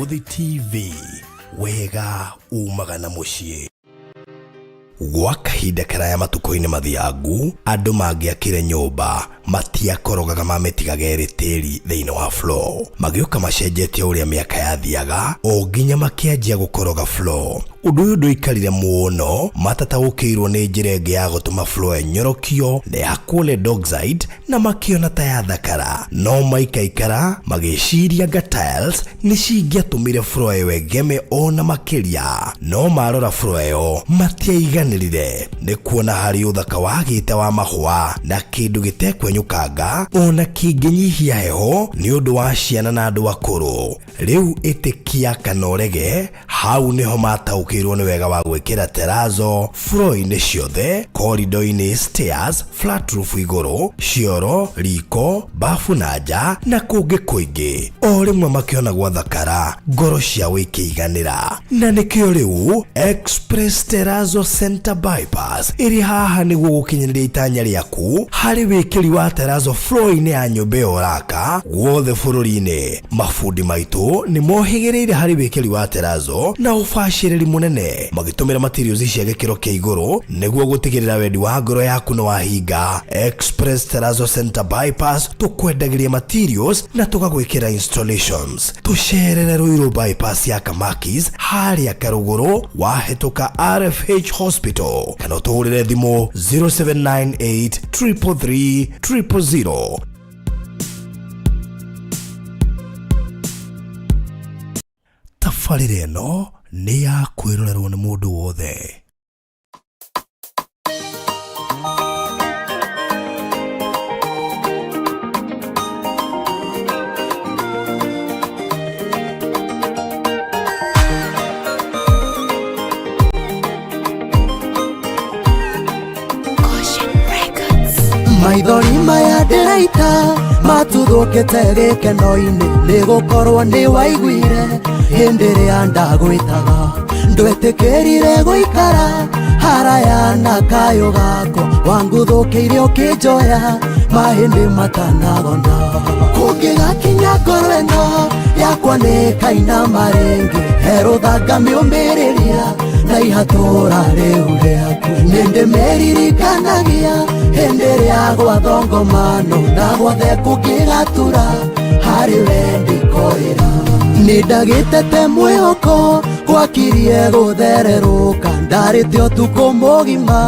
Muthi TV, wega umagana muciĩ. Gwa kahinda karaya matuko-inĩ mathiangu, andũ mangĩakire nyũmba matiakorogaga mamĩtigaga ĩrĩ tĩri thĩinĩ wa floor. Magĩũka macenjetie ũrĩa mĩaka yathiaga, o nginya makĩanjia gũkoroga floor. Ũndũ ũyũ ndũikarire mũno, matataũkĩirwo nĩ njĩra ĩngĩ ya gũtũma floor ĩnyorokio na yakwo dockside na makĩona ta yathakara. No maikaikara magĩciria anga tiles nĩ cingĩatũmire floor ĩyo ĩgeme ona makĩria. No marora floor ĩyo matiaiganĩrire, nĩ kuona harĩ ũthaka wagĩte wa mahũa na kĩndũ gĩtekwenyũkanga ona kĩngĩnyihia heho nĩ ũndũ wa ciana na andũ akũrũ. Rĩu ĩtĩkia kana ũrege, hau nĩho mataũkĩirwo nĩ wega wa gwĩkĩra terrazzo floor-inĩ ciothe, corridor-inĩ, stairs, flat roof igũrũ, cioro, riko, bafu na nja na kũngĩ kũingĩ. O rĩmwe makĩona gwathakara, ngoro ciao ikĩiganĩra. Na nĩkĩo rĩu Express Terrazzo Center Bypass ĩrĩ haha nĩguo gũkinyanĩria itanya rĩaku harĩ wĩkĩri wa terrazzo floor-inĩ ya nyũmba ĩyo ũraka guothe bũrũri-inĩ. Mafundi maitũ nĩ mohĩgĩrĩire harĩ wĩkĩri wa terrazzo na ũbacĩrĩri mũnene, magĩtũmĩra materials cia gĩkĩro kĩa igũrũ nĩguo gũtigĩrĩra wendi wa ngoro yaku nĩ wahinga. Express Terrazzo Center Bypass tũkwendagĩria materials na tũgagwĩkĩra installations. Tũcerere Ruiru bypass ya Kamakis harĩa Karũgũrũ wahĩtũka RFH Hospital, kana ũtũhũrĩre thimũ 0798 333 000. Tabarĩra ĩno nĩ ya kwĩrorerwo nĩ mũndũ wothe. Maithori maya ndĩraita matuthũkĩte gĩkeno-inĩ, nĩgũkorwo nĩ waiguire hĩndĩ ĩrĩa ndagwĩtaga. Ndwetĩkĩrire gũikara haraya na kayũ gakwa, wanguthũkĩire ũkĩnjoya mahĩndĩ matanagona. Kũngĩgakinya ngoro ĩno yakwa nĩ kaina marĩngĩ, herũthanga mĩũmĩrĩria na ihatũra rĩu rĩaku. Nĩndĩmeririkanagia hĩndĩ ĩrĩa gwathongomano na guothe kũngĩgatura harĩ we ndĩkorĩra. Nĩndagĩtete mwĩhoko gwakirie gũthererũka, ndarĩte ũtukũ mũgima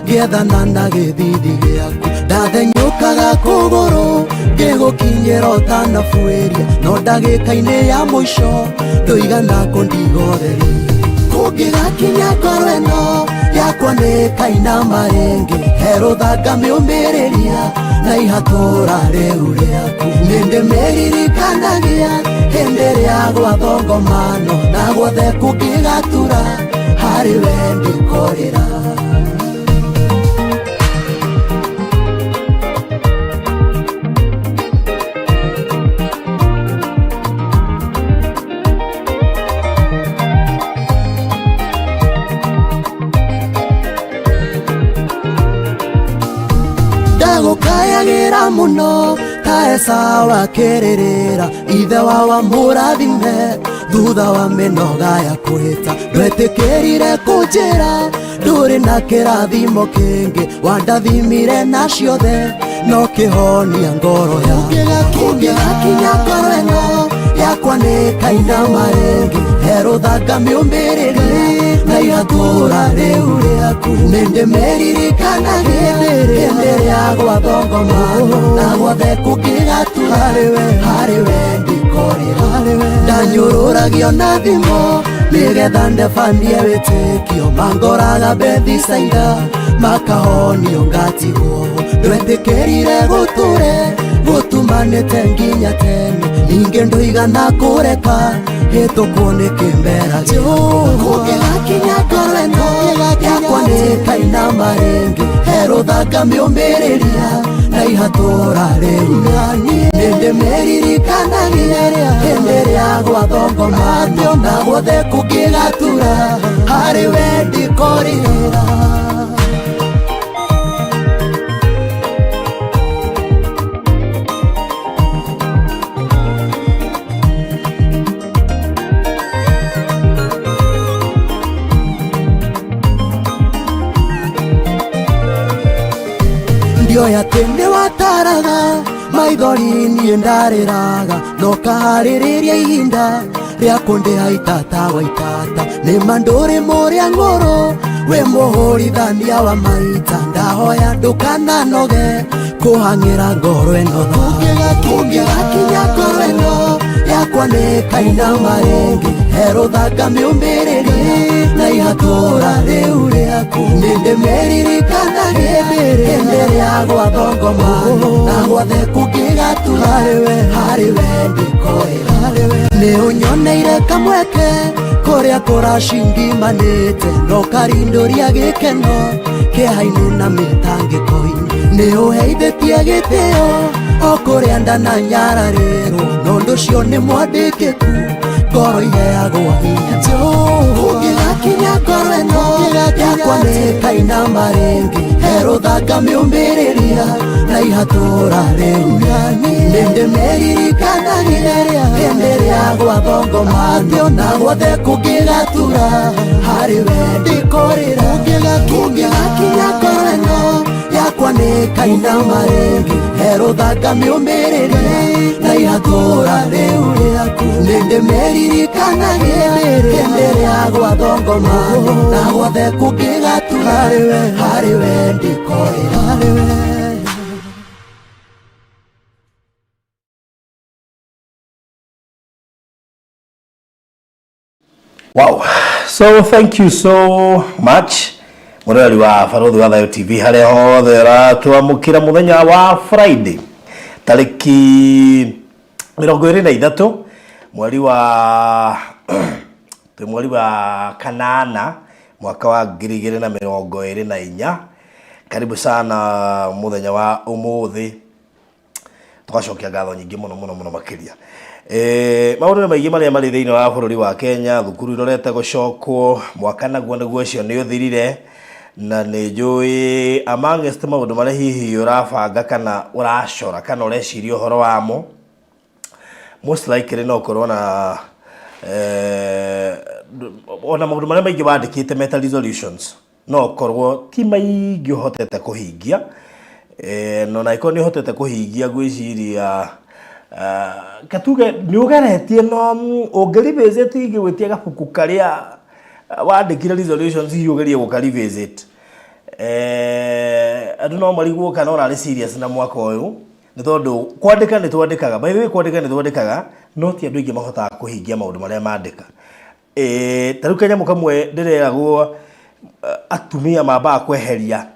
ngĩethana na gĩthindi gĩaku. Ndathenyũkaga kũgũrũ ngĩgũkinyĩra ũtanabuĩria, no ndagĩka-inĩ ya mũico ndũigana kũndigotheria. Kũngĩgakinya ngoro ĩno yakwa nĩ kaina marĩngĩ, herũthanga mĩũmĩrĩria na ihatũra rĩu rĩaku. Nĩndĩmeririkanagia hĩndĩ ĩrĩa gwathongomano na guothe kũngĩgatura harĩ we ndĩkorĩra. Ndagũkayagĩra mũno ta Esau akĩrĩrĩra ithe wa mũrathime thutha wa mĩnoga ya kwĩta. Ndwetĩkĩrire kũnjĩra ndũrĩ na kĩrathimo kĩngĩ, wandathimire na ciothe no kĩhonia ngoro ya. Kũngĩgakinya ngoro ĩno yakwa nĩ kaina marĩngĩ, herũthanga mĩũmĩrĩria na ihatũra rĩu rĩaku. Nĩndĩmeririkanagia hĩndĩ ĩrĩa gwathongomano na guothe kũngĩgatura harĩ we ndĩkorĩra. Ndanyũrũragio na thimo nĩgetha ndebanie wĩtĩkio, mangoraga Bethisaida makahonio ngatigwo. Ndwetĩkĩrire gũtũre gũtumanĩte nginya tene, ningĩ ndũigana kũreka hĩtũkwo nĩ kĩmbera gĩaku. Kũngĩgakinya ngoro ĩno yakwa nĩ kaina marĩngĩ, herũthanga mĩũmĩrĩria na ihatũra rĩu. Nĩndĩmeririkanagia hĩndĩ ĩrĩa gwathongomano na guothe kũngĩgatura harĩ we ndĩkorĩra. ndioya tene wataraga maithori niĩ ndarĩraga no kaharĩrĩria ihinda rĩa kũndĩha itata wa itata nĩ mandũrĩ mũrĩa ngũrũ we mũhũrithania wa maita ndahoya ndũkananoge kũhang'ĩra ngoro ĩno kũngĩgakinya ngoro ĩno yakwa nĩ kaina marĩngĩ herũthanga mĩũmbĩrĩrie na ihatũra rĩu rĩaku nĩndĩmeririkana hĩndĩ rĩa gwathongoma na gwothe kũngĩgatura harĩ we ndĩkoĩra nĩ ũnyoneire kamweke kũrĩa kũracingimanĩte no karindũria gĩkeno kĩeha-inĩ na mĩtangĩko-inĩ nĩ ũheithĩtie gĩtĩo o kũrĩa ndananyararĩrwo no ũndũ ũcio nĩ mwandĩkĩku ngoro iheagwo hinya kũngĩgakinya ngoro ĩno yakwa nĩ kaina marĩngĩ herũthanga mĩũmbĩrĩria na ihatũra rĩu nĩndĩmeririkanagia hĩndĩ rĩa gwathongoma na gwothe kũngĩgatura harĩ we ndĩkorĩra kũngĩgakinya ngoro ĩno yakwa nĩ kaina marĩngĩ herũthanga mĩũmbĩrĩria na ihatũra rĩu rĩaku nĩndĩmeririkanagia hĩndĩ rĩa gwathongoma na gwothe kũngĩgatura harĩ we ndĩkorĩra Wow, so thank you so much Murali wa Farodhi wa Thayo TV hale hothe ratwamukira muthenya wa Friday tariki 23 mweri wa kanana mwaka wa 2024. Karibu sana muthenya wa umuthi tugacokia ngatho nyingi muno makiria maundu maingĩ marĩa marĩ thĩinĩ wa bũrũri wa Kenya thukuru irorete gũcokwo mwaka naguo nĩguo ũcio nĩ ũthirire na nĩ njũĩ amongst maũndũ marĩa hihi ũrabanga kana ũracora kana ũreciria ũhoro wamo most likely no ũkorwo na ona maũndũ marĩa maingĩ wandĩkĩte meta resolutions no ũkorwo ti maingĩ ũhotete kũhingia no na ĩkorwo nĩ ũhotete kũhingia gwĩciria katuge nĩ ũgeretie no ũngĩrevisit ingĩgwĩtia gabuku karĩa wandĩkire resolutions ũgerie gũkarevisit andũ no marigwo kana ũrarĩ serious na mwaka ũyũ nĩ tondũ kwandĩka nĩ twandĩkaga by the way kwandĩka nĩ twandĩkaga no ti andũ aingĩ mahotaga kũhingia maũndũ marĩa mandĩka tarĩu kanyamũ kamwe ndĩreragwo atumia mambaga kweheria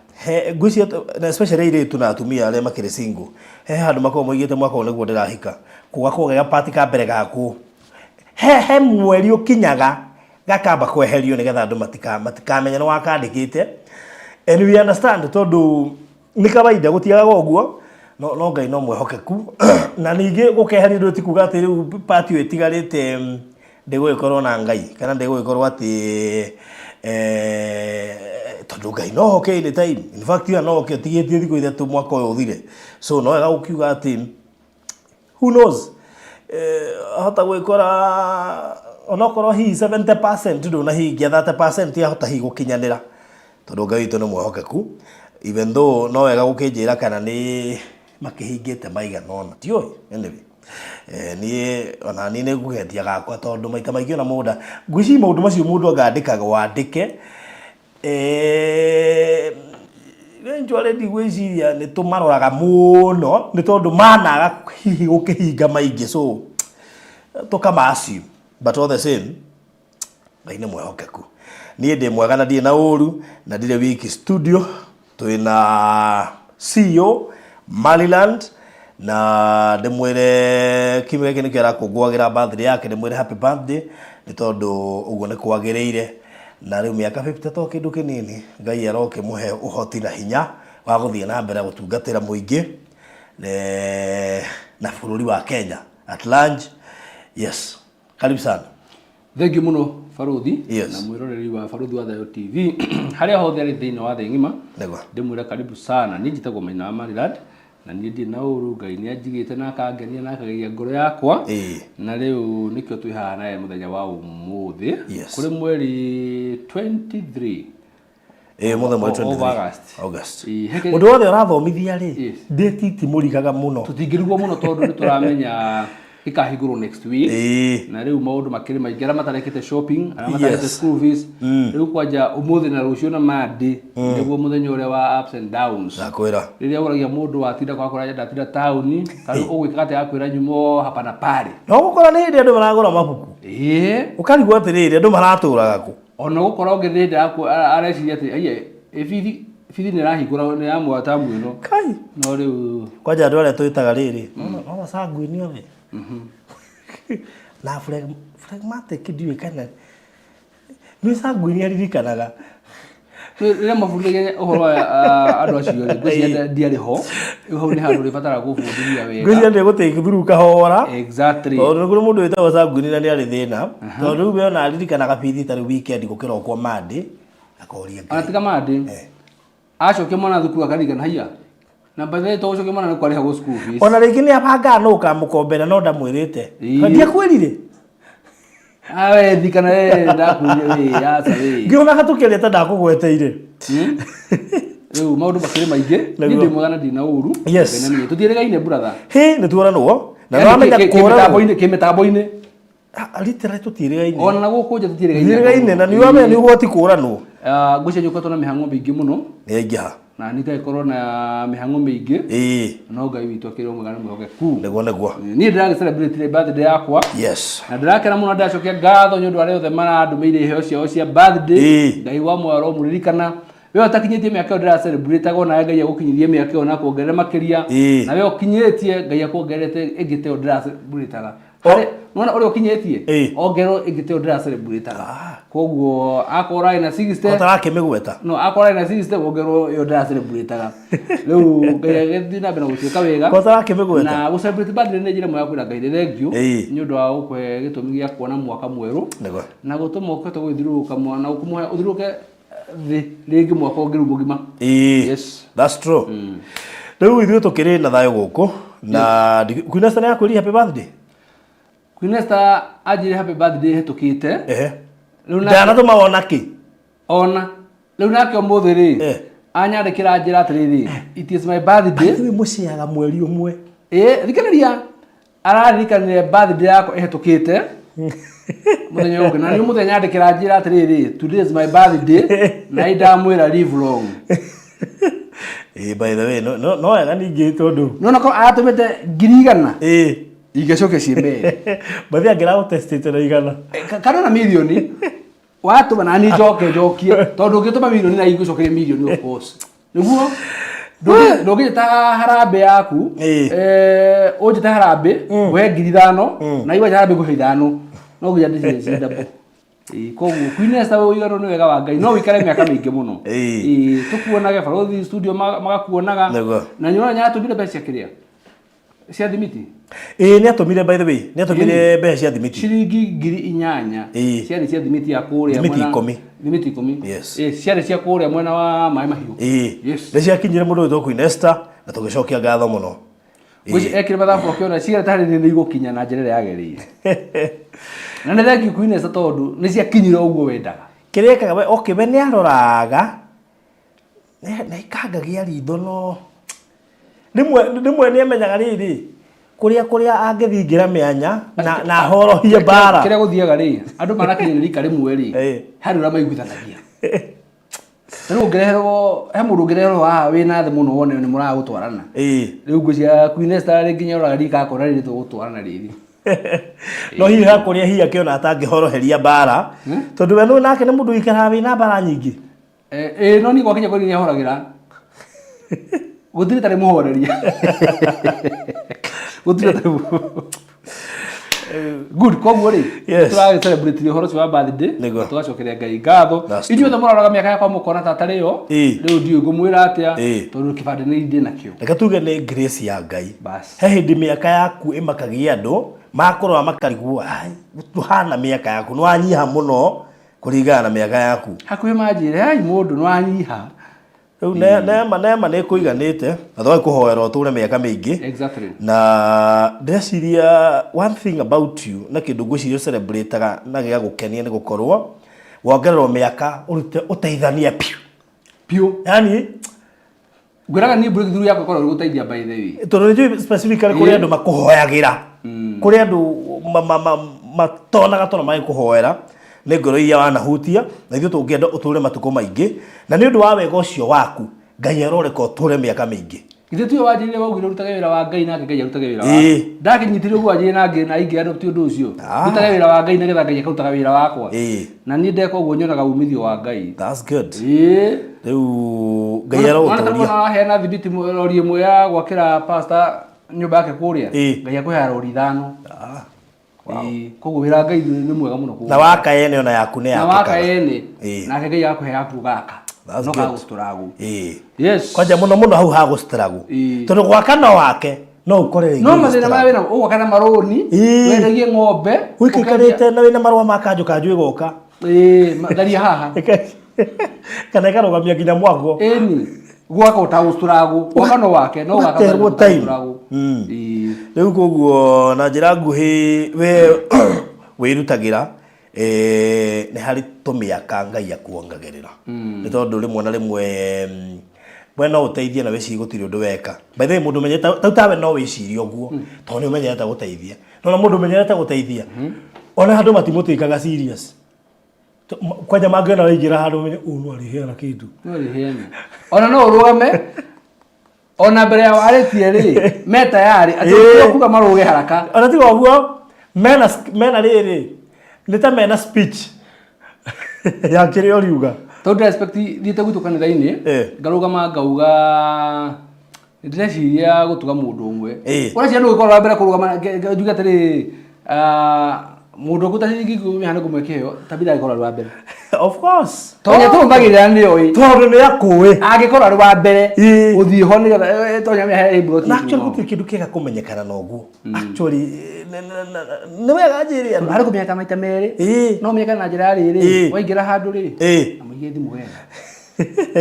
ngwĩciria especially airĩtu na atumia arĩa makĩrĩ single handũ makorwo moigĩte mwaka ũyũ nĩguo ndĩrahika gũgakorwo gapati ka mbere gaku he mweri ũkinyaga gakamba kweherio nĩgetha andũ matikamenya nĩ wakandĩkĩte and we understand tondũ nĩ kawaida gũtiaga ũguo no Ngai no mwĩhokeku na ningĩ gũkeheria ndũ tikuga atĩ rĩu party ĩyo ĩtigarĩte ndĩgũgĩkorwo na Ngai kana ndĩgũgĩkorwo atĩ tondu Ngai no hoke ile time in fact you no hoke tigĩtie thikũ ithatũ mwaka ũyũ ũthire so no wega gũkiuga atĩ who knows ahota gwĩkora onokorwo hihi 70% ndũnahingia 30% ahota hihi gũkinyanĩra tondu Ngai witũ nĩ mwĩhokeku even though no wega gũkĩnjĩra kana nĩ makĩhingĩte maigana ũna tiũĩ anyway niĩ ona niĩ nĩ ngũgetia gakwa tondu maita maingĩ ona mũndũ ngwĩciria maũndũ macio mũndũ angĩandĩkaga wandĩke eventually ndigwĩciria nĩ tũmaroraga mũno nĩ tondũ managa hihi gũkĩhinga maingĩ so tũkamaciu but all the same Ngai nĩ mwĩhokeku niĩ ndĩ mwega na ndirĩ na ũru na ndirĩ wiki studio twĩna CEO Maryland na ndĩmwĩre kiumia gĩkĩ nĩkĩo arakũngũagĩra birthday yake ndĩmwĩre happy birthday nĩ tondũ ũguo nĩ kwagĩrĩire na rĩu mĩaka 50 to kĩndũ kĩnini Ngai aroke mũhe ũhoti na hinya wa gũthiĩ na mbere gũtungatĩra mũingĩ na bũrũri wa Kenya at large. Yes, karibu sana. Thank you muno Farodhi yes. Na mwĩroreri wa Farodhi wa Thayo TV harĩa hothe arĩ thĩinĩ wa thĩ ng'ima ndĩmwĩre karibu sana niĩ njĩtagwo Maina wa Maryland na niĩ ndĩ na ũru Ngai nĩ anjigĩte na akangenia na akageria ngoro yakwa na rĩu nĩkĩo twĩ haha nawe mũthenya wa ũmũthĩ kũrĩ mweri 23 Muthenya wa 23 August. Mundu wothe urathomithia ri date itimurigaga muno. Tutingirigwo muno tondu nituramenya ikahingurwo next week. Na riu maundu makiri maingi ara matarekete shopping, ara matarekete school fees. Riu kwanja umuthi na rucio na mandi niguo muthenya uria wa ups and downs. Nakwira. Riria uragia mundu atinda kwa kora ndatinda town, kana ugwika ati akwira nyumo hapa na pale. No gukora ni ndi andu maragura mabuku. Ukarigwo atiriri andu maraturaga ku. Ona gukora ungithinde areciria ati bithi ni rahingura ni amwe atamu ino. Kai. No riu kwanja andu aria twitaga riri. No masangu ni othe. Na phlegmatic ndiwe kana ni sangu ni aririkanaga. Riria mabundithia uhoro andu acio ngwiciria ndiari ho ho ni handu ribatara gubundithia wega ngwiciria ndi gutake through kahora exactly tondu kuri mundu witagwo sanguni na ni ari thina tondu riu ona aririkanaga bithi tari weekend gukira okwo mandi akoria atiga mandi acoke mwana thukuru akarigana haiya na bathe to acoke mwana ni kwariha go school fees ona ringi ni abanga no ukamukombera no ndamwirite ndia kwirire awe thikana ndakuria yasa ngiona gatukiria ta ndakugweteire riu maundu makiri maingi ni ndi mwagana ndina uru ni tutieregaine brother ni tuoranwo na no amenya kura kimitambo-ini literally tutieregaine ona na gukunja tutieregaine na ni wamenya ni ugoti kuranwo ngwiciria nyuka na mihango mingi muno ngiha na nitaikorwo na mihango mingi no ngai witu akiri mwagana mwihogeku neguo ni ndira celebrate birthday yakwa na ndirakena muno ndacokia ngatho nyu ndware othe marandumeire iheo ciao cia birthday ngai wa mwaro muririkana we utakinyitie miaka yo ndira celebrate gona ngai agukinyithie miaka yo na kuongerera makiria na we ukinyitie ngai akuongerete ingite yo ndira celebrate nona uri ukinyitie ongero ingite yo ndira celebrate koguo akora ina 60 otarake migweta no akora ina 60 ongero yo ndira celebrate riu ngai gethina bena gutuika wega otarake migweta na gu celebrate birthday ni njira mwega kwira ngai thank you ni undu wa ukwe gitumi gia kuona mwaka mweru na gutuma ukote gwithiruka mwana ukumuhe uthiruke ringi mwaka ungiru mugima yes that's true riu ithuĩ tukiri na thayo guku na Queen Esther ni yakwiri happy birthday Queen Esther ajire happy birthday hetukite riu na tuma wona ki ona riu nake umuthi ri anyandikira njira atiriri it is my birthday we muciaga mweri umwe thikaniria ararikanire birthday yako ehetukite muthenya ungi na ni muthenya andikira njira atiriri today is my birthday na idamwira live long by the way no wega ningi tondu no ko atumite ngirigana igecoke ciembe bathi angira utestite na igana kana na milioni watu bana ni jokie tondu ngituma milioni na igucokeria milioni of course niguo ndoge ta harambe yaku oje ta harambe we 5,000 na iwa harambe go 5,000 no gya ndicire ndabo koguo Queen Esther we igaro ni wega wa ngai no wikare miaka mingi muno tukuonaga Farothi studio magakuonaga na nyona nyatu bile besi akiria cia thimiti ni atumire by the way ni atumire mbeca cia thimiti ciringi 8,000 ciari cia thimiti ya kuria thimiti 10 yes ciari cia kuria mwena wa mai mahiu yes ni ciakinyire mundu witwo Queen Esther na tugicokia ngatho muno gwici ekire mathabu akiona ciara tari ni igukinya na njira yagereire na ne thank you Queen Esther tondu ni ciakinyire uguo wendaga kirekaga we okay we ni aroraga na ikangagia ritho no nimwe ni amenyaga riri kuria angithingira mianya na horohie bara kiria guthiaga ri andu marakinyirika rimwe ri hari ura maiguithanagia riu ngereherwo he mundu ngereherwo wina thi muno wone ni muragutwarana riu ngwiciria Queen Esther ri nginya uraga rika akora riri tugutwarana riri no hihi hakuria hihi akiona atangihoroheria bara tondu we no nake ni mundu ikara wina bara nyingi no ni gwakinya kuri ni ahoragira gutire tare muhoreria gutire tare good koguo ri turaga celebrate horo cia birthday tugacokeria ngai ngatho inyuĩ ta mũroraga mĩaka yakwa mũkona tata rĩo rĩu ndiũĩ ngũmwĩra atĩa tondũ kĩbandĩ nĩ ndĩ nakĩo reke tuge nĩ grace ya ngai he hĩndĩ mĩaka yaku ĩmakagia andũ makorwo makarigwo tuhana mĩaka yaku nĩ wanyiha mũno kũringana na mĩaka yaku hakuhĩ manjĩre ai mũndũ nĩ wanyiha riu neema nĩ kũiganĩte na thoe kũhoera ũtũre mĩaka mĩingĩ na ndeciria one thing about you na kĩndũ ngwĩciria celebrate-aga na gĩa gũkenia nĩ gũkorwo wongererwo mĩaka ũrute ũteithania piũ Pio. Yani gwiraga ni breakthrough yako kora guteithia by the way. Tono nĩ specifically kuri andu makuhoyagira. Kuri andu matonaga tona magikuhoera nĩ ngoro iria wanahutia na ithuĩ tũngĩenda ũtũre matukũ maingĩ na nĩ ũndũ wa wega ũcio waku Ngai aroreka ũtũre mĩaka mĩingĩ. Ithe tu wajire waugire rutage wira wa Ngai nake Ngai arutage wira wa. Ndakinyitire uguo wajire na ingi andu ti undu ucio. Rutage wira wa Ngai nagetha Ngai akarutaga wira wakwa. Na ni ndeka uguo nyonaga umithio wa Ngai. That's good. Riu Ngai arotoria. Na hena thibiti rori imwe ya gwakira pastor nyumba yake kuria. Ngai akuhe rori 5. Koguo wira Ngai ni mwega muno kuguo. Na waka yene ona yaku ne yake. Na waka yene. Nake Ngai akuhe yaku gaka. No gagusturagu. Yes. Kwanja muno hau ha gusturagu. Tondu gwakana wake no ukore no mathina ma wina ugwakana maroni wendagie ng'ombe wikikarite na wina marwa makanju kanju igoka daria haha kana ikarugamia nginya mwago ni gwaka utagusturagu gwakano wake no gagusturagu riu koguo na njira nguhi we wirutagira ni hari tumiaka Ngai akuongagirira ni tondu rimwe na rimwe we no uteithie na weci gutiri undu weka by the way mundu menyete tawe no wicirie oguo tondu ni umenyete guteithia no mundu menyete guteithia ona handu matimutikaga serious kwanja mangena waingira handu menye unu ariheana kindu no ariheana ona no urugame ona mbere ya aretie ri meta yari ati kuga maruge haraka ona ti oguo mena riri nita mena speech ya kiri oriuga tondu respect thiite gwitu kanitha-ini ngarugama ngauga ndireciria gutuga mundu umwe ureciria ndu gikorwo mbere kurugama njuge atiri mundu gutacirigi mihana kumwekeo tabida gikorwo wa mbere of course tonya tumbagirira ni oi tondu ni akuwi agikorwo ari wa mbere uthii ho ni tonya mehe ibro na actually gutu kindu kiega kumenyekana na uguo actually ni wega njiri ari kumenyeka maita meri no menyeka na njira riri waingira handu ri amige thimu wega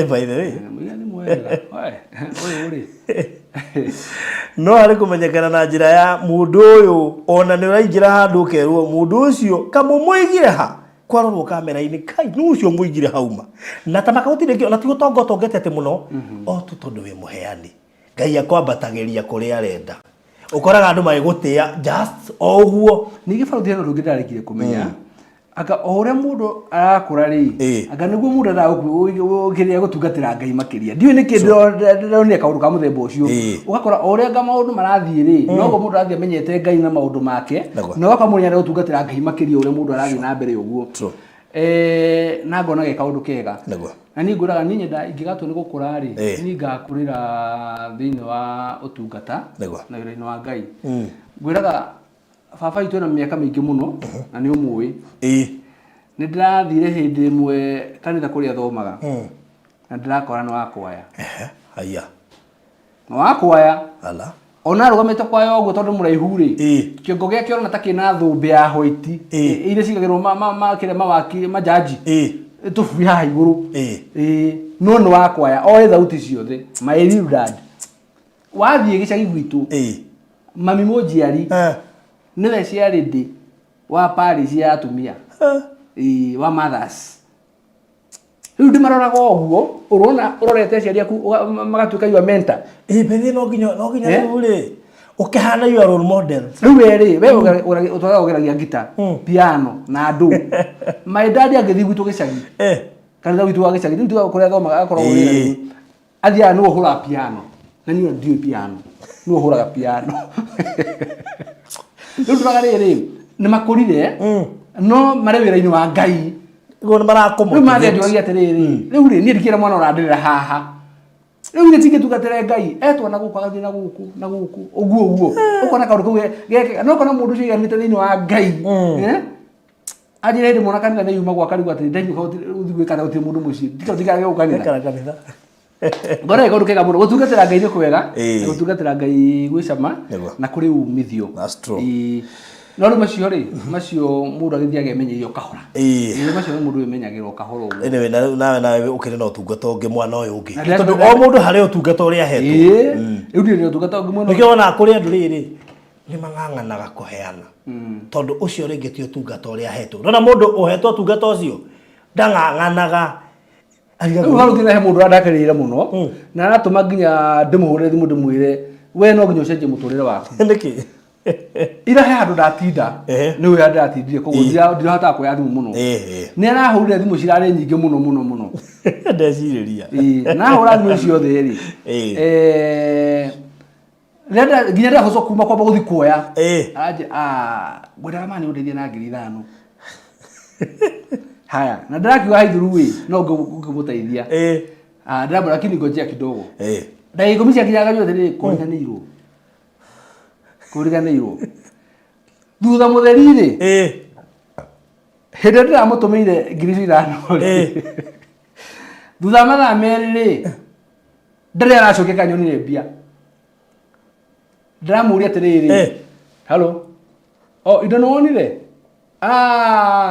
by the way amige thimu wega oi uri no ari kumenyekana na njira ya mundu uyu ona ni uraingira handu ukerwo mundu ucio kamumuigire ha kwarorwo kamera-ini kai nu ucio muigire hauma na tamaka utire ona ti gutongotongete muno o tu tondu we muheani Ngai akwambatagiria kuri arenda ukoraga andu magigutia just oguo ni gibaruthia no rungidarekire kumenya aka ore mundu arakura ri aka niguo mundu aragukiria gutungatira Ngai makiria ndiwe ni kindu ndone kaundu ka muthemba ucio ugakora ore nga maundu marathie ri nogo mundu arathie menyete Ngai na maundu make no akamunya gutungatira Ngai makiria ore mundu arathie na mbere uguo na ngona ge kaundu kega na ni nguraga ni nyenda ingigatu ni gukura ri ni ngakurira thiini wa utungata na wira-ini wa Ngai nguraga baba itu na miaka mingi muno na ni umui ni ndirathire hindi imwe kanitha kuria thomaga na ndirakora no akwaya haya no akwaya ala ona rugamete kwaya oguo tondu muraihu ri kiongo giake ona takina thumbe ya hoiti ire cigagirwo kire mawaki majaji tubuya iguru no no akwaya o thauti ciothe my real dad wathie gicagi gwitu mami mojiari niwe ciari ndi wa Paris ya atumia wa mothers riu ndimaroraga oguo urona urorete ciari aku magatuika your mentor bethi no ginya uri ukihana your role model riu eri we utwara ugeragia gita piano na ndu my dad agithi gwitu gicagi kanitha gwitu wa gicagi ndu kuria thomaga akorwo uri athia no hura piano na niyo ndio piano no huraga piano riu turagariri ni makurire no mare wira-ini wa Ngai go ni marakomo riu mathe ndio atiriri riu ri ni ndikira mwana urandirira haha riu ni tinge tugatire Ngai etwa na guku agathie na guku uguo ukona kaundu kau geke no kana mundu ciganite thiini wa Ngai ajire ndi mwana kanitha ni yuma gwa karigu ati ndenyu uthigwikana uti mundu muci ndikathigage gukanitha ngora kaundu kega muno gutungatira Ngai ni kwega gutungatira Ngai gwicama na kuri umithio that's true no ri macio ri macio mundu agithiage emenyerio kahora macio mundu emenyagirwo kahora uguo anyway nawe ukire no tungata ungi mwana uyu ungi tondu o mundu hari utungata uri ahetwo riu ndi utungata ungi mwana nikio ona kuri andu riri ni mang'ang'anaga kuheana tondu ucio ringi ti utungata uri ahetwo nona mundu uhetwo utungata ucio ndang'ang'anaga Ugaru thina he mundu andakirira muno na aratuma nginya ndimuhurire thimu ndimwire we no nginya ucenjie muturire waku niki ira he handu ndatinda ni we ndatindire koguo ndirahota kuoya thimu muno ni arahurire thimu cirari nyingi muno ndeciriria na hura thimu ciothe ri renda nginya ndahoco kuma kwamba guthi kuoya aje ngwenda mani undeithie na 5,000 haya na ndirakiuga haithuru wi no ngumuteithia ndĩramwĩra lakini ngojea kidogo ndagĩka 10 ciakinyaga nyothe nĩ kũriganĩirwo thutha mũtheri rĩ hĩndĩ ndĩramũtũmĩire 5,000 thutha mathaa merĩ rĩ ndarĩ aracokia kanyonire mbia ndiramũria atĩrĩrĩ halo indo nĩ wonire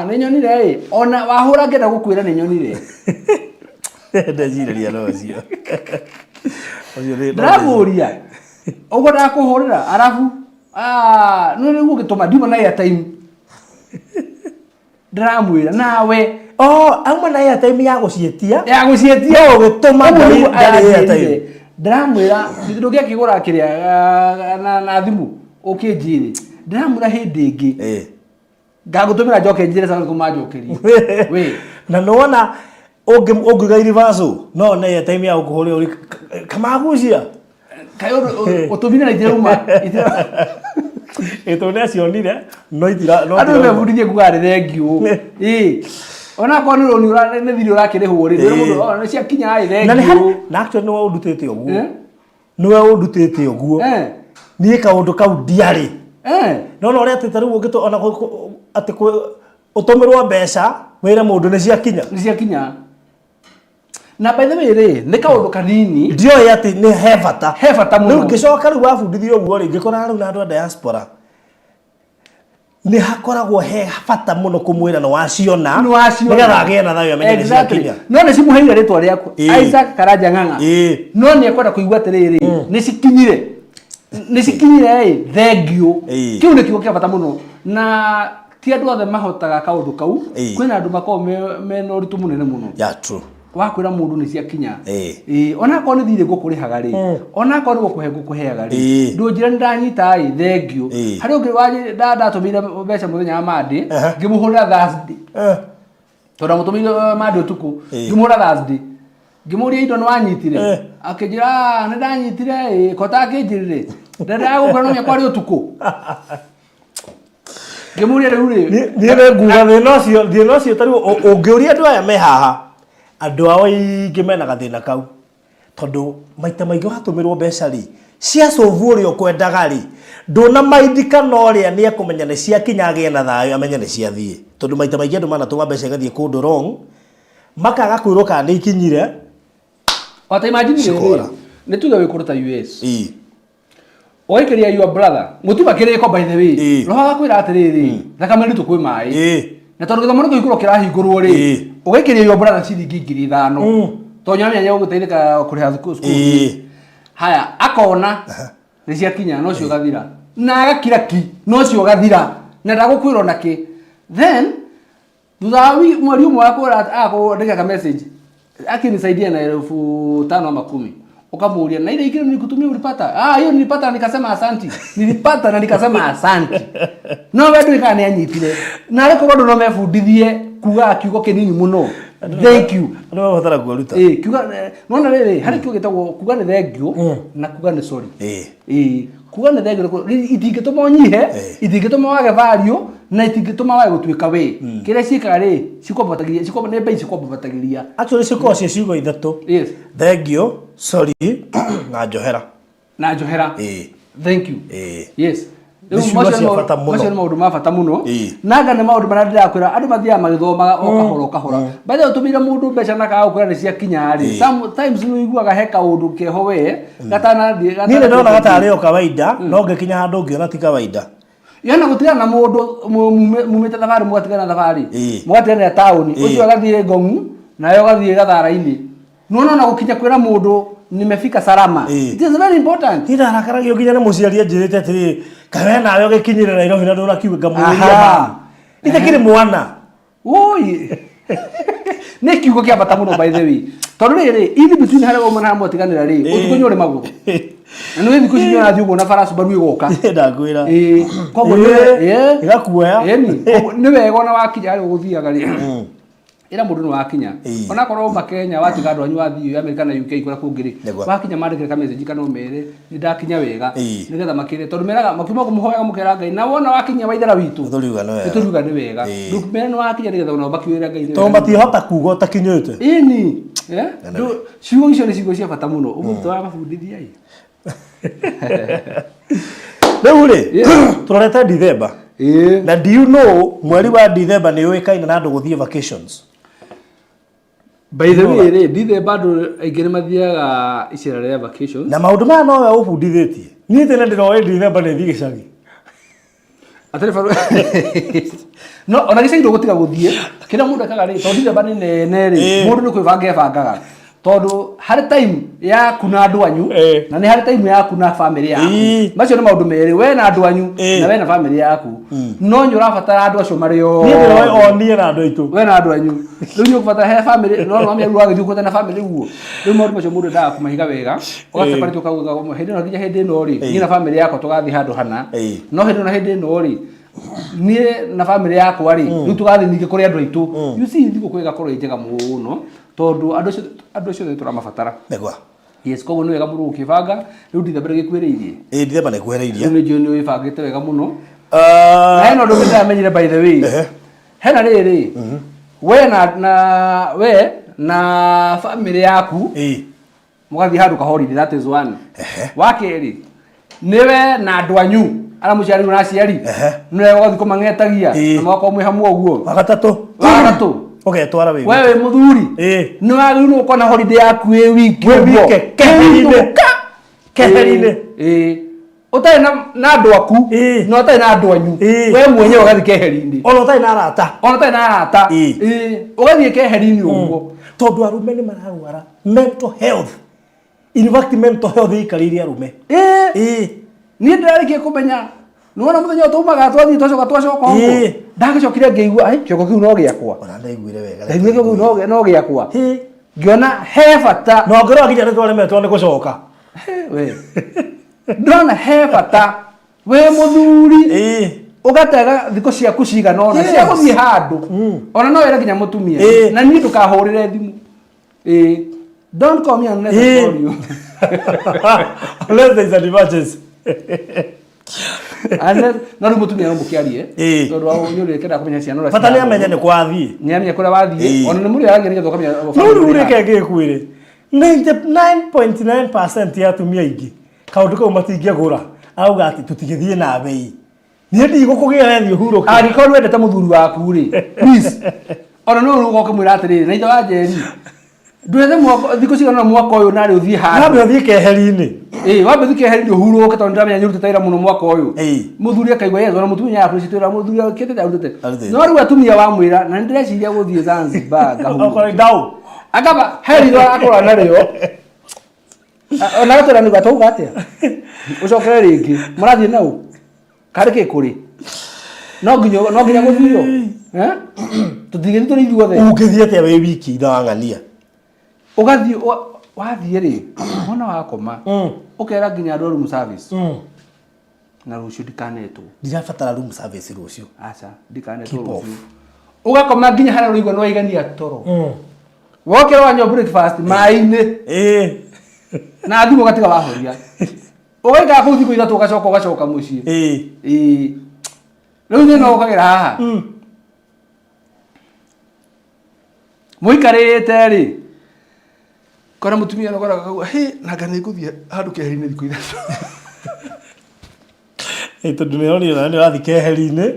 nĩ nyonire ona wahũra ngenda gũkwĩra nĩ nyonire ndeciriria no cio ndĩramũria ũguo ndakũhũrĩra arabu nĩ rĩu ũgĩtũma ndiuma na airtime ndĩramwĩra nawe auma na airtime ya gũcietia ũgĩtũma airtime ndĩramwĩra ndũngĩakĩgũra kĩrĩa na thimũ ũkĩnjĩre ndĩramwĩra hĩndĩ ĩngĩ ngagũtũmĩra njoke njĩre Safaricom manjokerie we na nona ũngĩga universal no na airtime ya gũkũhũrĩra uri kamagucia kayo ũtũmire na itiruma ito nä cionire no itira andå mebundithie kuga rä thengio ona korwo nä roni nä thiri å rakä rä hwo rä nä ciakinya thengio na actually nä we å ndutä te å guo nä we å ndutä te å guo niä kaå ndå kau ndiarä nona å rä atä tarä u å ngä ona atä å tå mä rwo mbeca wä re må ndå nä ciakinya na by the way rĩ nĩ kaũndũ kanini ndioĩ atĩ nĩ he bata mũno rĩu ngĩcoka rĩu wabundithio ũguo rĩ ngĩkora rĩu na andũ a diaspora nĩ hakoragwo he bata mũno kũmwĩra nĩ waciona nĩgetha agĩe na thayũ amenye nĩ ciakinya no nĩ cimuheire rĩtwa rĩaku Isaac Karanja Ng'ang'a no nĩ ekwenda kũigua atĩrĩrĩ nĩ cikinyire thengio kĩu nĩ kiugo kĩa bata mũno na ti andũ othe mahotaga kaũndũ kau kwĩna andũ makoragwo mena ũritũ mũnene mũno wakwĩra mũndũ nĩ ciakinya ona korwo nĩ thirĩ ngũkũrĩhaga rĩ ona korwo nĩ gũkũhe ngũkũheaga rĩ ndũnjĩra nĩ ndanyita thengio harĩ ũngĩ ndatũmĩire mbeca mũthenya wa Monday ngĩmũhũrĩra Thursday tondũ mũtũmĩire Monday ũtukũ ngĩmũhũrĩra Thursday ngĩmũria indo nĩ wanyitire akĩnjĩra nĩ ndanyitire kota akĩnjĩrire ndendaga gũkũra no nyakwarĩ ũtukũ ngĩmũria rĩu rĩ niĩ nĩ nguga thĩna ũcio tarĩu ũngĩũria andũ aya me haha andũ ao aingĩ mena gathĩna kau tondũ maita maingĩ watũmĩrwo mbeca rĩ ciacovu ũrĩa ũkwendaga rĩ ndũnamaindika na ũrĩa nĩ ekũmenya nĩ ciakinya agĩe na thayũ amenye nĩ ciathiĩ tondũ maita maingĩ andũ manatũma mbeca igathiĩ kũndũ wrong makaga kwĩrwo kana nĩ ikinyire wata imagine nĩ tuge wĩ kũndũ ta US oikeria your brother mũtima kĩrĩko by the way roho gakwĩra atĩrĩrĩ thakame nĩ tũkwĩ maĩ na tondũ gĩthomo nĩ kũhingũrwo kĩrahingũrwo rĩ ũgĩkĩria your brother ciringi 5,000 to nyamenya nĩ ũgũteithĩka kũrĩha thukuru haya akona nĩ ciakinya no cio gathira na agakira ki no cio gathira na ndagũkwĩrwo nakĩ then thutha wa mweri ũmwe akũandĩka message akinisaidia na 5,000 ama 10 ukamwambia na ile ingine nilikutumia ulipata hiyo nilipata nikasema asante nilipata na nikasema asante no wewe kana nyanyitire na reko bado no mefundithie kuga kiugo kinini muno thank you no watara kuruta kiuga nona rere hari kiugo gitagwo kuga ni thank you na kuga ni sorry kuga ni thank you itingituma onyihe itingituma wage value na itingituma wage gutuika we kire cika ri cikombatagiria cikomba ne bei cikombatagiria actually ciko cia ciugo ithatũ thank you sorry na njohera thank you yes macio nĩ maũndũ ma bata mũno na anga nĩ maũndũ marĩa ndĩrakwĩra andũ mathiaga magĩthomaga o kahora by the way ũtũmĩire mũndũ mbeca na kaga gũkwĩra nĩ ciakinya rĩ sometimes nĩ ũiguaga he kaũndũ keho we gatanathiĩ niĩ nĩ ndona gatarĩ o kawaida no ngĩkinya handũ ũngĩona ti kawaida yana gutigana na mũndũ mumĩte thabarĩ mũgatigana thabarĩ mũgatigana taũni ũcio agathiĩ Ngong'u nayo agathiĩ Gathara-inĩ nona na gũkinya kwĩra mũndũ nimefika salama it is very important ira harakaragio nginya nĩ mũciari anjĩrĩte atĩrĩ kawe nawe ũgĩkinyĩre Nairobi na ndũna kiuga ngamũria itakĩrĩ mwana oi nä kiugo kä abata må no by the way tondå rä rä in between harä a na mwatiganä rä å tukå nyå rä magå na nä thikå cinyå nathi å guo na baracu baru ä goka ndakwä ra koguo igakuoya nä wega ona wakinya harä å gå thiaga rä ira må ndå nä wakinya onakorwo makenya watiga andå anyu wathiä Amerika na UK kå kå ngä rä wakinya mandä kä re kameciji kana å mere nä ndakinya wega nä getha makä rä tondå meraga makiuma kå må hoyaga må kera Ngai na wona wakinya waithera witå tå riuga nä wega mera nä wakinya nä getha ona makä ra Ngai tondå matihota kuga å takinyä te ini ciugo icio nä ciugo cia bata må no å må tå wagabundithia rä u rä tå rorete Dithemba na do you know mweri wa Dithemba nä å ä kaine na andå gå thiä vacations. By the way, Dithemba andå aingä nä mathiaga icera rĩa vacations na maå ndå maya nowe å bundithä tie niä tene ndä roä Dithemba nä thiä gä cagi no ona gä cagi ndå gå tiga gå thiä kä rä a må ndå ekaga rä tondå Dithemba nä nene rä må ndå nä kwä banga ebangaga tondå harä time yaku na andå anyu na nä harä time yaku na family yaku macio nä maå ndå merä we na andå anyu na we na family yaku no nä å rabatara andå acio marä niä na andå aitå we na andå anyu rä u nä å kå batara he family no mamä aru agä thiä kå na family guo rä u maå ndå macio må ndå endaga kå mahiga wega å gaceparä tå kauga hä ndä ä no nginya hä ndä ä no rä niä na family yakwa tå gathiä handå hana no hä ndä ä no na hä ndä ä no rä niä na family yakwa rä rä u tå gathiä ningä kå rä andå aitå thigå kå ĩgakorwo ĩ njega må no tondå andå acio nä tå ramabatara yes koguo nä wega må ndå gå kä banga rä u Dithemba nä gä kuä rä irie Dithemba nä kuä rä irie nä njå nä wä bangä te wega må no na hena å ndå ngä ndamenyire by the way hena rä rä we na family yaku må gathiä handå kahorire that is one wa kerä nä we na andå anyu ara må ciari na aciari nä wega å gathiä kå mang'etagia na magakorwo mwä hamwe å guo wagatatå ũgetwara wĩ wewe mũthuri nĩ wagĩrĩirwo gũkorwo na holiday yaku ĩ wiki keheri-inĩ ũtarĩ na andũ aku na ũtarĩ na andũ anyu we mwenyewe ũgathiĩ keheri-inĩ ona ũtarĩ na arata ũgathiĩ keheri-inĩ ũguo tondũ arũme nĩ mararwara mental health ĩikarĩire arũme niĩ ndĩrarĩkia kũmenya nä wona må thenya å tå maga twathiä twacoka twacoka å ndagä cokire ngä igua kĩongo kĩu no gä akwa no gä akwa ngĩona he bata no ngä rora nginya nä twaremetwo nä gå coka ndona he bata we må thuri å gatega thikå ciaku cigana ona cia gå thiä handå ona no were nginya må tumia na niä ndå kahå rä re thimå don't call me unless I call you unless there is an emergency no rä må tumia no må kä arie tondå wa nyå rä kenda kå menya ciana bata nä amenye nä kwathiä nä amenya kå rä a wathiä ona nä må rä agä rä getha no rä u rä ke ngä kwä rä 99.9% ya atumia aingä kaå ndå kau matingä gå ra auga atä tå tigä thiä na bei niä ndigå kå gä a thä hurå angä korwo wendete må thuri waku rä ona no rå goke mwä ra atä rä rä na ithe wa njeri ndwethe thikå cigana mwaka å yå narä å thiä handå å thiä keheri-inä wambe thiä keheri-inä å hurå ke tondå ndäramenya nä å rutä te wä ra må no mwaka å yå må thuri akaigua yezona må tumia yakwä ra må thuri kä te arutete no rä u atumia wamwä ra na nä ndä reciria gå thiä Zanzibar akaba heri akorwo narä o ona gatwä ra nä gatauga atä a å cokere rä ngä må rathiä naå karä kä kå rä no nginya gå thiä o tå tigä tå rä ithuothe ungä thiä atä a wä wiki na wang'ania ugathiĩ wathiĩ rĩ wona wakoma ũkera nginya andũ room service na rũciũ ndikanetwo ndirabatara room service rũciũ aca ndikanetwo rũciũ ũgakoma nginya harĩa ũraigua nĩ waigania toro wokĩra wanyua breakfast maĩ-inĩ na thimũ ũgatiga wahoria ũgaikara kũu thikũ ithatũ ũgacoka mũciĩ rĩu thĩna ũkagĩra haha mũikarĩte rĩ kona mutumia no gora kauga na ngane ikuthia handu keheri-inĩ thikũ ithatũ tondũ nĩ onire nĩ wathi keheri-inĩ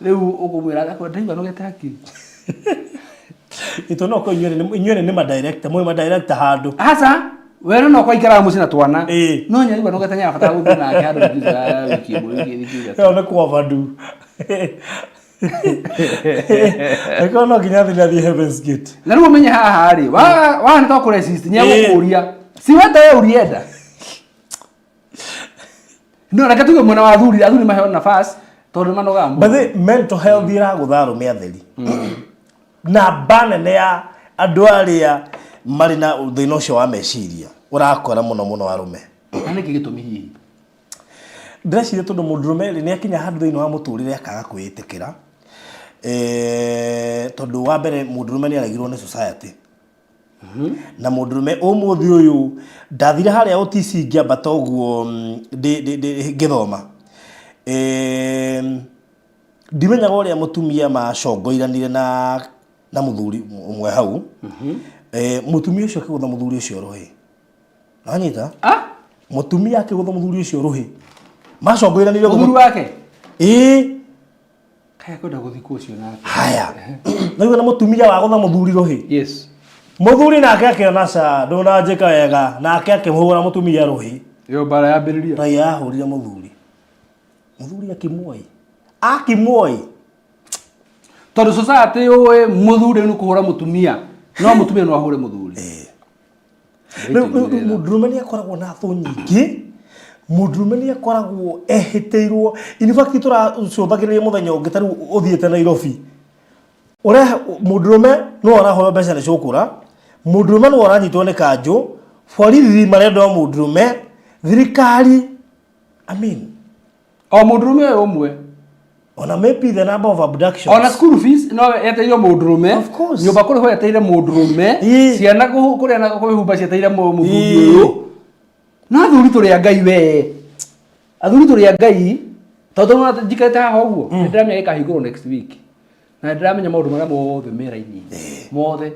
rĩu ũkũmwĩra akwa ndaigua nogete hakiri no ko inyuĩ nĩ madirector mwĩ madirector handũ aca we no kwaikaraga mũciĩ na twana no nyarigua nogete nyabatara gũthiĩ nake handũ wiki ĩmwe thikũ ithatũ nĩ kwabadu eko no nginya thiĩ Heaven's Gate na rĩu ũmenye haha rĩ wahana ta kũresist nĩegũkũria si wete we ũrienda no reke tuge mwena wa athuri maheo nafasi tondũ manoga but mental health ĩragũtha arũme atheri namba nene ya andũ arĩa marĩ na thĩna ũcio wa meciria ũrakora mũno arũme. Na nĩkĩ gĩtũmi hihi? Ndĩreciria tondũ mũndũrũme nĩ akinya handũ thĩinĩ wa mũtũrĩre akaga kwĩĩtĩkĩra. Tondũ wa mbere mũndũrũme nĩ aregirwo nĩ society. Na mũndũrũme ũmũthĩ ũyũ ndathire harĩa OTC ngĩambata ũguo ngĩthoma. Ndimenyaga ũrĩa mũtumia macongoiranire na mũthuri ũmwe hau. Mũtumia ũcio akĩgũtha mũthuri ũcio rũhĩ. Nanyita? Mũtumia akĩgũtha mũthuri ũcio rũhĩ. Macongoiranire mũthuri wake? Kaya kwenda gũthikwo ũcio nake. Haya. Naigua na mũtumia wa gũtha mũthuri rũhĩ. Yes. Mũthuri nake akĩona ca ndũnanjĩka wega nake akĩmũhũra mũtumia rũhĩ. Yo bara yambĩrĩria. Na yahũrire mũthuri. Mũthuri akimwoi. Tondũ society ũĩ mũthuri nĩ kũhũra mũtumia. No mũtumia no ahũre mũthuri. Mũndũrũme nĩ akoragwo na thũ nyingĩ. Mũndũrũme nĩ akoragwo ehĩtĩirwo. In fact tũracũthagĩrĩria mũthenya ũngĩ tarĩu ũthiĩte Nairobi. Mũndũrũme no arahoya mbeca nĩ cũkũra. Mũndũrũme no aranyitwo nĩ kanjũ. Borithi marenda mũndũrũme. Thirikari. O mũndũrũme ũmwe. Ona maybe the number of abductions. Ona school fees no yeteire mũndũrũme. Nyũmba kũrĩho yeteire mũndũrũme. Ciana kũrĩa na kwĩhumba cieteire mũthuri ũyũ. Na athuri tũrĩa Ngai we. Athuri tũrĩa Ngai. Tondũ njikarĩte haha ũguo. Nĩndĩramenya gĩkahingũrwo next week. Na ndĩramenya maũndũ marĩa mothe me raini. Mothe.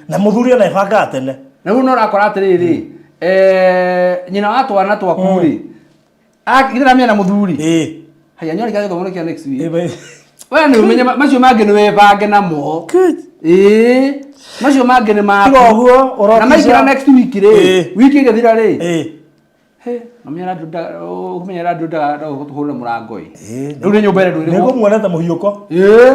Na mũthuri ona ebanga tene. Na rĩu no ũrakora atĩrĩrĩ. Nyina wa twana twaku rĩ. Ndĩramenya na mũthuri. Haya nyoni kaga gĩthomo kĩa next week. Wewe nĩ umenye macio mangĩ nĩ webange namo. Macio mangĩ nĩ ma. Na maikara next week rĩ. Wiki ĩgĩthira rĩ. Namenya ndũda gũtũhũrĩra mũrango ĩ. Rĩu nĩ nyũmba ĩrĩa ndũrĩ. Nĩngũmuona ta mũhiũko.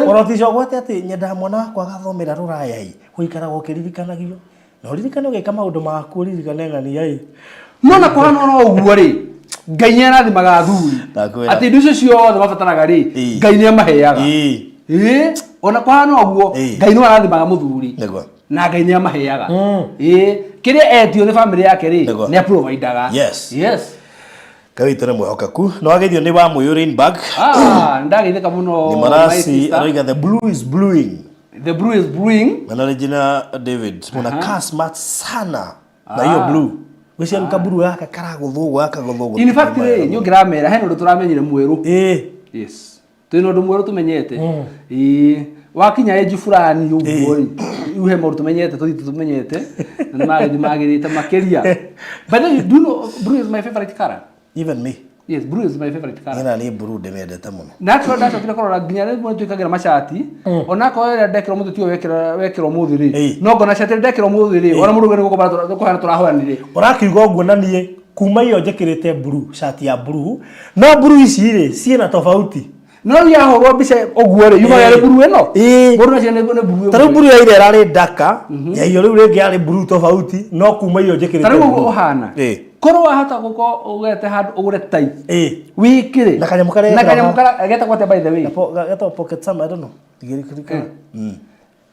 Ũroticogwo atĩ nyenda mwana wakwa agathomera rũraya ĩ. Gũikaraga ũkĩririkanagio. Na ũririkane ũgĩka maũndũ maku ũririkane ng'ania ĩ. Nona kũhana no ũguo rĩ. Ngai nĩ arathimaga athuri. Atĩ indo icio ciothe mabataraga rĩ. Ngai nĩ amaheaga. Ona kũhana ũguo Ngai nĩ arathimaga mũthuri. Na Ngai nĩ amaheaga. Kĩrĩa etio nĩ family yake rĩ nĩ aprovidaga. Yes. Ngai witũ nĩ mwĩhokeku. No ageithio nĩ wa Mũyũrinburg. Ndageithĩka mũno. Nĩ marasi aroiga the blue is bluing. The blue is brewing. Na Regina David. Muna smart sana. Na hiyo blue. Wĩcia kaburu yake karagũthũgwo akagũthũgwo. In fact nĩ ũngĩramera hena ũndũ tũramenyire mwerũ. Yes. Twĩna ũndũ mwerũ tumenyete. Wakinya age fulani ũguo rĩ. Uhe maũndũ tumenyete tũthiĩ tumenyete. Na magĩrĩte makĩria. But then do you know blue is my favorite color? Even me. Yes, blue is my favorite color. Nina ni blue ndĩmendete mũno. Natural kile korora nginya rĩmwe twĩkagĩra macati. Ona ko ĩrĩa ndekĩrwo mũthĩ tio wekĩrwo mũthĩ rĩ. No ngona cati ndekĩrwo mũthĩ rĩ. Ona mũndũ nĩ gũkũhana tũrahoranire. Ũrakiuga ũguo na niĩ kuma iyo njĩkĩrĩte blue, shati ya blue. No blue ici rĩ ciĩna tofauti. No yahorwo mbica ũguo rĩ. Yuma yarĩ blue ĩno. Mũndũ nacio nĩ blue. Tarĩu blue ya ire yarĩ ndaka. Ya iyo rĩu rĩngĩ yarĩ blue tofauti. No kuma iyo njĩkĩrĩte. Tarĩu ũhana. Korwo wahota gũko ũgete handũ ũgũre tai. Wĩkĩre. Na kanyamũ karĩa. Na kanyamũ karĩa geta kwate by the way. Geta pocket some I don't know. Tigirikirika.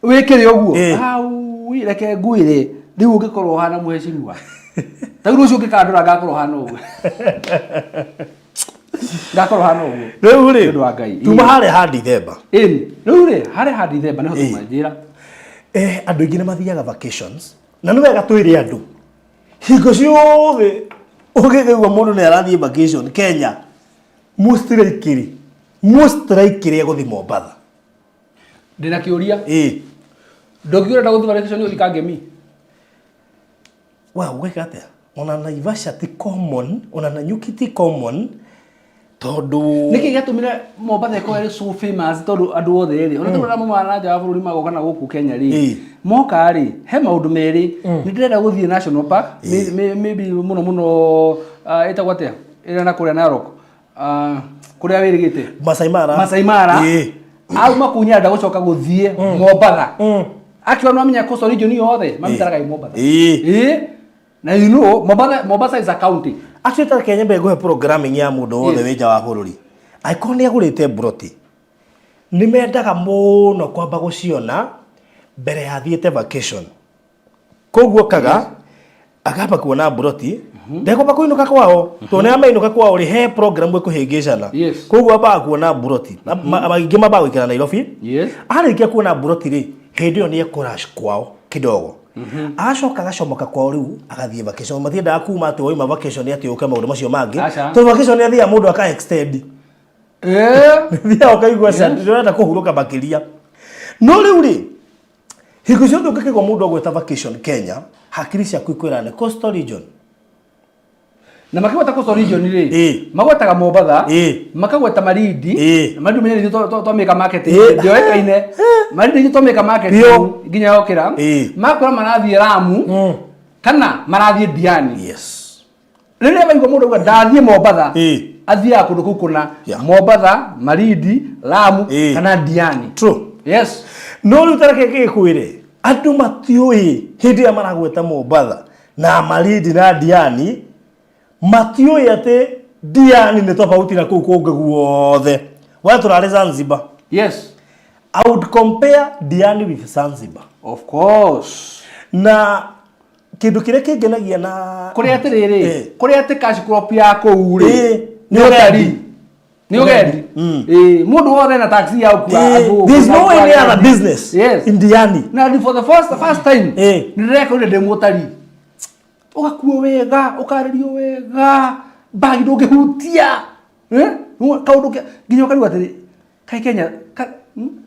Wĩkĩre ũguo. Au reke ngũire. Rĩu ũngĩkorwo ũhana mũheciriwa. Tarĩu ũcio ũngĩkandũra ngakorwo ũhana ũguo. Ngakorwo ũhana ũguo. Rĩu rĩ. Tuma harĩa ha December. Rĩu rĩ harĩa ha December nĩho tũmanjĩra. Andũ aingĩ nĩ mathiaga vacations. Na nĩ wega twĩre andũ. Hingo ciothe ũgĩgĩgua mũndũ nĩ arathiĩ vacation Kenya mũstiraikĩri egũthiĩ Mombatha. Ndĩna kĩũria. Ndũngĩũrenda gũthiĩ vacation ũthiĩ Kangemi. Ũgwĩka atĩa? Ona Naivasha ti common, ona Nanyuki ti common. Tondũ nĩkĩ gĩatũmire Mombatha ĩkorwo ĩrĩ so famous tondũ andũ othe rĩ. Ona tũrona mama na nja wa bũrũri magoka na gũkũ Kenya rĩ. Moka rĩ he maũndũ merĩ. Nĩ ndĩrenda gũthiĩ National Park. Maybe mũno ĩtagwo atĩa? Ĩrĩa na kũrĩa Narok. Kũrĩa wĩrĩgĩte? Masai Mara. Auma kunyenda gũcoka gũthiĩ Mombatha. Akiwa no amenya coastal region yothe mamitaraga Mombatha. Na you know Mombasa is a county. Actually Kenya mbegũhe programming ya mũndũ wothe wĩ nja wa bũrũri. Aikoo nĩ agũrĩte broti. Nĩ mendaga mũno kwamba gũciona mbere ya thiete vacation koguo kaga agamba kuona buroti ndeko bakuinuka kwao tone amainuka kwao ri he program we kuhingicana koguo aba kuona buroti abangi maba gwikara Nairobi arikia kuona buroti ri hindi yo ni ekurash kwao kidogo acoka gacomoka kwao riu agathie vacation mathiendaga kuma ati oima vacation ati uke maundu macio mangi to vacation athia mundu aka extend thia ukaigua ndĩrenda kũhurũka makiria no rĩu rĩ hingo ciothe ũngĩkĩgwa mũndũ agweta vacation Kenya hakiri ciaku ikwĩra nĩ coastal region na makigweta coastal region rĩ magwetaga Mombatha makagweta Malindi Malindi menye to make market ndio ekaine Malindi to make market nginya yokira makora marathie Lamu kana marathie Diani rĩrĩa baigwa mũndũ auga ndathie Mombatha athia kundu kuu kuna Mombatha Malindi Lamu kana Diani true yes no rĩu tareke gĩkwĩre andũ matiũĩ hĩndĩ ya maragweta Mombatha na Malindi na Diani matiũĩ atĩ Diani nĩ tofauti na kũu kũngĩ guothe wa tũrarĩ Zanzibar yes I would compare Diani with Zanzibar of course na kindu kire kingenagia na kuri atiriri kuri ati cash crop ya kũu rĩ ni ugendi mundu wothe na taxi ya ukua there's no any other business in Diani na for the first time ni record de motari ugakuo wega ukaririo wega bagi ndũngĩhutia kaundu nginya kariu atiri kai Kenya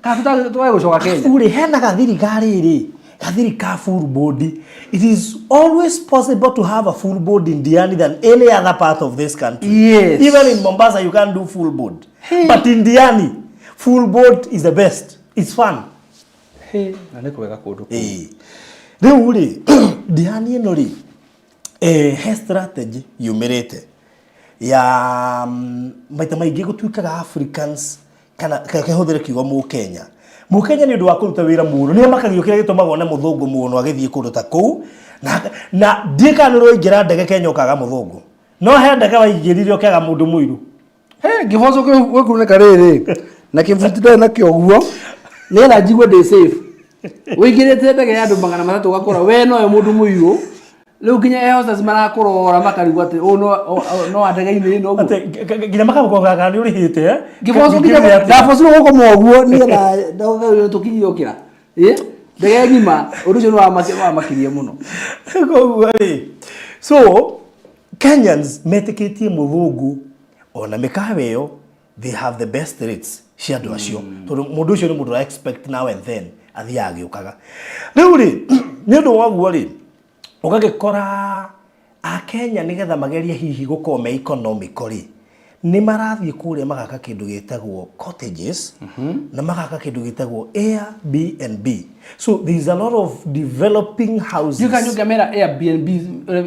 ka tuta gucoka Kenya uri hena gathirikari rĩ gathirika full body. It is always possible to have a full board in Diani than any other part of this country. Yes. Even in Mombasa you can't do full board. Hey. But in Diani, full board is the best. It's fun. Hey, naneko wega kodo. Riu ri Diani eno ri he strategy yumirite ya maita maingi gutuikaga Africans kana kahũthĩre kiugo mu Kenya. Mukenya ni ndu wa kuruta wira muno ni makagio kire gitumagwo na muthungu muno agithie kundu ta kuu na ndika ni roingira ndege Kenya ukaga muthungu no he ndege waingirire ukaga mundu muiru gibozo gwe kuruneka riri na kivutire na kioguo ni na jigwe de safe uingirite ndege ya andu 300 ugakora we no mundu muiru riu kinya eho sasa marakurora makarigwa ati no andege-ini no ati ginya makamukonga ni urihite gibozo ginya dafosu goko moguo ni na tukinyokira ndege ngima urucio no amakirie muno so Kenyans metikitie muthungu ona mikawe yo they have the best rates cia ndu acio tondu mundu ucio ni mundu I expect now and then athia agiukaga riu ri ni ndu waguo ri ugagikora a Kenya nigetha magerie hihi gukome economically ni marathie kure magaka kindu gitagwo cottages na magaka kindu gitagwo Airbnb. So there is a lot of developing houses. You can gamera Airbnb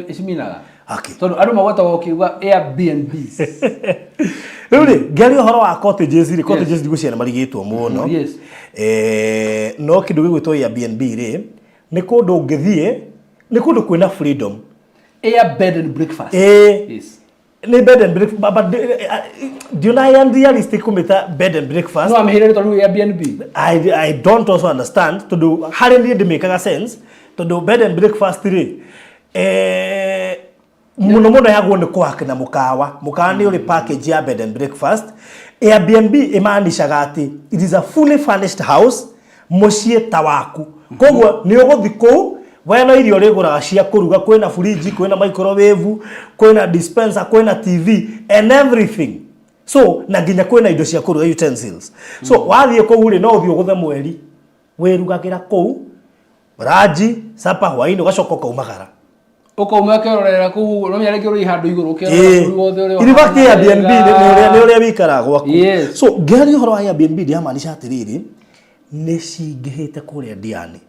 isiminaga okay tondu andu magwata gukigwa Airbnb rĩu gari horo wa cottages ri cottages ndiguciana marigitwo muno no kindu gigwitwo Airbnb ri ni kundu ungithie ni kundu kwina freedom bed and breakfast yes ni bed and breakfast but do you know realistic kumita bed and breakfast no amehirire tondu Airbnb I don't also understand to do hardly they make sense to do bed and breakfast ri muno yagwo ni kwake na mukawa ni uri package ya bed and breakfast. Airbnb imaanishaga ati it is a fully furnished house mucie tawaku koguo ni uguthi ku wena irio rigura cia kuruga kwina fridge kwina microwave kwina dispenser kwina TV and everything so na ginya kwina indo cia kuruga utensils so wathie ku ri no uthi uguthe mweri wirugagira ku raji sapa hwaini ugacoka ukaumagara ukauma kerorera ku no nyareke uri handu iguru ukerora ku wothe uri iri bakti Airbnb ni uri wikara gwaku so gari horo Airbnb dia maanisha atiriri ni cingihite kuria Diani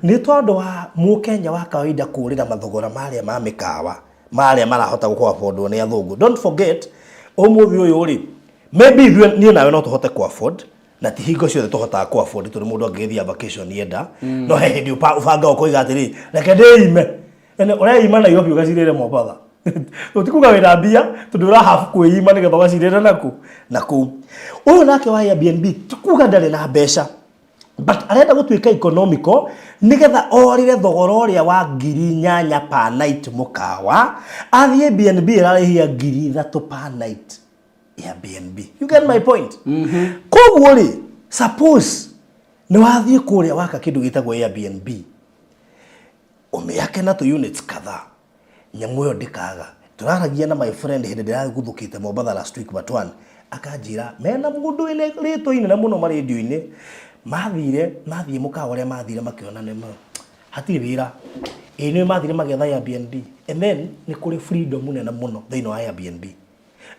ni tondu wa Mukenya wa kawaida kurira mathogora maria ma mikawa maria marahota gukwa afford ni athungu. Don't forget umuthi uyu ri maybe ni nawe no tuhote ku afford na ti hingo ciothe tuhota ku afford tondu mundu angithia vacation yenda no he hindi ubanga ukoiga atiri reke ndeime ene ureima na Nairobi ugacirire Mombatha utikuga wira mbia tondu ura hafu kuima ni getha ugacirire naku uyu nake wa Airbnb tukuga ndari na mbeca but arenda gutuika economical nigetha orire thogora uria wa 8,000 per night mukawa athie BNB ararehia 3,000 per night ya BNB. You get my point? Koguo ri suppose ni wathie kuria waka kindu gitagwo ya BNB umeake na to units kadhaa nyamu yo ndikaga turaragia na my friend hindi ndira guthukite Mombasa last week but one akanjira mena mundu ile rito ine na muno ma radio ine mathie mukawa ria mathire makiona nemo hatire wira ene mathire magetha ya BNB and then ni kuri freedom munene muno they know ya BNB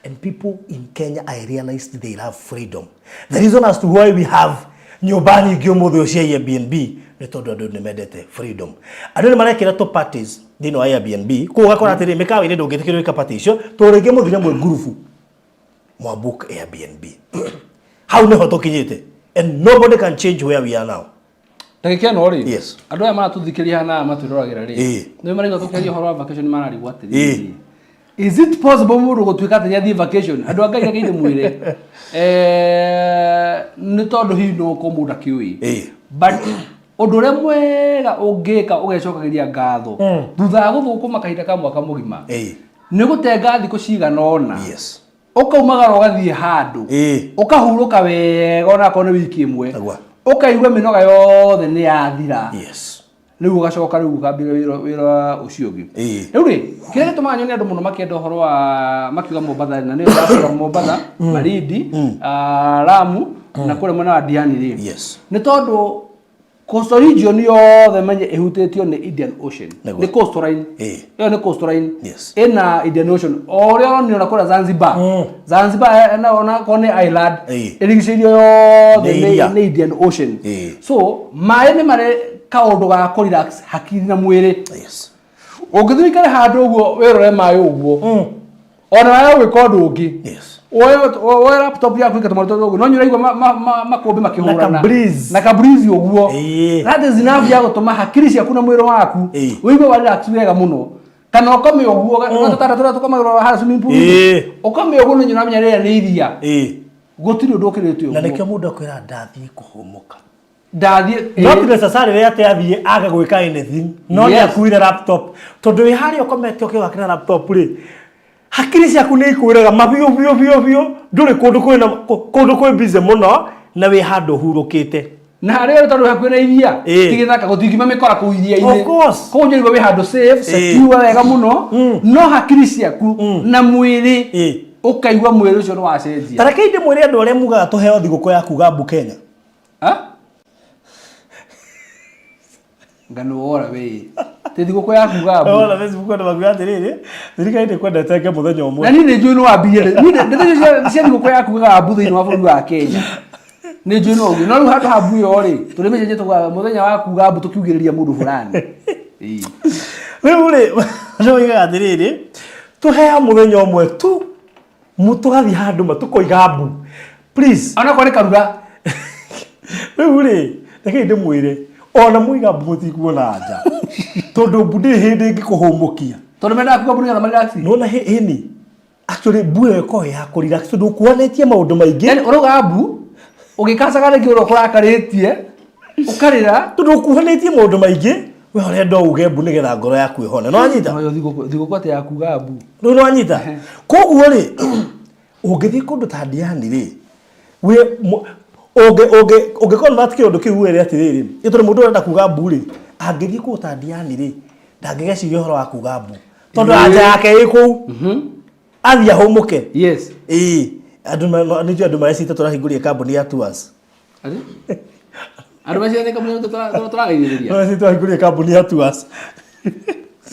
and people in Kenya I realized they have freedom. The reason as to why we have nyobani gyomo cia Airbnb ni tondu andu ni mendete freedom. Andu ni marekira to parties dino Airbnb ko gakora atiri mekawa ine ndungithikirwe ka party icio to rege muthire mwe gurufu mwa book Airbnb. How never tokinyite and nobody can change where we are now. Ndagĩkia no ri. Yes. Andu aya maratuthikiria hana matwĩroragira ri. Nĩ marĩga tũkĩaria ũhoro wa vacation mararigwo atĩrĩ. Is it possible mũndũ gũtuĩka atĩ nĩathiĩ vacation? Andũ anga ĩrĩa mwĩre. Nĩ tondũ hihi no ko mũndũ akĩũĩ. But ũndũ ũrĩa mwega ũngĩka ũgecokagĩria ngatho thutha wa gũthũkũma kahinda ka mwaka mũgima. Nĩ gũtenga thikũ cigana ũna. Yes. Ũkaumagara ũgathiĩ handũ. Ũkahurũka wega ona korwo nĩ wiki ĩmwe. Ũkaigua mĩnoga yothe nĩ yathira. Yes. Riu ugacoka riu ukambira wira ucio ungi riu ri kire gituma nyone andu muno makienda horo wa makiuga Mombasa na niyo ndasura Mombasa Malindi Lamu na kule mwena wa Diani ri ni tondu coastal region yothe menye ihutitio ni Indian Ocean ni coastal line yo ni coastal line ina Indian Ocean orio ni ona kula Zanzibar na ona kone island irigicirio yothe ni Indian Ocean so mai ni mare kaundu ga ko relax hakiri na mwire ungithikare handu uguo wirore mai uguo ona ya gwika undu ungi oyo laptop yaku ikatumara uguo no nyuraigwa makombe makihurana na ka breeze uguo that is enough ya gutuma hakiri ciaku na mwire waku uigwe wa relax wega muno kana ukome uguo tatara tukamagura ha swimming pool ukome uguo no nyuna menya rĩrĩa nĩ iria gutiri undu ukiritio uguo na nikio mundu akwira ndathie kuhumuka not necessarily ate athie aga gwika anything no ni akuire laptop tondu wi hari ukomete ukiwakira laptop ri hakiri ciaku ni ikwiraga mabio nduri kundu kwi busy muno na wi handu hurukite na hari tondu hakuina iria tigithaka guthingima mikora ku iria ine ko nyirigwo wi handu safe secure wega muno no hakiri ciaku na mwiri ukaigwa mwiri ucio ni wacenjia tareke inde mwiri andu aria mugaga tuheo thiguku ya kuga mbu Kenya ngano ora we tithiguko ya kugabu ora Facebook ndo baguya tiriri thirika inde kwenda teke muthenya umwe na ni njui no wambie ni ndeto cia thiguko ya kugabu thini wa bũrũri wa Kenya ni njui no ugi no handu habu yo ri tulimeje tuga muthenya wa kugabu tukiugiriria mundu fulani we uri no iga tiriri tuhea muthenya umwe tu mutugathi handu matukoigabu please ona kwani karuga we uri teke inde mwire ona muiga mbuti kuona aja tondu mbudi hindi ngikuhumukia tondu menda kuga na relax no na hini actually bue ko ya ko relax tondu kuonetie maundu maingi yani uruga mbu ugikacaga ringi urakaritie ukarira tondu kuonetie maundu maingi we urenda uge mbu nigetha ngoro yaku ihone no anyita no thiguku ati ya kuga mbu no anyita koguo ri ungithii kundu ta Diani ri we oge convert kindu kiu ere atiriri itore mundu arenda kuga mburi angithi ku ta Diani ri ndangigeciria horo wa kuga mbu tondu anja yake iku athia humuke yes andu marecita turahinguria kambuni ya tours andu marecita kambuni turagairiria no sita hinguria kambuni ya tours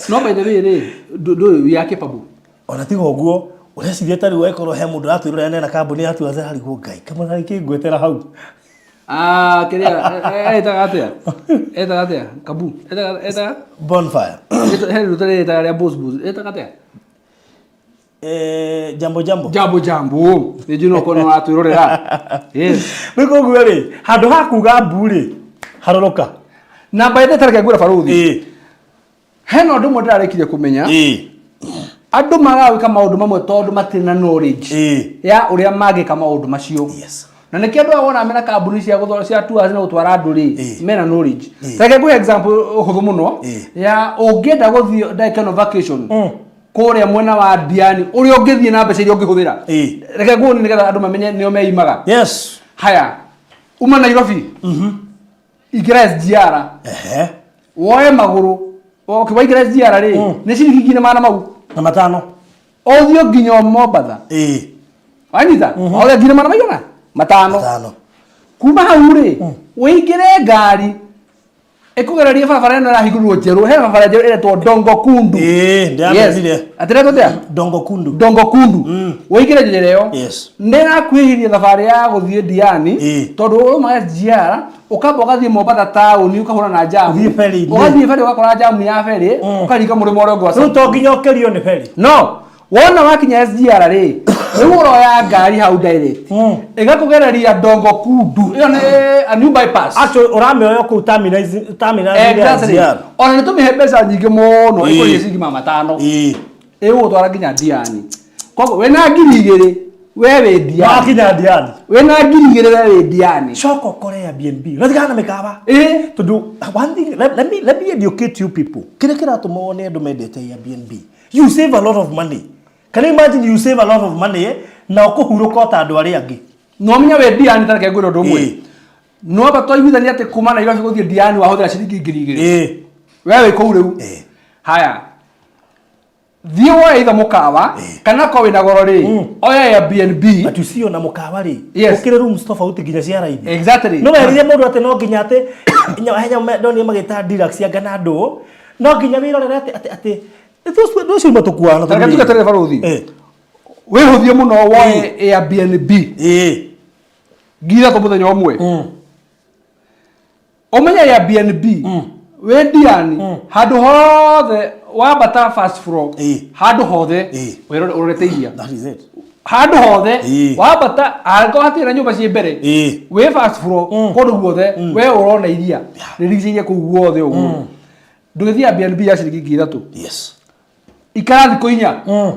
no by the way ri do ya capable ona tigo guo ureciria tari wekorwo he mundu atwirora nena kambuni ya tours hari go ngai kamana kingwetera hau kiria eta atia kabu eta bonfire he rutare eta ya boss eta atia jambo ni juno kono atwirorera yes wiko gwere handu hakuga mburi haroroka na by the tareke gwira faruthi heno ndu mundu arekire kumenya andu magawika maundu mamwe tondu matina knowledge ya uria magika maundu macio na nä kä andå wona mena kambuni cia tours na gå twara andå rä mena knowledge. Reke ngå example hå thå må no ya å ngä enda gå thiä vacation kå rä a mwena wa Diani å rä a å ngä thiä na mbeca iria å ngä hå thä ra. Reke ngå nä getha andå mamenye nä o meimaga. Haya uma Nairobi ingä SGR woe magå rå waingä SGR rä nä ciringi 500 o thiå nginya Mombatha wanyita o thiå nginya 500 kuma hau rĩ wĩingĩre ngari ĩkũgererie barabara ĩno ĩrahingũrirwo njerũ he barabara njerũ ĩretwo Dongo Kundu atĩretwo atĩa Dongo Kundu wĩingĩre njĩra ĩyo ndĩrakwĩhiria thabarĩ ya gũthiĩ Diani tondũ ũma SGR ũkamba ũgathiĩ Mombatha taũni ũkahũra na jamu ũgathiĩ ferry ũgakora jamu ya ferry ũkaringa mũrĩmo ũrĩa ũngĩ wa rĩu to nginya ũkĩrio nĩ ferry no wona wakinya SGR rĩ rĩu ũroya ngari hau direct ĩgakũgereria Dongo Kundu ĩyo nĩ a new bypass actually ũramĩoya kũu terminal ya SGR ona nĩ tũmĩhe mbeca nyingĩ mũno ĩkũrĩhia ciringi 500 ĩgũgũtwara nginya Diani koguo wĩna 2,000 we wĩ Diani wakinya Diani wĩna 2,000 we wĩ Diani coka ũkore Airbnb ũrathikana na mĩkawa tondũ one thing let me educate you people kĩrĩa kĩratũma wone andũ mendete Airbnb you save a lot of money. Can you imagine you save a lot of money na ũkũhurũka ta andũ arĩa angĩ no menya we Diani tareke ngwĩra ũndũ ũmwe no batwaiguithania atĩ kuma Nairobi gũthiĩ Diani wahũthĩra ciringi 2,000 we wĩ kũu rĩu haya thiĩ woe either mũkawa kana ko wĩna goro rĩ oya Airbnb but ucio na mũkawa rĩ ũkĩre rooms tofauti nginya cia raithi exactly no werire mũndũ atĩ no nginya atĩ henya ndonire magĩta deluxe ya ngana ndũ no nginya wĩrorere atĩ those matukuana tareke tuge tereva rũthi wĩhũthie mũno woe Airbnb nginya to mũthenya ũmwe ũmenya Airbnb we Diani handũ hothe wambata first floor handũ hothe ũrorete iria handũ hothe wambata angĩkorwo hatirĩ na nyũmba ciĩ mbere wĩ first floor kũndũ guothe we ũrona iria rĩrigicĩirie kũu guothe ũguo ndũgĩthiĩ Airbnb ya ciringi 3 ikara thikũ 4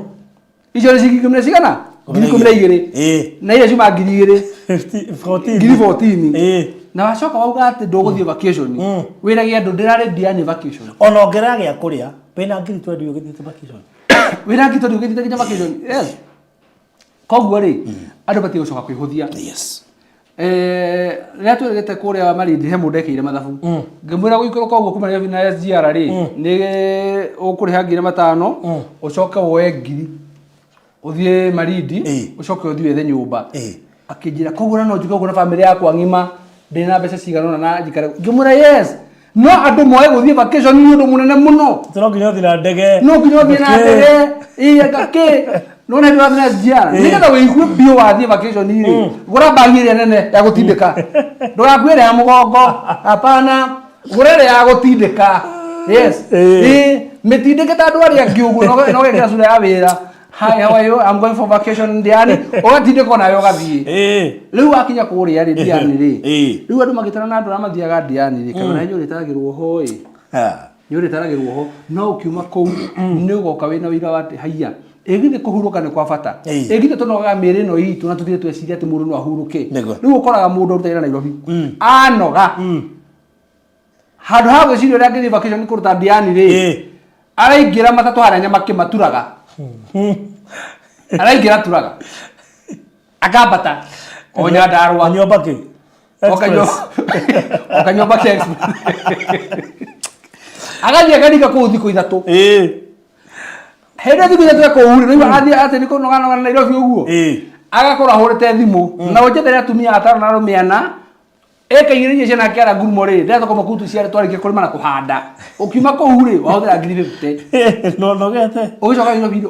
icio nĩ ciringi mĩrongo cigana 12,000 na iria ciuma 14,000 na wacoka wauga atĩ ndũgũthiĩ vacation wĩragia andũ ndĩrarĩ Diani vacation ona ongerera gĩa kũrĩa wĩna 20 ũgĩthiĩte vacation wĩna 20 ũgĩthiĩte nginya vacation koguo rĩ andũ batie gũcoka kwĩhũthia rĩrĩa twĩrĩgĩte kũrĩa Malindi he mũndũ ekĩire mathabu ngĩmwĩra gũikũrũka ũguo kuma Nairobi na SGR rĩ nĩ ũkũrĩha 5,000 ũcoke woe 1,000 ũthiĩ Malindi ũcoke ũthiĩ wethe nyũmba akĩnjĩra koguo no njuke ũguo na family yakwa ng'ima ndĩna mbeca cigana na njikare ngĩmwĩra yes no andũ moe gũthiĩ vacation nĩ ũndũ mũnene mũno no nginya ũthiĩ na ndege no nginya ũthiĩ na ndege ngakĩ no nĩ ndĩrathiĩ na SGR nĩgetha wĩigue bio wathiĩ vacation rĩ gũra bagi ĩrĩa nene ya gũtindĩka ndũgakuĩre ya mũgongo hapana gũra ĩrĩa ya gũtindĩka yes mĩtindĩke ta andũ arĩa angĩ ũguo no gĩkĩra cura ya wĩra hi how are you I'm going for vacation in Diani ũgatindĩka nawe ũgathiĩ rĩu wakinya kũrĩa rĩ Diani rĩ rĩu andũ magĩtana na andũ amathiaga Diani rĩ kana nĩ ũrĩtaragĩrwo ho nĩ ũrĩtaragĩrwo ho no ũkiuma kũu nĩ ũgoka wĩna wĩra wa haiya ĩgithĩ kũhurũka nĩ kwa bata ĩgithĩ tũnogaga mĩĩrĩ ĩno itũ na tũthiĩ tweciria atĩ mũndũ no ahurũke rĩu ũkoraga mũndũ ũrutaire Nairobi anoga handũ ha gwĩciria ũrĩa angĩthiĩ vacation kũruta Diani rĩ araingĩra matatũ harĩa nyama maturaga araingĩra turaga akambata o Nyandarua nyũmba kĩ okanyũmba kĩ agathiĩ akaringa kũu thikũ 3 hĩndĩ thikũ 3 kũu rĩu athiĩ atĩ nĩ kũnoganoga na Nairobi ũguo agakorwo ahũrĩte thimũ na ũnjethere atumia atano na arũme 4 ĩkaigĩrĩria ciana kĩara ngurumo rĩ ndĩrenda kũma kutu ciarĩ twarĩkia kũrĩma na kũhanda ũkiuma kũu rĩ wahũthĩra 50 no nogete ũgĩcoka Nairobi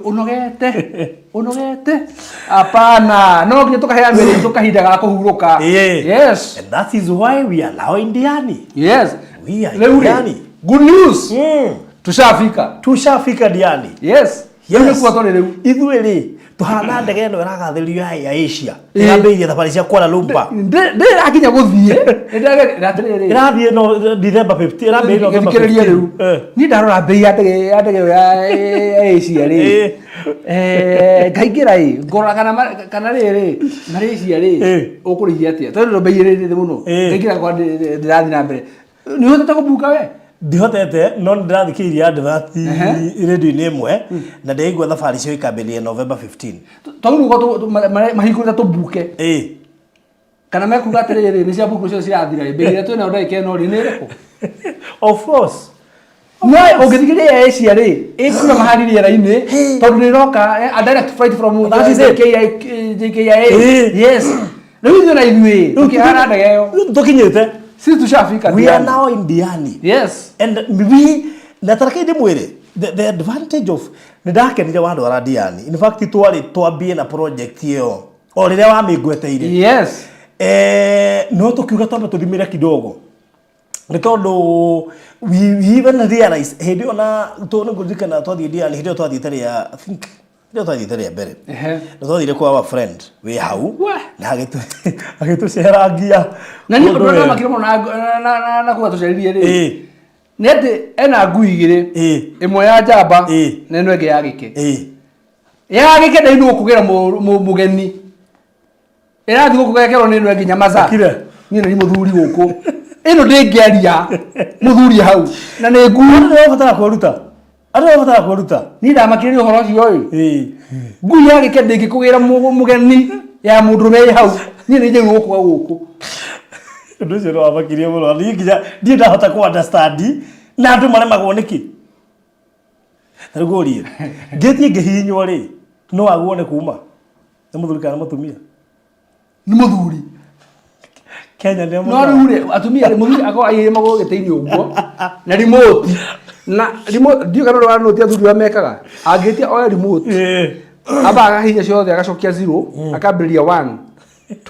ũnogete hapana no nginya tũkaheana mĩrĩ tũkahinda ga kũhurũka yes and that is why we are now in Diani yes we are in Diani good news tushafika Diani yes yes kwa tole rĩu ithuĩ rĩ tuhana ndege no iragatherio ya Asia irambirie thabari cia Kuala Lumpur ndirakinya guthie irathie no December 15 irambirie November 15 riu ni ndarora bei ya ndege ya Asia ri kaingira ngora kana riri Malaysia ri ukurihia atia tondu bei ri thi muno kaingira kwa ndirathi na mbere ni hotete kubuka we ndihotete no ndirathikiria advance radio-inĩ ĩmwe na ndĩigua thabarĩ cio ikambirie November 15 tondu ugo mahingurita tubuke kana mekuga atiriri ni cia buku cio cirathira bei ria twina ndai keno ri ni riko of course no ungithikiria Asia ri ikura mahari riera-ini tondu ni roka a direct flight from JKIA yes no ithu na ithui tukihara ndege yo tukinyite sisi tushafika we are now in Diani yes and we nataraka ndi mwire the advantage of ndakenire wandu ara Diani in fact twambie na project hiyo o riria wa mingweteire yes no tukiuga twambe tuthimire kidogo ni tondu we even realize hindi ona tone ngurikana twathie Diani hindi twathiite ria I think ndio twathiite ria mbere no twathire kwa our friend we hau na agituceragia na ni ndo ndo makiro na kuga tuceririe ri nete ena ngui igiri imwe ya njamba na eno enge ya gike ya gike ndai ndu kugera mugeni irathi gukugekerwo ni eno enge nyamaza ni ni muthuri guku eno ndingiaria muthuri hau na ni ngui ndio batara kweruta ni ndamakirire uhoro ucio ngui ya gike ndingikugira mugeni ya mundu me hau ni ni nje guku ndu cio no abakirie muno ni nginya ndie ndahota ku understand na andu maremagwo niki tarigurie ngetie ngihinywo ri no aguone kuma ni muthuri kana mutumia ni muthuri Kenya ndio no rure atumia ri muthuri ako ayi mago giteini uguo na remote na remote ndio kana ro no tia thuri wa mekaga angetia oya remote aba agahinya ciothe agacokia 0 akambiriria 1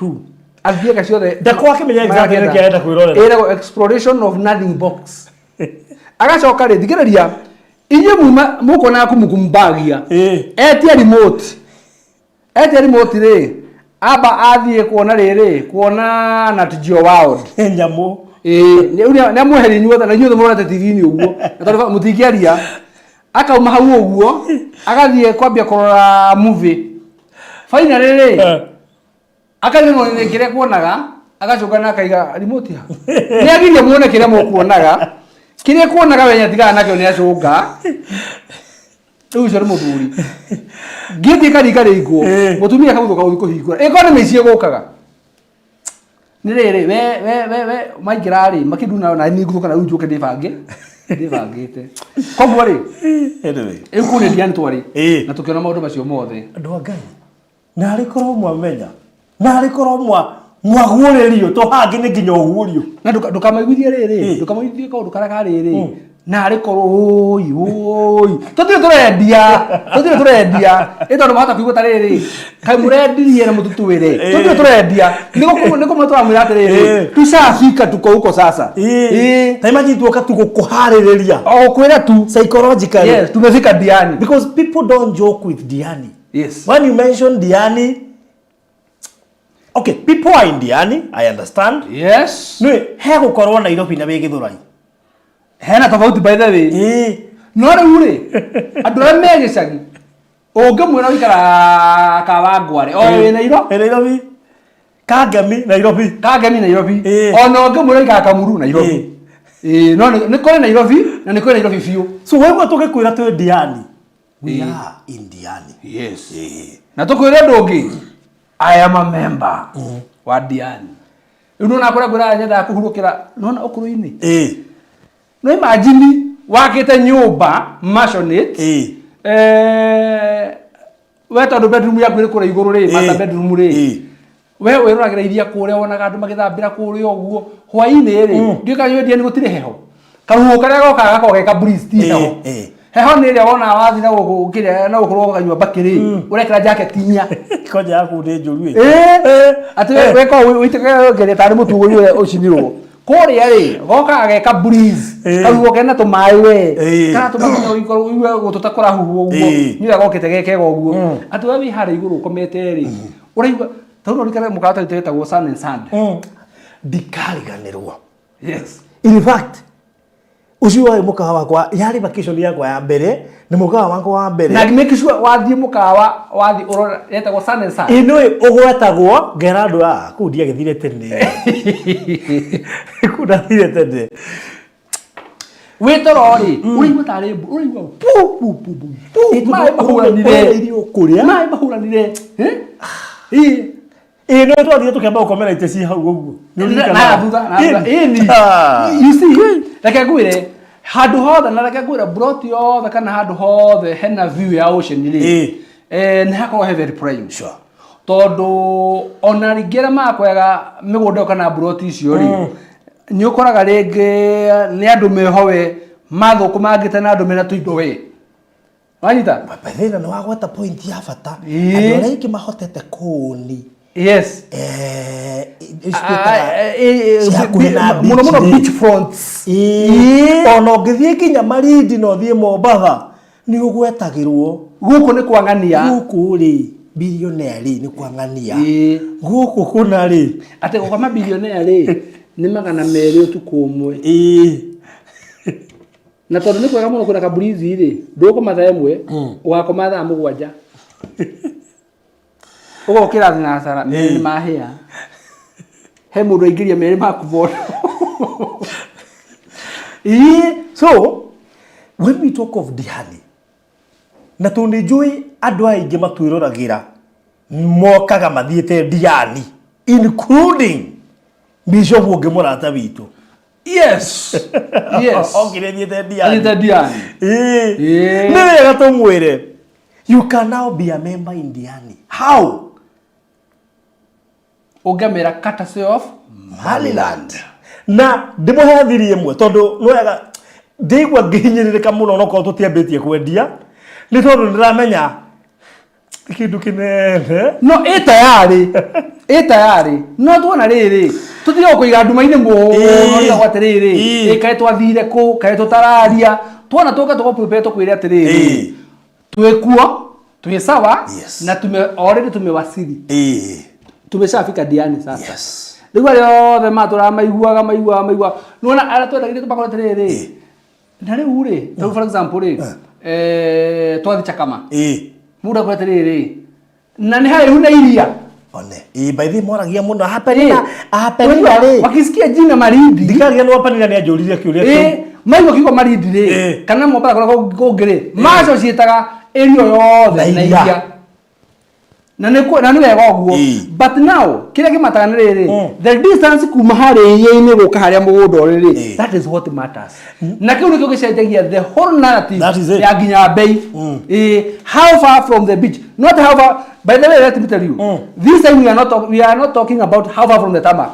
2 athiega ciothe ndakwa kimenya exactly niki aenda kwirorera era exploration of nothing box agacoka ri thikiriria inye mukona kumukumbagia etia remote ri aba athie kuona riri kuona Nat Geo World nyamu ne muheri nyuothe na nyuothe murate TV-ini uguo na tondu mutikiaria akauma hau uguo agathie kwambia kurora movie finally ri akathimo ni kire kuonaga agacoka na akaiga remote ha ni agirie muone kire mukuonaga kire kuonaga wenya tigana nakio ni acunga ucio muthuri ngithi kari iguo mutumia kamuthuka uthi kuhingura economy cie gukaga ni riri we maingirari makiduna na ni nguthuka na ujuke ndibangite koguo ri ekune Diani twari na tukiona maundu macio mothe andu a Ngai na ari korwo mwamenya na ari korwo mwaguũrĩrio to hangi ni nginya ũguũrio na ndukamaiguithie riri ndukamaiguithie kaundu karaka riri na ari korwo oi tutire turendia ito mahota kuigua tariri kai murendirie na mututuwire tutire turendia niko mutwa mwira tariri tushafika tuko huko sasa taimaji tuoka tukukuhaririria o kwira tu psychologically yes tumefika Diani because people don't joke with Diani yes when you mention Diani okay people are in Diani I understand yes no he gukorwo Nairobi na we Githurai hena tofauti by the way no ruri andu a megicagi ungemwira wikara Kawangware o we Nairobi Kangemi Nairobi ona ungemwira wikara Kamuru Nairobi no ni kore Nairobi na ni kore Nairobi fiu so wewe tugikwira tu Diani we are in Diani yes na tukwira ndungi I am a member wa Diani unaona akora gura nyenda kuhurukira nona ukuru-ini no imagine wakite nyumba maisonette we tondu bedroom yaku iri kura iguru ri master bedroom ri we wiruragira iria kuria wonaga andu magithambira kuria uguo hwaini ri ndio kanyo Diani gutire heho karuhu karia gokaga gakogeka breeze ti heho ni ria wona wathi na gukiria na gukorwo kanyua bakiri urekira jacket nya koja yaku ndi njuru ati we ko uitika geria tari mutu uyu ucinirwo Kore ari goka ageka breeze karuo kena to mai we kana to makinya iguru iwe gututakora huhu uguo niwe gokite gekega uguo atu we hari iguru komete ri uraigwa tauno rikara mukata itetagwo sun and sand ndikariganirwo. Yes, in fact ucio wa mukawa wakwa yari vacation yakwa ya mbere ni mukawa wakwa wa mbere na make sure wathie mukawa wathi urora etagwo sun and sand ino ugwetagwo Gerardo kundia githire tene kudathire tene witorori uraigwa tari uraigwa pu pu pu pu mai mahuranire irio kuria mai mahuranire no twathie tukamba ukomera iteci hau uguo na thutha you see like ngwire handu hothe na like ngwira brought yothe kana handu hothe hena view ya ocean ri ni hakorwo he very prime sure tondu ona ringera makwega migunda kana brought icio ri ni ukoraga ringi ni andu mehowe mathuku mangite na andu mena tuindo we wanyita bathina no wagweta point ya bata andu aria ingi mahotete kuni yes muno beach fronts ono ngithie kinya Malindi no thie Mombatha ni ugwetagirwo guku ni kwangania guku ri billionaire ni kwangania guku kuna ri ate gukoma billionaire ri ni magana meri utuku umwe na tondu ni kwega muno kuna kaburizi ri nduko mathaa imwe ugakoma thaa mugwanja ugo kirathi na sara ni mahia he mundu aingiria meri makuvono so when we talk of Diani na tundi njui andu aingi matwiroragira mokaga mathiete Diani including Bishop ungi murata witu yes ongire thiete Diani ni wega tumwire you can now be a member in Diani. How? Ugamera courtesy of Maliland. Na ndimuhethirie mwe tondu nwega ndigwa ngihinyiririka muno no ko tutiambitie kwendia ni tondu ndiramenya kindu kinene no tayari no tuona riri tutio kuiga nduma-ini muno gwatiriri kae twathire ku kae tutararia tuona tuka prepare tukwire atiriri twekuo twisawa na already tumewasili tumeshafika Diani sasa Ndigwa yothe matura maigua nona ara twendagire tubakora tiriri na riu ri for example ri twathi Chakama muda kwa tiriri na ni hai huna iria one by the moragia muno haperina ri wakisikia jina Malindi ndikaria no apanira ni ajuriria kiuria maigua kiko Malindi ri kana Mombatha kora kungire maco cietaga area yothe na iria na ni wega uguo but now kile kimataga ni riri the distance kuma hari yeye guka haria mugunda riri that is what matters na kiu nikio gicenjagia the whole narrative ya ginya bei how far from the beach not how far by the way let me tell you this time we are not talking about how far from the tarmac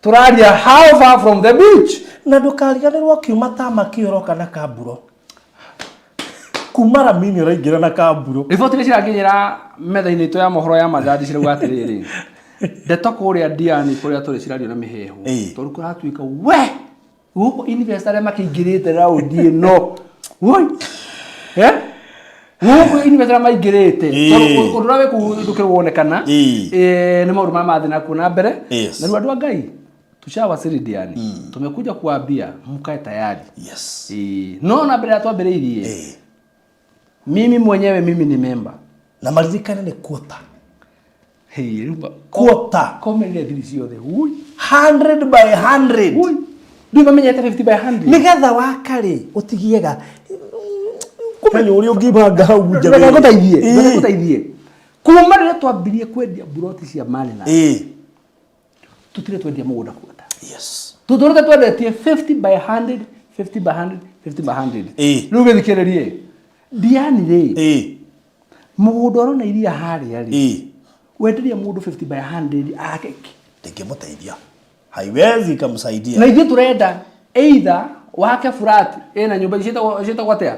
turaria how far from the beach na ndukariganirwo kiuma tarmac yoroka na Kamburo kumara mini raingira na Kamburo riboti cirakinyira metha-ini itu ya mohoro ya mathadi cirauga atiriri ndeto kuria Diani kuria turi cirario na mihehu tondu kuratuika we guko investor makingirite raundi ino woi guko investor maingirite tondu undurawe kudukirwo wonekana ni maundu ma mathina kuna mbere na riu andu a Ngai tushawasili Diani tumekuja kuambia mkae tayari no na mbere atwambiriirie mimi mwenyewe ni member na marizikana ni quota rumba quota komele dirisi yothe 100 by 100 ndio mamenyete 50 by 100 nigetha wakari utigiega kumenya uri ungibanga hau nja gutaithie kuma rire twambirie kwendia buroti cia Maliland tutire twendia mugunda quota tutorete twendetie 50 by 100 50 by 100 50 by 100 riu githikiririe Diani ri mugunda ro na iria haria ri wenderia mundu 50 by 100 akeki ndingimuteithia haiwezi kamsaidia na ithuĩ turenda either wake flat ena nyumba cita gwatea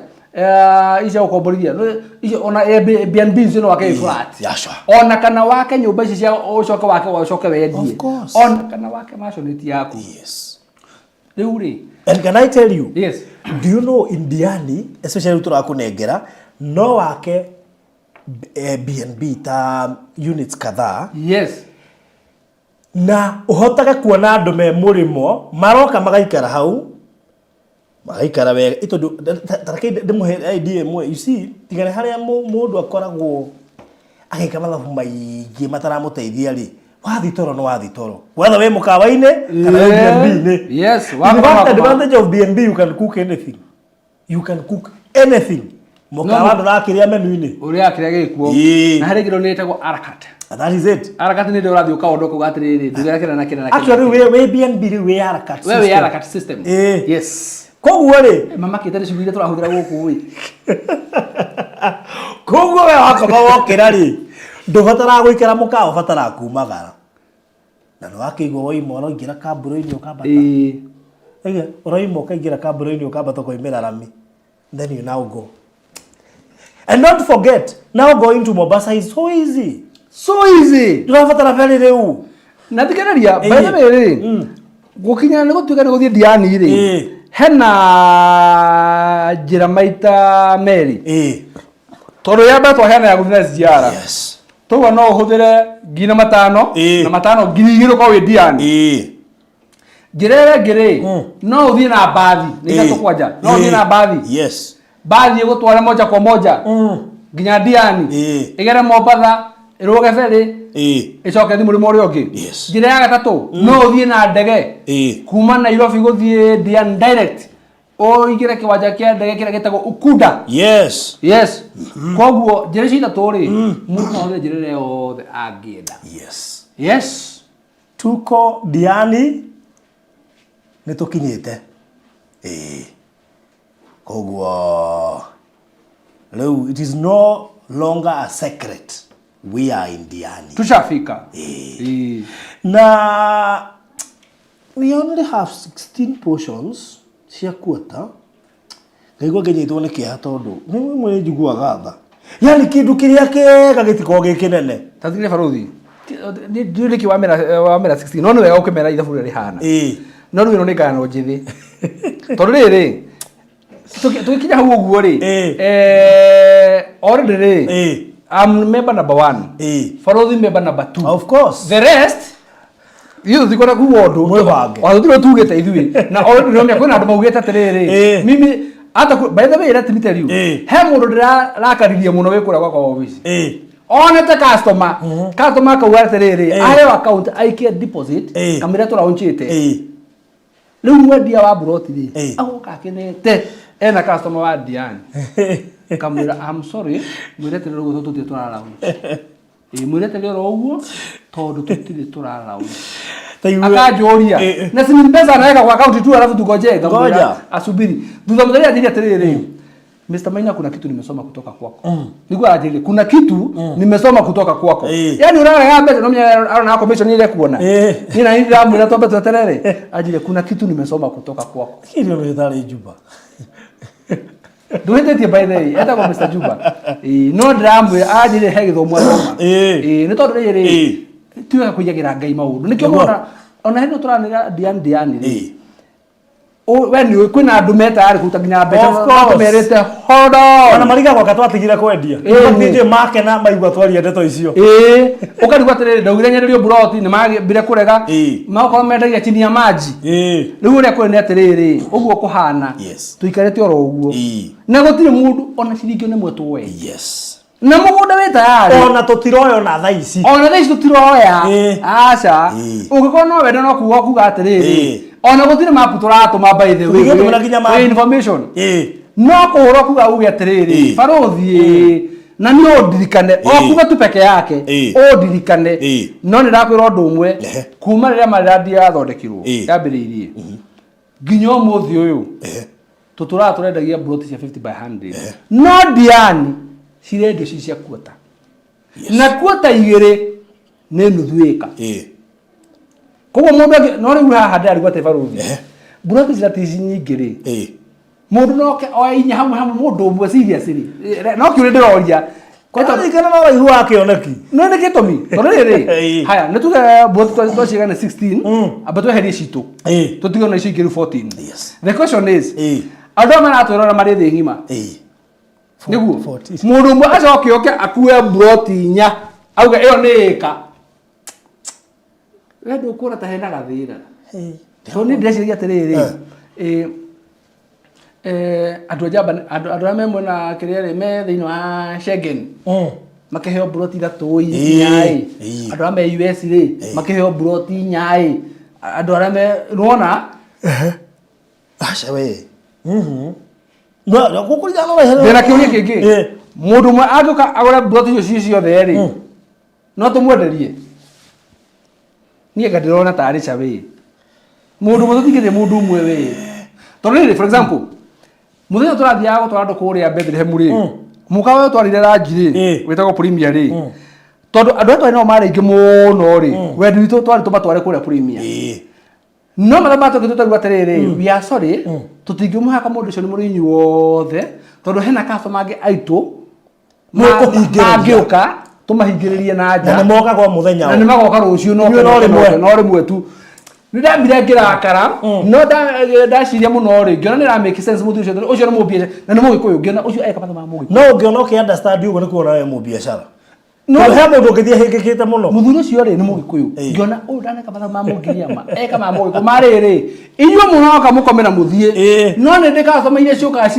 icio ukomborithia icio ona Airbnb no wake flat yasha ona kana wake nyumba ici cia ucoke wake ucoke wendie ona kana wake maconeti yako yes riu ri and can I tell you yes do you know Indiani especially turakunengera no wake Airbnb ta units kadhaa yes na uhotage kuona andu me murimo maroka magaikara hau magaikara wega ito tarake ndimuhe idea mwe you see tigane haria mundu akoragwo agika mathabu maingĩ mataramuteithia ri wathi toro no wathi toro whether we mukawa-ine kana Airbnb ni yes the advantage of Airbnb you can cook anything mukawa ndurakiria menu-ini uria akiria gikuo na hari kiro ni etagwo arakat. That is it. Arakat ni ndio urathi ukaondoka ugatiriri ndugerekera na kina actually we Airbnb we arakat system we arakat system yes koguo ri mama kitari cugire turahuthira guku wi koguo we wakoma wokira ri ndubatara guikara mukawa batara kumagara na no akigwo woimo no ngira kamburo-ini ukambata ege uraimo kaingira kamburo-ini ukambata koimera rami then you now go and don't forget now going to Mombasa is so easy ndurabatara very reu na thikanaria by the way gukinya ni gutuika ni guthie Diani ri hena njira maita meri tondu yamba twahena ya guthina ziara yes toguo no uhuthire ngina matano na matano ngiri igiri kwa wi Diani njira ngiri no uthie na bathi ni gato kwanja no uthie na bathi yes bathi igutwara moja kwa moja nginya Diani igere Mombasa iroge feri icoke thi murimo uri ungi njira ya gatatu no uthie na ndege kuma Nairobi guthie Diani direct o igire kiwanja kia ndege kira gitagwo Ukunda yes koguo njira ici itatu ri mundu no uthie njira yothe angienda yes tuko Diani nitukinyite koguo leo it is no longer a secret we are in Diani tushafika na we only have 16 portions cia kuota ngaigua ngenyitwo ni kiha tondu ni mwe njiguaga tha yani kindu kiria kega gitiko gikinene tathire baruthi ndio liki wa mera 16 no ni wega ukimera ithabu ria rihana no riu ni ngano njithi tondu riri tukikinya hau uguo ri already ri I'm member number 1 baruthi member number 2 of course the rest you thikona ku wondu mwebange wathutire tugite ithui na already no kwina andu maugite atiriri mimi hata by the way let me tell you he mundu ndirakaririe muno wikura kwa office onete customer kauga atiriri ahe account aikie deposit kamira turaunchite riu wendia wa broti ri agoka akenete ena customer wa Diani kamira I'm sorry mwirete ro gutu tuti turara mwirete ro uguo tondu tutire turara akajoria na si mpesa anaweka kwa account tu alafu tugoje ngoja asubiri thutha mzali adiria atiriri Mr. Maina kuna kitu nimesoma kutoka kwako nilikuwa ajili kuna kitu nimesoma kutoka kwako yani unaona ng'ombe no mnya na commission ile kuona nina hivi damu ile tobe tuterere ajili kuna kitu nimesoma kutoka kwako kile methali juba duhete by the way eta kwa Mr. Juba no damu ajili he githomo thoma ni tondu riri tuya kuyagira ngai maundu nikio ona hino turanira Diani ri when kwina andu meta ari kuta nginya mbeca tumerete hold on ona mariga kwa katwatigire kwendia ndije make na maigwa twaria ndeto icio ukarigwa atiriri ndaugire nyenderio broti ni magire kurega makoro mendagia chini ya maji riu uria kwene atiriri uguo kuhana tuikarete oro uguo na gutire mundu ona ciringi ne mwetu we na mugunda weta yari ona tutiroyo na thaa ici tutiroya aca ungikona no wenda no kuga kuga atiriri ona gutire mapu turatuma by the way information no kuhura kuga uge atiriri baruthi na ni odirikane okuga tu peke yake odirikane no ni ndakwira undu umwe kuma riria maradi yathondekirwo yambiriirie nginyo muthi uyu tutura turendagia broti cia 50 by 100 no Diani cirendio cia kuota na kuota igiri ni nuthuika koguo mundu no riu haha ndari gwate baruthi broti cia tici nyingi ri mundu no oinya hamwe mundu umwe seriously no kiure ndiroria kwa nini kana no raihu wake oneki no ne gitomi torere haya netuge both to shigana 16 abato heri citu tutigo na icio ikiru 14 the question is ando mana atwirora mari thi ngima niguo mundu umwe acoke oke akue broti nya auga iyo ni ika wedo kura ta hena gathira so ni ndeciria atiriri andå memwe na kä me thä inä wa Schengen makä heo broti ithatå nyai andå arä me US rä makä heo broti nyai andå arä me rona aca we ndä kä å kä ngä må ndå mwe angä ka agå broti icio ciothe rä no tå mwenderie niä nga ndä rona tarä ca wä må ndå mwe tå tingä må ndå mwe wä tondå rä for example muthenya turathiaga gutwara andu kuria Bethlehem ri muka we twarire rangi ri witagwo Premier ri tondu andu atwa no mari ingi muno ri wendi witu twari tumatware kuria Premier no mara mato gitu taru atiriri we are sorry tutingimuhaka mundu ucio ni murinyu wothe tondu hena customer angi aitu magiuka tumahingiririe na nja na moka kwa muthenya na nimagoka rucio no rimwe tu ndambira ngirakara no ndaciria muno ri ngiona ni ra make sense muthu ucio ni mubiacara na ni mugikuyu ngiona ucio eka patha ma mugi no ngiona okay understand ugo ni kuona we mubiacara no he mundu ngithia hingikite muno muthu ucio ri ni mugikuyu ngiona uyu ndaneka patha ma mugi ama eka ma mugi kumari ri inyuo munoka mukomera muthie no ni ndikasoma ile cokaga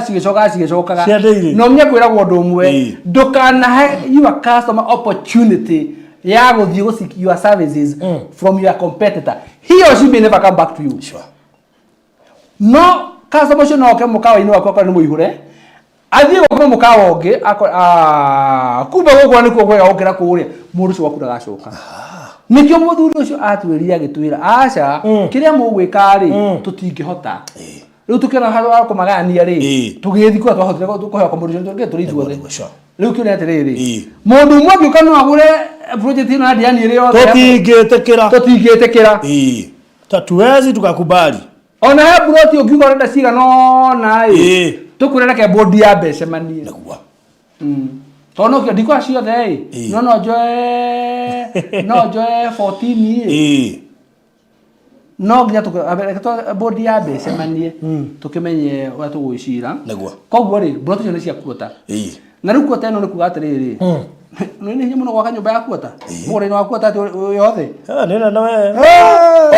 cigicokaga no mnya kwiragwo ndu umwe ndukanahe your customer opportunity ya guthie go seek your services from your competitor. He or she may never come back to you. Sure. No customer should no ke mukawa inu akwa ni muihure athie go mukawa onge kumbe gukwa ni kwega okera kuria mundu cio wakura gacoka nikio muthuri ucio atwiria gitwira aca kiria mugwika ri tutingihota riu tukena haro kumagania ri tugithi kwa twahotire kuhoya kwa mundu cio turithuothe riu kiria atiriri mundu umwe ngiuka no agure project ino hadi yani ile yote tutingetekera tatuwezi tukakubali ona he broti ukiuga urenda ciga no nae tukurera ke bodi ya mbeca manie nagua tono ke diko ciothe no joe 14 no nginya tuka bodi ya mbeca manie tukimenye wa tugwicira nagua koguo ri broti cio ni cia kuota na riu kuota ino ni kuga atiriri no ni nyumuno gwaka nyumba ya kuota mugore ni wa kuota ati yothe nina na we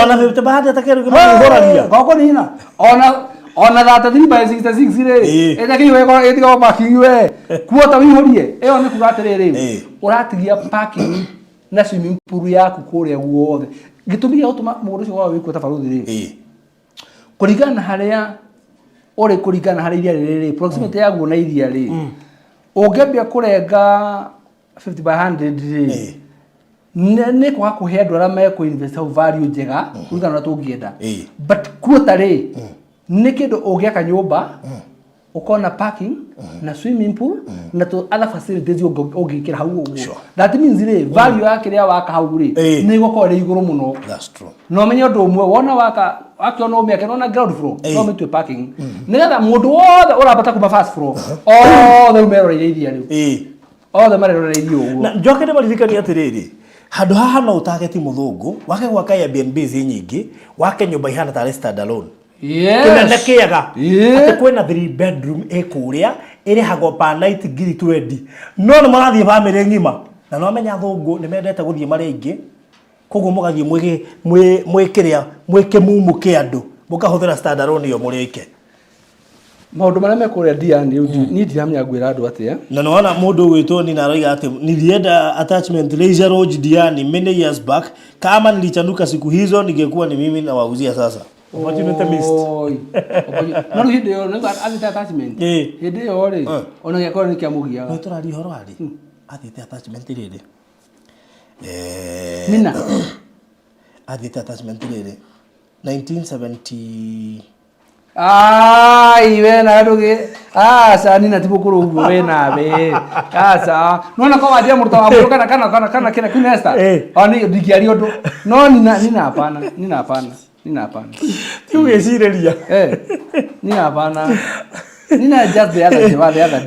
ona vyote baada atakeru kuhoragia goko nina ona that 3/66 re eta kiwe ko etika parking we kuota wihorie eyo ni kuga atiriri uratigia parking na swimming pool yaku kuria guothe gitumia utuma mugore cio wa wikuota faruthi ri kurigana haria ore kurigana haria iria riri proximity ya guo na iria ri ungembia kurenga 50/100 ne kwa kuhe andu ara me ku invest value njega kurigana na tungienda but kuota ri ni kindu ungiaka nyumba ukona parking na swimming pool na to other facilities ungikira hau uguo that means ri value yake ria waka hau ri ni gukora ri iguru muno that's true no menyo ndu umwe wona waka akiona umiake no na ground floor no mitwe parking nigetha mundu wothe urabata kuma first floor the umero iria riu the marero iria uguo na njoke de maririkani atiriri handu haha no utargeti muthungu wake gwaka Airbnb nyingi wake nyumba ihana ta stand alone kinene kiega ati kwina 3 bedroom ekuria iri hago pa night ngiri 20 no ni marathie family ngima na no menya thungu ni mendete guthie mari ingi koguo mugathie mwikiria mwikimumu ki andu mukahuthira stand alone yo murike maundu maria mekuria diani ni ndiramenya gwira andu atia na nona mundu gwitwo ni naroiga ati nilienda attachment Leisure Lodge Diani many years back kama nilichanuka siku hizo ningekuwa ni mimi na wauzia sasa opportunity missed no hindi yo no athite attachment hindi yo ri ona ngekora ni kiamugia no turari horo ari athite attachment riri mina athite attachment riri 1970 we na ndugi sa nina tibukuru uguo we nawe sa nona kwa wadia murta wa muru kana kina kunesta oni digiari ondo no nina hapana Nina hapana. Ugecireria. Nina hapana. Nina just the other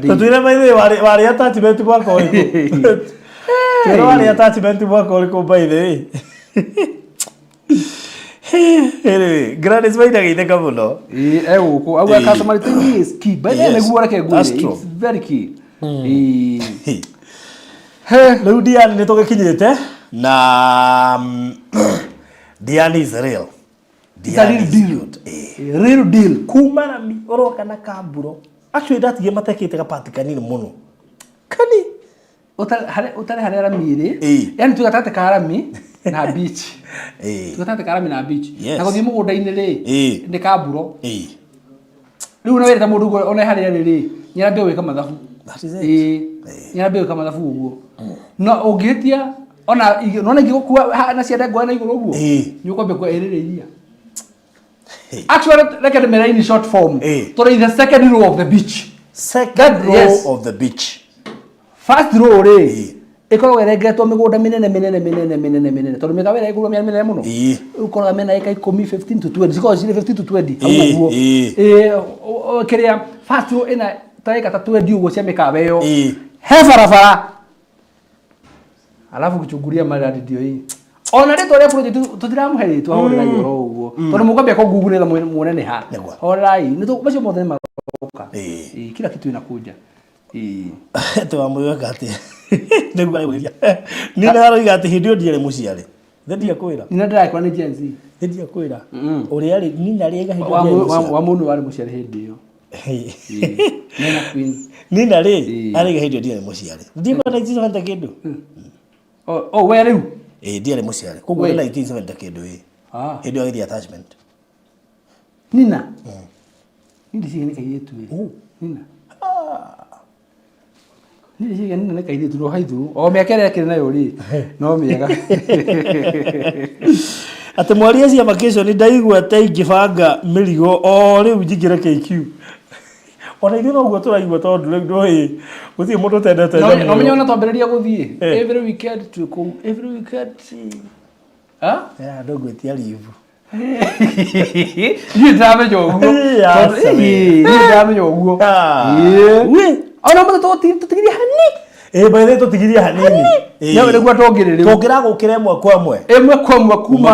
day. Tutire maithe wari attachment gwako iko. Tutire wari attachment gwako iko by the way. Anyway, Gladys Maina geitheka muno. Guku au customer thing is key. By the way, reke ngure. It's very key. Rĩu Diani nĩ tũgĩkinyĩte na Diani is real. It's a real deal. Real deal. Kuma na mi oroka na kamburo. Actually ndatige matekĩte gapati kanini mũno. Kani Utare harĩa ramire. Yani tugatate karami na beach. Tugatate karami na beach. Na gũthiĩ mũgũnda-inĩ rĩ nĩ kamburo. Rĩu na wĩra mũndũ ona harĩa rĩ nyambe gwĩka mathabu. That is it. Nyambe gwĩka mathabu ũguo. No ũngĩtia ona nona ingĩgũkua na cienda ngwa na igũrũ ũguo. Nĩ ũkwambia kwĩrĩrĩria. Actually, like at the in short form. So in the second row of the beach. Second row of the beach. First row re. Eko weregetwo migunda minene. Tondu mega were iguru minene muno. Ukora mena eka 15 to 20. Siko 15 to 20. Kiria first row ina taika ta 20 ugo cia mikawa yo. He barabara. Alafu kuchungulia maradi ndio hii. Ona rĩtwa rĩa project tutiramuhe rĩtwa ahorera igoro ũguo tondũ mũkwambia kũgugurĩra muone nĩ ha horai nĩ tũbacio mothe maroka kila kitu inakuja twamwĩka atĩ nĩguo arĩwĩria nĩ ndaroiga atĩ hĩndĩ ĩyo ndiarĩ mũciarĩ ndendia kwĩra nĩ ndĩrakora nĩ Gen Z ndendia kwĩra ũrĩa arĩ nina rĩega hĩndĩ wa mũndũ warĩ mũciarĩ hĩndĩ ĩyo nena queen nina rĩ arĩga hĩndĩ ĩyo ndiarĩ mũciarĩ ndikwenda itizohanda kĩndũ we rĩu ndiarĩ mũciarĩ koguo 1970 kĩndũ hĩndĩ ĩyo agĩthiĩ attachment Nina nindi ciga nĩ kairĩtu Nina nindi ciga nina nĩ kairĩtu no haithuru o mĩaka ĩrĩa kĩrĩ nayo rĩ no mĩega atĩ mwari cia vacation ndaigua ta ingĩbanga mĩrigo o rĩu njingĩre KQ ona ithuĩ noguo tũraigua tondũ rĩu ndũĩ gũtirĩ mũndũ ũtendete no menya ona twambĩrĩria gũthiĩ every weekend to every weekend ndũngwĩtia live niĩ ndamenya ũguo niĩ ndamenya ũguo ona mũndũ tũtigirie hanini by the tũtigirie hanini nĩguo tũngĩrĩrĩu tũngĩra gũkĩra ĩmwe kwa ĩmwe kuma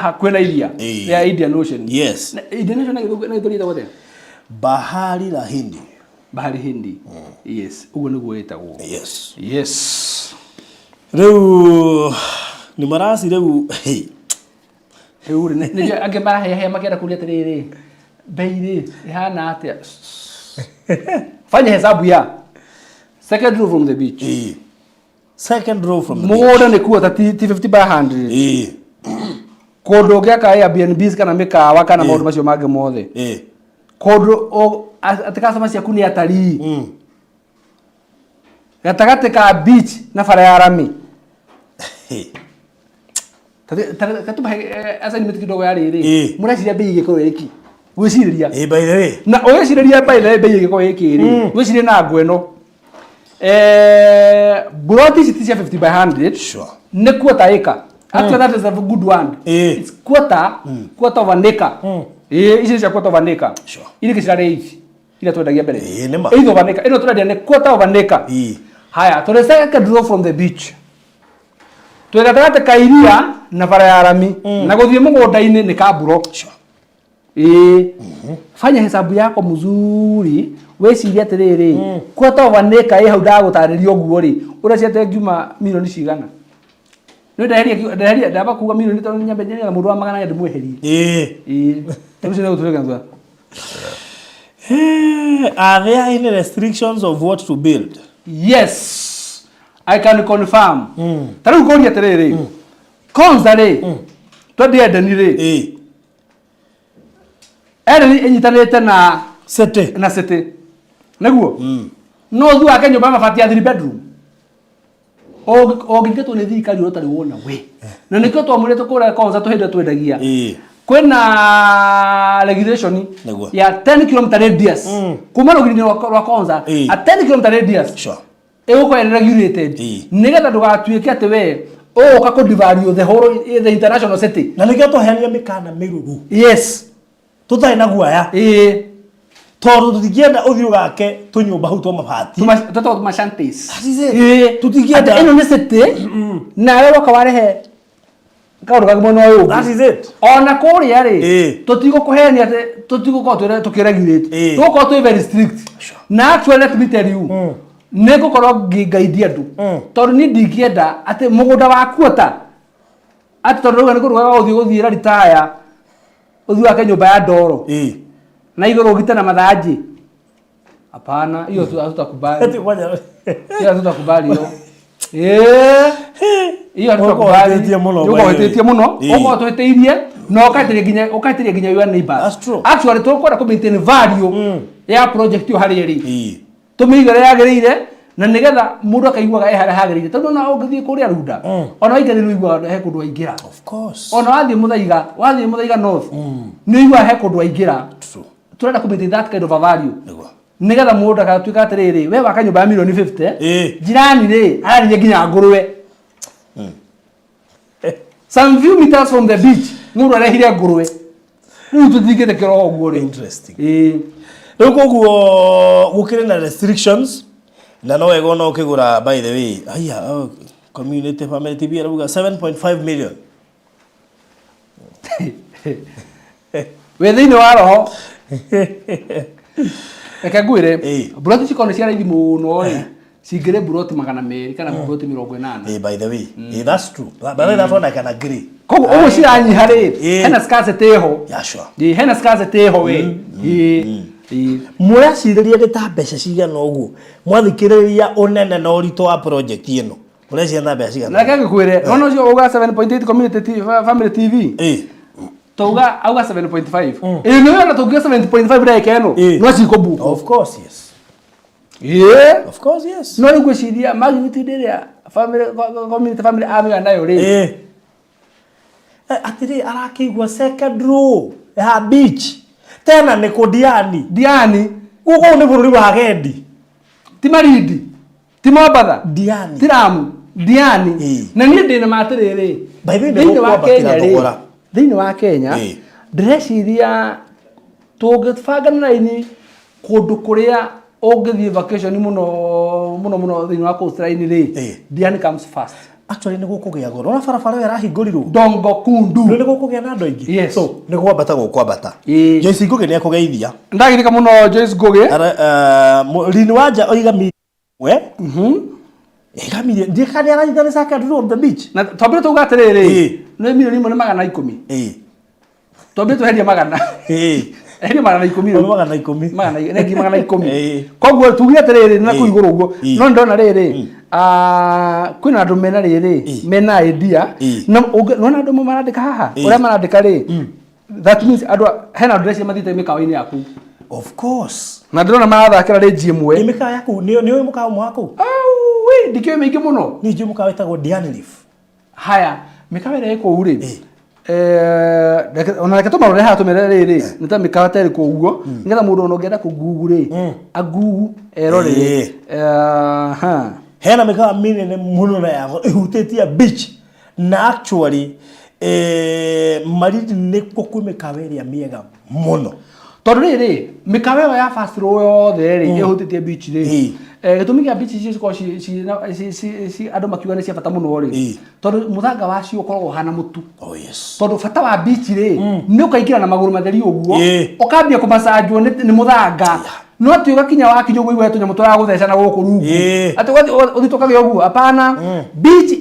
hakuhĩ na iria ya Indian Ocean yes Indian Ocean na gĩthũri ĩtagwo Bahari la Hindi. Bahari Hindi. Yes. Ugo niguo ĩtagwo. Yes. Rĩu nĩ marasi rĩu rĩu nĩ angĩ marahehe makĩenda kũria atĩrĩrĩ bei rĩ ihana atĩa fanya hesabu ya second row from the beach. Second row from the beach. Mũgũnda nĩ kuota ti 50 by 100. Kũndũ ũngĩaka Airbnb kana mĩkawa kana maũndũ macio mangĩ mothe. Kodo atakasema ciaku ni atari gatagate ka beach na fara ya rami katuba assignment kidogo ya riri mureciria bei igiko iki gwiciria by the way na oyeciria by the way bei igiko iki ri gwiciria na ngweno broti city 50 by 100 sure ne quarter acre actually that is a good one it's quarter of an acre isi cia quarter of an acre. Sure. Ile kicirare hivi. Ile twendagia mbere. Nima. Eighth of an acre. Ino twendagia ni quarter of an acre. Haya, tureseka draw from the beach. Tugatagate kairia na bara ya rami. Na guthie mũgũnda-inĩ ni kamburo. Sure. Fanya hesabu yako mzuri. Weciria atĩrĩrĩ. Quarter of an acre hau ndagũtarĩria ũguo rĩ. Ũreciate ngiuma milioni cigana. No ndaheria ndaba kuga milioni tondũ nyambe na mũndũ wa magana ya ndĩmweherie. Are there any restrictions of what to build? Yes, I can confirm. Taru kũria atĩrĩrĩ. Konza rĩ. Twendie Edeni rĩ. Edeni ĩnyitanĩte na city. Nĩguo? No thu ake nyũmba mabati ya 3 bedroom. Ogĩngetwo nĩ thirikari ũtarĩ wona we. Na nĩkĩo twamũrĩte kũrĩa Konza tũhĩnda twendagia. Kwena regulation ya 10 km radius. Kuma rũgiri rwa Konza a 10 km radius. Sure. Ĩgũkorwo regulated. Nĩgetha ndũgatuĩke atĩ we oh kako divario the whole the international city na nikio toheania mikana miruru yes tutai na guaya tondu tutikienda uthio gake tunyumba hau twa mabati toto mashantis tutikienda eno ni city na wewe kawarehe kauru kagimo no yo that is it ona kuria ri tutigo kuhenia tutigo ko tukiregulate tuko tu very strict na actually let me tell you nego korwo guide andu tondu ni ndikienda ati mugunda waku ata ati tondu ruga nikuruga guthira retire uthio wake nyumba ya ndoro na igoro gita na mathaji hapana hiyo tutakubali hiyo tutakubali hiyo hiyo tutakubali yuko hetetie muno uko tuhetirie no ukatirie ginya your neighbors actually tukora ku maintain value ya project yo hari ri tumigere yagerire na nigetha mundu akaiguaga ehara hagerire tondu na ungithie kuria runda ona waigariru igua he kundu waingira of course ona wathie muthaiga north ni igua he kundu waingira turenda ku maintain that kind of a value nigetha mundu akatuika atiriri we waka nyumba ya milioni 50 jirani ri ararire nginya nguruwe some few meters from the beach mundu arehire nguruwe riu tuthingite kiro guo ri interesting riu koguo gukire na restrictions na no wega no ukigura by the way aya community family TV arabuga 7.5 million we thini wa roho eka gwire buroti cikone cia raithi muno ri cingire buroti 200 kana buroti 80 by the way that's true but that's one I can agree koguo ugu ciranyiha ri hena scarcity ho yeah sure hena scarcity ho we muraciriria gita mbeca cigana uguo mwathikiriria unene na urito wa project ino mureciria mbeca cigana na kenge kwire ono cio uga 7.8 community family TV tuga auga 7.5 no na tuga 7.5 reke eno no cikobu of course yes of course yes no ni gwiciria magnitude ria family community family ame nayo ri atiri arakigwa second row ya beach tena ni Diani ugo ni bururi wa Gendi ti Marindi ti Mombasa Diani ti Lamu Diani na ni ndina matiriri thini wa Kenya thini wa Kenya ndreciria tugifagana na ini kundu kuria ungithie vacation muno thini wa coast line ri Diani comes first actually ni gukugia goro ona barabara ya rahingurirwo Dongo Kundu ni gukugia na andu aingi so ni gwambata gukwambata Joyce Ngugi ni akugeithia ndagirika muno Joyce Ngugi lini wanja oiga we egamire ndikani aranyitana saka on the beach na twambire tuga atiriri ni milioni 110 twambire tuheria magana eheria magana 10 koguo tugi atiriri na kuiguru uguo no ndona riri kwina andu mena riri mena idea no andu marandika haha uria marandika ri that means andu hena andu reci mathite mikawa-ini yaku of course na ndona marathakira ri imwe ni mikawa yaku ni mikawa mwaku we ndikio mingi muno ni nju mikawa itagwo Diani Leaf haya mikawa ri ko uri ona reke tumarore haha tumere riri ni ta mikawa teri ko uguo ngetha mundu ono ngenda kugugu ri agugu erore hena mikawa minene muno na yago ihutitia beach na actually Marindi niko kwi mikawa iria miega muno tondu riri mikawa ya fast row yothe ri ihutitie beach ri gitumi kia beach ci andu makiuga ni cia bata muno ri tondu muthanga wacio ukoragwo hana mutu yes tondu bata wa beach ri ni ukaingira na maguru matheri uguo ukambia kumasajwo ni muthanga no tiuga kinya wakinya uguo igwe tunyamu turagutheca na guku rungu ati uthitokage uguo hapana beach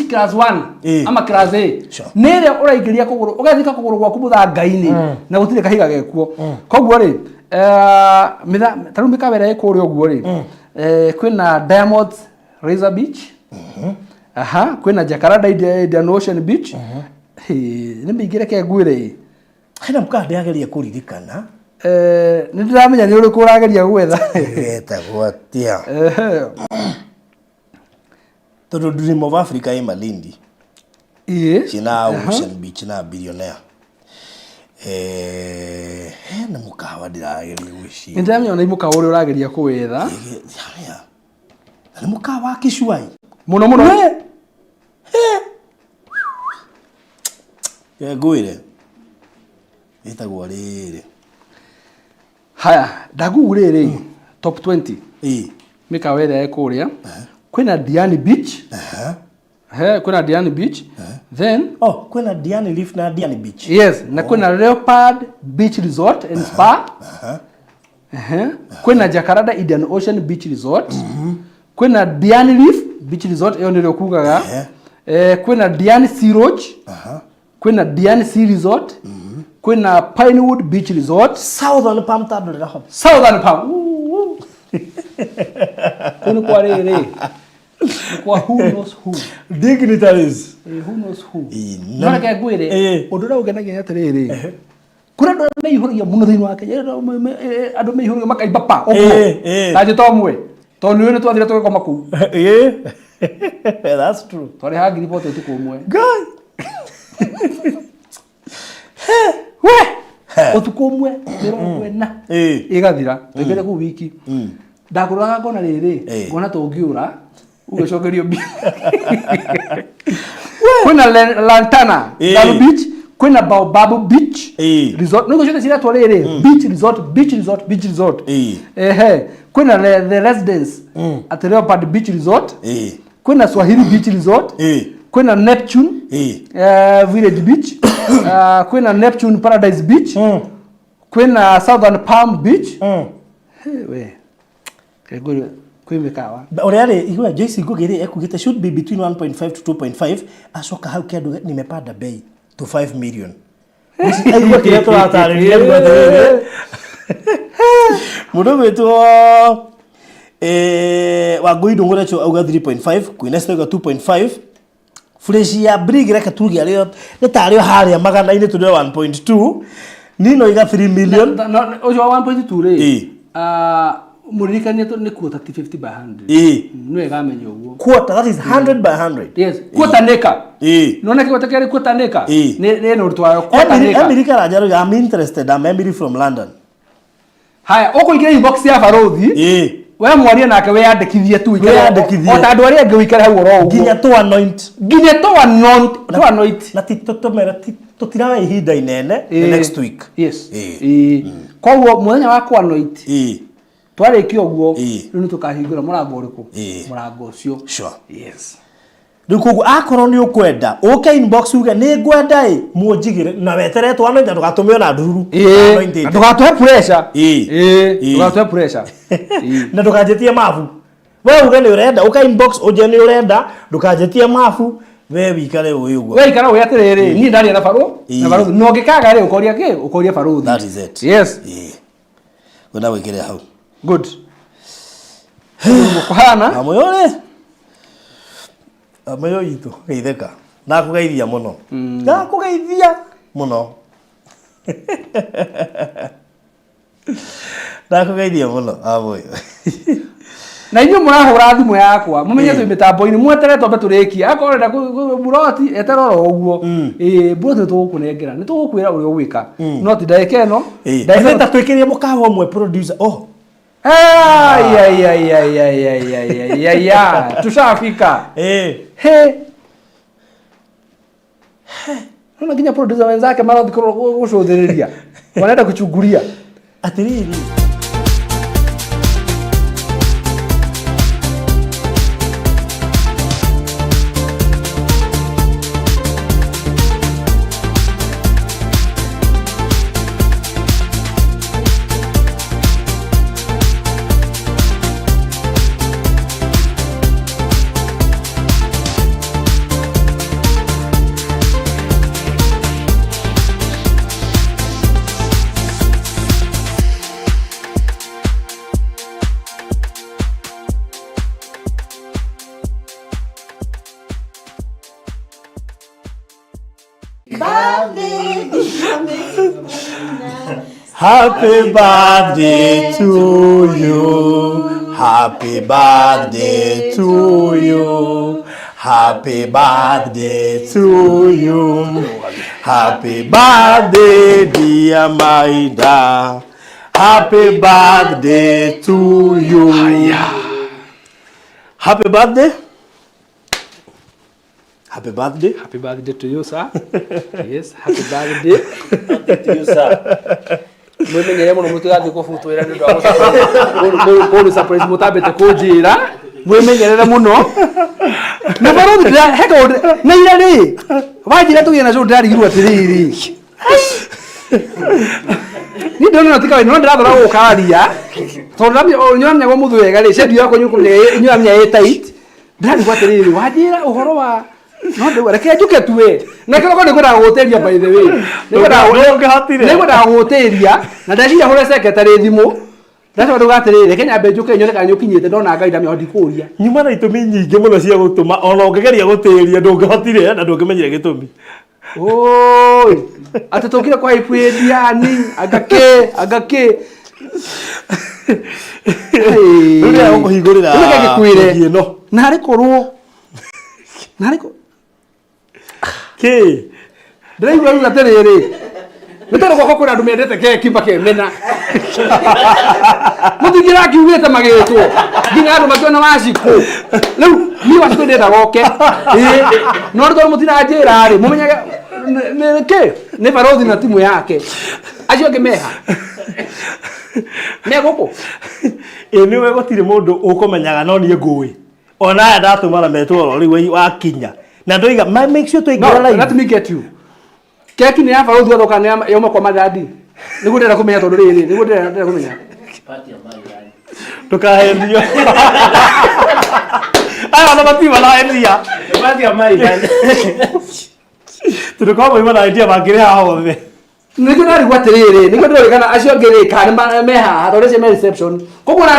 class 1 ama class A nere uraingiria kuguru ugathika kuguru gwaku muthanga-ini na gutire kahiga gekuo koguo ri taru mikawera iko ri uguo ri kwina Diamond Razor Beach kwina Jacaranda Indian Ocean Beach ni mingire ke ngwire hena mukande ageria kuririkana ni ndiramenya ni uriku urageria gwetha eta gwatia tondu Dream of Africa i Malindi china Ocean Beach na billionaire hena mukawa ndirageria gwici ni ndiramenya ni mukawa uri urageria kuwetha ni mukawa Kishwai muno Ngwire. Itagwo riri. Haya, ndagu riri top 20. Mikawa ĩrĩa ĩkũrĩa. Kwĩna Diani Beach. Kwĩna Diani Beach. Then kwĩna Diani Reef na Diani Beach. Yes, na kwĩna Leopard Beach Resort and Spa. Kwĩna Jacaranda Indian Ocean Beach Resort. Kwĩna Diani Reef Beach Resort, ĩyo nĩrĩo kugaga. Kwĩna Diani Sea Lodge. Kwĩna Diani Sea Resort. Kwĩna Pinewood Beach Resort. Southern Palm tado rĩra ho. Southern Palm. Kwĩna kwa rĩrĩ. Kwa who knows who. Dignitaries. Who knows who. Nona kaya gwire. Odora ugenagia atiriri. Kura ndo me ihuriya muno thini wa Kenya. Andu me ihuriya makaiba pa. Taje tomwe. To niwe twathire twekoma ku. That's true. Twari ha ngiri bote tuko umwe. Guy. Otuko umwe mirongo ena. Igathira. Tegere ku wiki. Ndakuraga ngona riri. Ngona tungiura. Ugecokerio bi. Kwĩna Lantana Beach, kwĩna Baobab Beach Resort. Niko shote sira twarere Beach Resort. Kwĩna the Residence at Leopard Beach Resort. Kwĩna Swahili Beach Resort. Kwĩna Neptune Village Beach. Kwĩna Neptune Paradise Beach. Kwĩna Southern Palm Beach. We. Kegoro kwimikawa. Uriari igwe Joyce Ngugiri ekugite should be between 1.5 to 2.5. Asoka hau kendo nimepanda bei to 5 million. Igwe kireto atari mudo wetu Wangui Ndung'ure cho auga 3.5, Queen Esther auga 2.5. Fresh ya Brig reka tugi ario netario haria magana-ini tude 1.2. Nino iga 3 million. Ojo 1.2 re. Muririkania to ni quota 50 by 100. No egamenya uguo. Quota, that is 100 by 100. Yes. Quota neka. Nona kiwata kile quota neka. Ne no rutwa quota neka. America rajaro I'm interested. I'm Emily from London. Haya, uko ingia inbox ya Farothi. We mwaria nake we yandikithie tu ikare yandikithie. Ota andu aria ngi ikare hau oro. Ginya to anoint. Ginya to anoint. Na titotomera tutirawa ihinda inene the next week. Yes. Kwa muthenya wa ku anoint. Twarikio guo riu tukahingura murango uriku murango ucio. Sure. Yes. Rikugu akorwo ni ukwenda uke inbox uge ni ngwenda munjigire na wetere twana nda ndugatume ona nduru ndugatuhe pressure ndugatuhe pressure na ndukanjetie mafu we uge ni urenda uke inbox uje ni urenda ndukanjetie mafu we wikare uyugo we ikara uya atiriri ni ndari na Faro no ngikaga ri ukoria ki ukoria Farothi. That is it. Yes. Wena wikire hau. Good. Mukhana amoyore amayo itu geitheka na kugeithia muno na kugeithia muno na kugeithia muno aboyo na inyo murahura thimu yakwa mumenye tu mitambo-ini mweteretwo beturikia akorenda buroti eteroro uguo buroti tugukunengera ni tugukwira uri ugwika no ti ndaike no ndaike twikirie mukawa umwe producer tushafika nona kinya producer wenzake marathi gucuthiriria wanaenda kuchunguria atiriri Happy birthday to you. Happy birthday to you. Happy birthday to you. Happy birthday, dear Maida. Happy birthday to you. Happy birthday. Happy birthday. Happy birthday to you, sir. Yes, happy birthday. To you, sir. Mwemenyere muno mutigathi kufutwira ndu wa surprise mutabete kujira. Mwemenyerere muno. Na barothi heka na ira ri. Wajira tugina cyo ndarigirwa tiriri. Ni ndona tika no ndirathora gukaria. Tondu nyamya gwa muthu wega ri shedu yako nyamya ye tight. Ndarigwa tiriri wajira uhoro wa no ndwe reke njuke tuwe. Na kiko ni kwenda guteria by the way. Ni kwenda guteria na ndashira hore secretary thimu. Ndacho ndugatirire Kenya mbenjuke nyone kana nyukinyite ndona ngaida mi ndikuria. Nyuma na itumi nyingi muno cia gutuma ona ungegeria gutiria ndungihotire na ndungimenyire gitumi. Oi, atatokira kwa ipuediani agake. Ndio yako higurira. Ndio gikwire. No. Nari korwo. Ke. Ndiraigua ruga terere. Nitaro kwa kuna andu mendete keki bakemena. Muthigira kiugite magitwo. Nginya andu makiona waciko. Riu ni waciko ndenda goke. No ndo mutina njira ri mumenyaga ke ne barothi na timu yake. Acio ngemeha. Ne goko. Niwe gotire mundu ukumenyaga no nie ngui. Ona aya ndatumana metwo riu wakinya. Na ndoiga make sure to igira live. Let me get you. Keki ni hapa uthi wathoka ni yoma kwa madadi. Nigu ndera kumenya tondu riri, nigu ndera kumenya. Party ya Maryland. Tukahendio. Aya na matima na endia. Party ya Maryland. Turuko mwe idea bagire hawo be. Nigu ndari gwatiriri, nigu ndori kana acio ngiri kana meha, tondu cia reception. Koguo na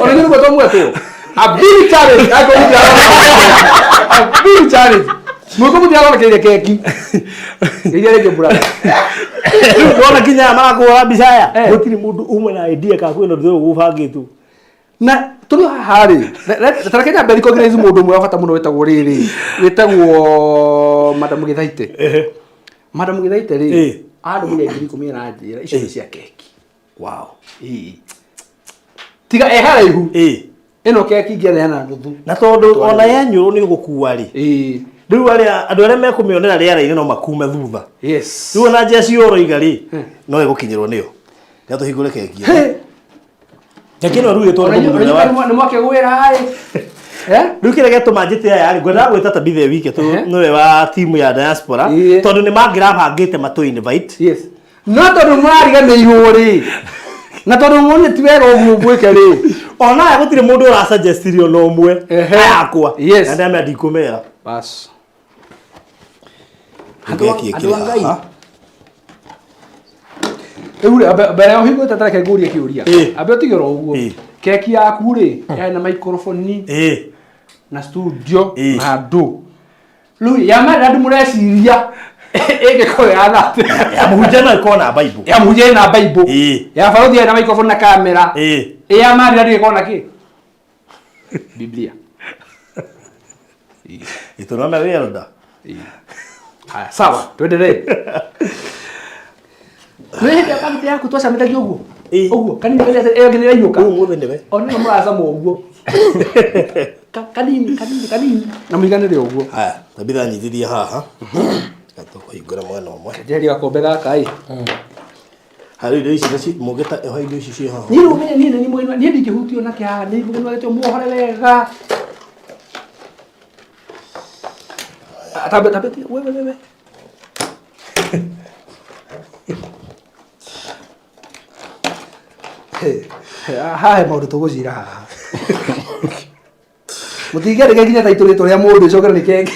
oni nigu tomwe tu. A big challenge, a big challenge. Mwiko muthi arona keki. Iria rege bura. Ndona kinya marakuora bisaya. Gutiri mundu umwe na idea ka kwino ndio gubangitu. Na tuli hari. Tarakenya mbere ko grezi mundu mwe afata muno wetagwo riri. Wetagwo Madam Githaite. Madam Githaite ri. Andu mwe ngiri 10 na njira icio cia keki. Wow. Tiga haraihu. Eno keki ngereana nuthu. Na tondu ona yanyu ni gukua ri. Riu andu aria mekumionera riara-ini no makume thutha. Yes. Riu na njia cioro igari no igukinyirwo niyo. Ya tuhingure keki. Keki no riu tondu muthenya wa ni mwake gwira hai. Riu kire getuma njite aya ri ngwenda gwita ta bithe wike tu niwe wa timu ya diaspora tondu ni mangira bangite matu invite. Yes. No tondu mwariganirwo ri. Na tondu mwone ti wega uguo gwike ri. Ona ya gutire mundu ura suggestirio no mwe. Ayakwa. Yes. Na ndame ndikumera. Bas. Keki ngai. Eure abere ohigo tatara keguri kiuria. Abe otigero uguo. Keki yaku ri yana microphone na studio na ndo. Lu ya mara ndu mureciria. Ege ko ya thate. Ya muhujana iko na Bible. Ya muhujana na Bible. Ya farothi yana microphone na camera. Ya mara ndu iko na ki? Biblia. Ito no me verda. Haya, sawa, tuendelee. Wewe ndio kama yako tosa mtaji uguo. Uguo, kanini kale ngine yuka. Uguo ndewe. Ona muraza mo uguo. Kanini. Na muiganire uguo. Haya, tabitha nyithiria haha. Katoko igora mwana omwe. Nderi gakombe gaka i. Hari indo ici naci mugeta eho indo ici cio haha. Ni rumenye ni mwena ni ndikihutio na kia ni bugu ngetio muhore wega. Tabeti wewe. Hae maundu tugujira haha. Mutigere ginya taitu ritwa ria mundu cokera ni kenge.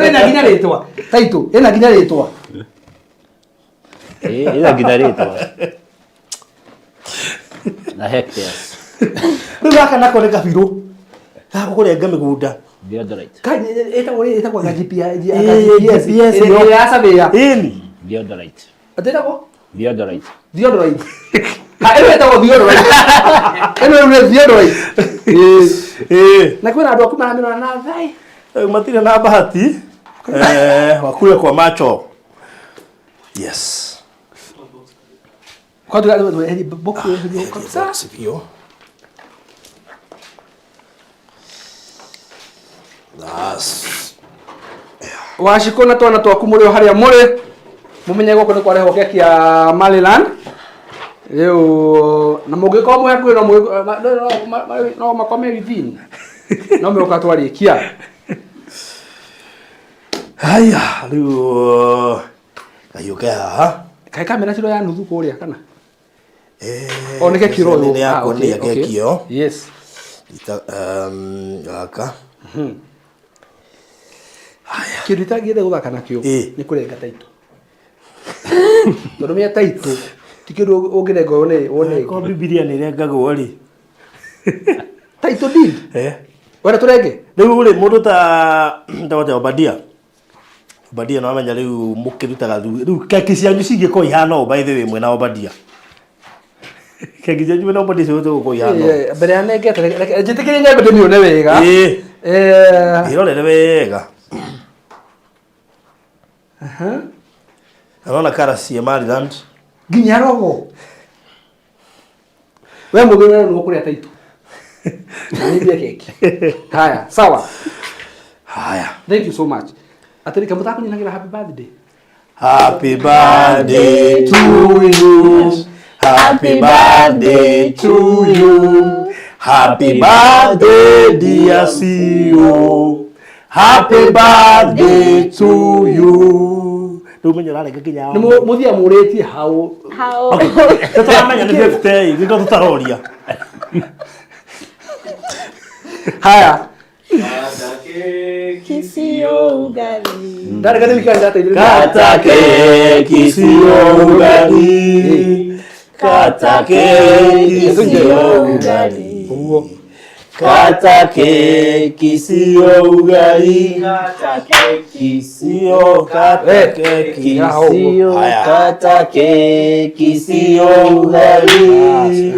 Ena ginya ritwa. Taitu, ena ginya ritwa. Ila ginya ritwa. Na hectares. Ngaka nako ne kabiru. Ga kurenga migunda. Deodorite. Kai eta kwa GPS. GPS. Ya sabia. Ini. Deodorite. Atenda ko? Deodorite. Deodorite. Ha, eno eta ko deodorite. Eno ne deodorite. Na kwena andu akuma na na thai. Matira na bahati. Wakule kwa macho. Yes. Kwa tu hadi boku hiyo kabisa. Sivyo. Das. waciko na twana twaku muri haria muri mumenye goko ni kwareho keki ya Maryland riu na mungiko mwe hakuhi no makome within no me ukatwarikia haya riu kayuka haha kai kamera ciro ya nuthu kuria kana one keki ro ni yako ni ya keki yo yes aka haya kirita gire guthaka nakio ni kurenga taito Doromia taito tikiru ugirenga one ko bibilia ni rengagwo ri taito deed wala turenge riu ri mundu ta ndawa Obadia no amenya riu mukirutaga riu keki cianyu cingiko ihana by the way mwena Obadia keki cianyu mwena Obadia cioto ko ihana mbere anengete njitikirie nyambe ndimione wega irorere wega Anaona karasi ya Maryland nginya rogo we mugire no kuria taito nibia keki haya sawa haya thank you so much atari kamu tako ninagira happy birthday to you happy birthday to you happy birthday dear CEO happy birthday to you Tumenye rale kinya ni muthia mureti hau okay tutamenya ni birthday ndio tutaroria haya Kisio ugali. Ndari kani mikanja taidiri. Kata keki sio ugali. Kata keki sio ugali. Kata keki sio ugali. Kata keki sio kata keki sio kata keki sio ugali.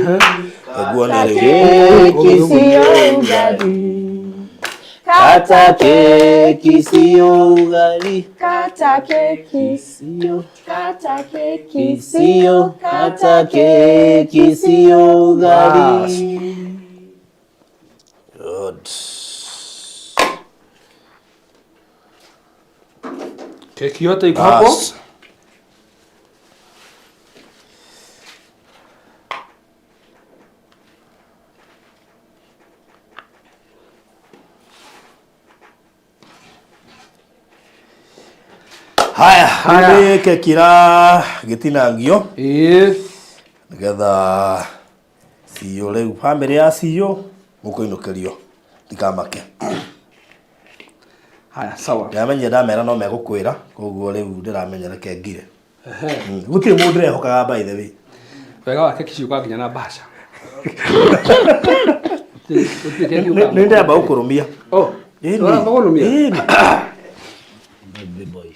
Kata keki sio ugali. Kata keki sio ugali. Kata keki sio. Kata keki sio. Kata keki sio ugali. Good. Keki yote iko hapo. Haya, keki ra gitinangio. Nigetha CEO riu family ya CEO mukuinukirio tikamake. Haya, sawa. Ndamenya ndamera no megukwira koguo riu ndiramenyera kengire. Gutire mundu rehokaga by the way. Wega wa keki ciuka nginya na basha. Ninde aba ukurumia. Oh, ora bakurumia. Baby boy.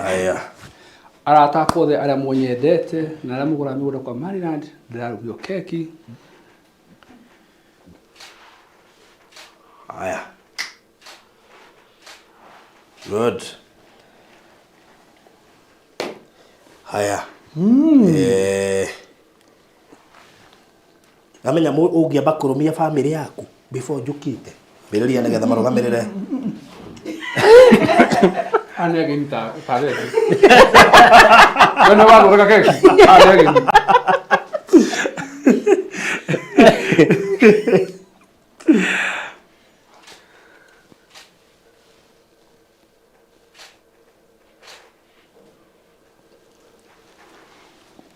Haya. Arata kothe aria munyendete na aria mugura migura kwa Maryland ndirarugio keki. Haya. Good. Haya. Namenya ungiamba kurumia family yaku before njukite. Mbiriria nigetha marugamirire. Ane ginta pare. Bueno, vamos a keki. Ane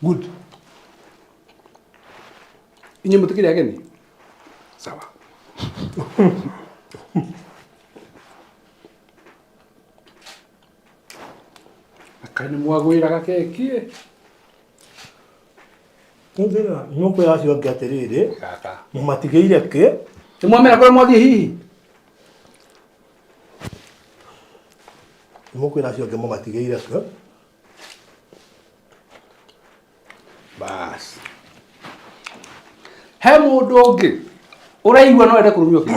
Good. Inye mutikiri ageni. Sawa. Akani mwagwira keki. Ndira nyoko yacio ngiatiriri. Kaka. Mumatigeire ke? Timwamera kwa mwathi hihi. Nyoko yacio ngiamatigeire ke? Bas. He mundu ungi uraigua no ende kurumio ki.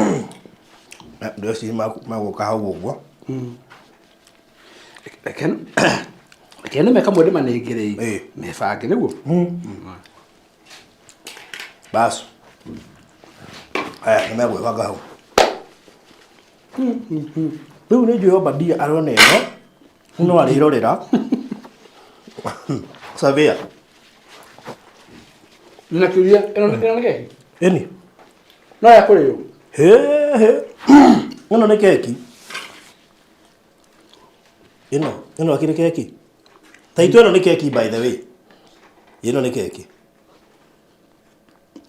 Ndio si maguka hau uguo. Kene meka mwende manengere mebange niguo. Bas. Haya, nimegweka hau. Riu ni njuo badia arone no ari rorera Savia Ninakiuria ino keki eni no ya kuri he ino ni keki ino akiri keki taito ino ni keki by the way ino ni keki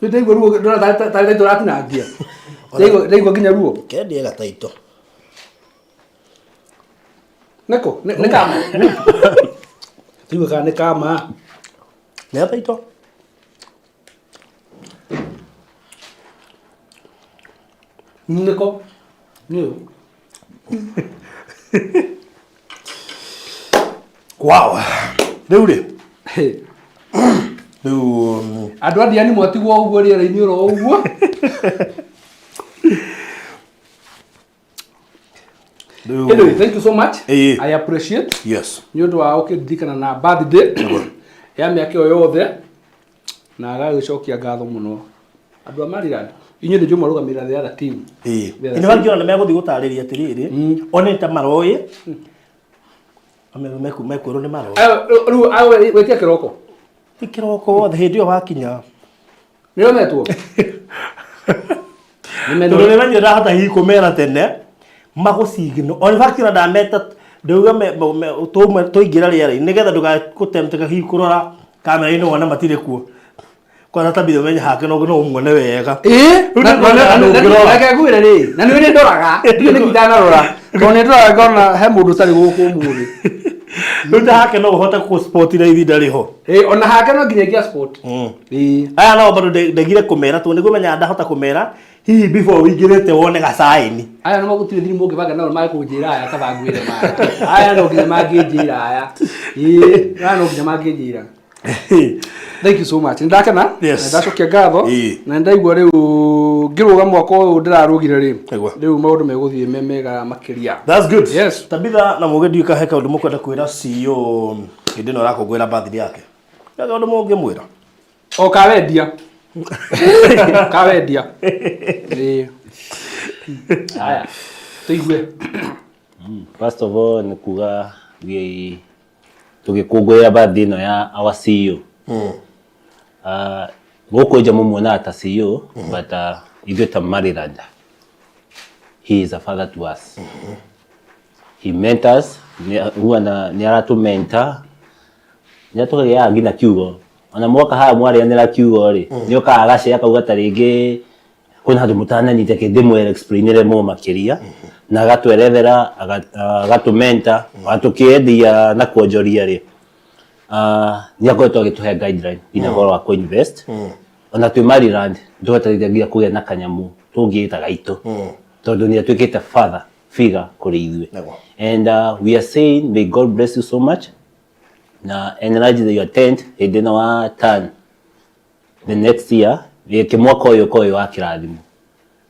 Ndego ruo ndona ta turatinangia ndego nginya ruo kendi ega taito Neko ne kama Tigo ka ne kama ne taito Neko Nio Wow riu ri riu Andu adia ni mwatigwo uguo riera-ini ro uguo Anyway, thank you so much. I appreciate. Yes. Ni undu wa ukindikana na birthday ya miaka yo yothe na agagicokia ngatho muno. Andu a Maryland, inyu ndi jumwe rugamira the other team. Ine wangiona ni meguthi gutariria atiriri, oneta maroi. Mekwiro ni maroi. Ru awe wetia kiroko. Ti kiroko the hindi yo wakinya. Ni rometwo. Ni menyo ndahota hi kumera tene. Magocigino on fact na ndameta ndauga toingira riera nigetha ndugakutempteka hi kurora kamera ino wana matire kuo kwa tabithe menye hake no muone wega na gwira ri na ni ndoraga ndi ni kitana rora to ni ndoraga ngona he mundu tari guku muri nda hake no hota ku sport ira ithi ndariho ona hake no nginya kia sport aya no bado ndegire kumera to ni gumenya ndahota kumera hihi before wingirite wone gacaini aya no magutire thiri mungi banga no mai kunjira aya tabangwire ma aya no nginya manginjira aya aya no nginya manginjira Thank you so much. Ndakena ndacokia ngatho na ndaigua riu ngiruga mwako uyu ndirarugire riu maundu meguthie memega makiria. That's good. Yes. Tabitha na muge ndiuka heka undu mukwenda kwira CEO hindi no rakongwira birthday yake. Yaga undu mungi mwira. O kawendia. Kawendia. Aya. Tuigue. First of all nikuga tugikungwira birthday no ya our CEO. Goko jamu muona ata CEO but ithuĩ ta Maryland. He is a father to us. He mentors, ni aratu mentor. Ni atukagia ngina kiugo. Ona mwaka haya mwari anira kiugo ri. Ni okaga gacia akauga ta ringi kuna handu mutana nyite kidimwe explainire mo makiria na agatwerethera agatumenta atukiendia na kuonjoria ri ni akoretwo agituhe guideline ina horo wa co-invest ona twi Maryland nduhotithagia kugia na kanyamu tungiita gaitu tondu ni atwikite father figure kuri ithuĩ and we are saying may God bless you so much na enlarge your tent hindi no wa turn the next year wike mwaka uyu koyo wa kirathimo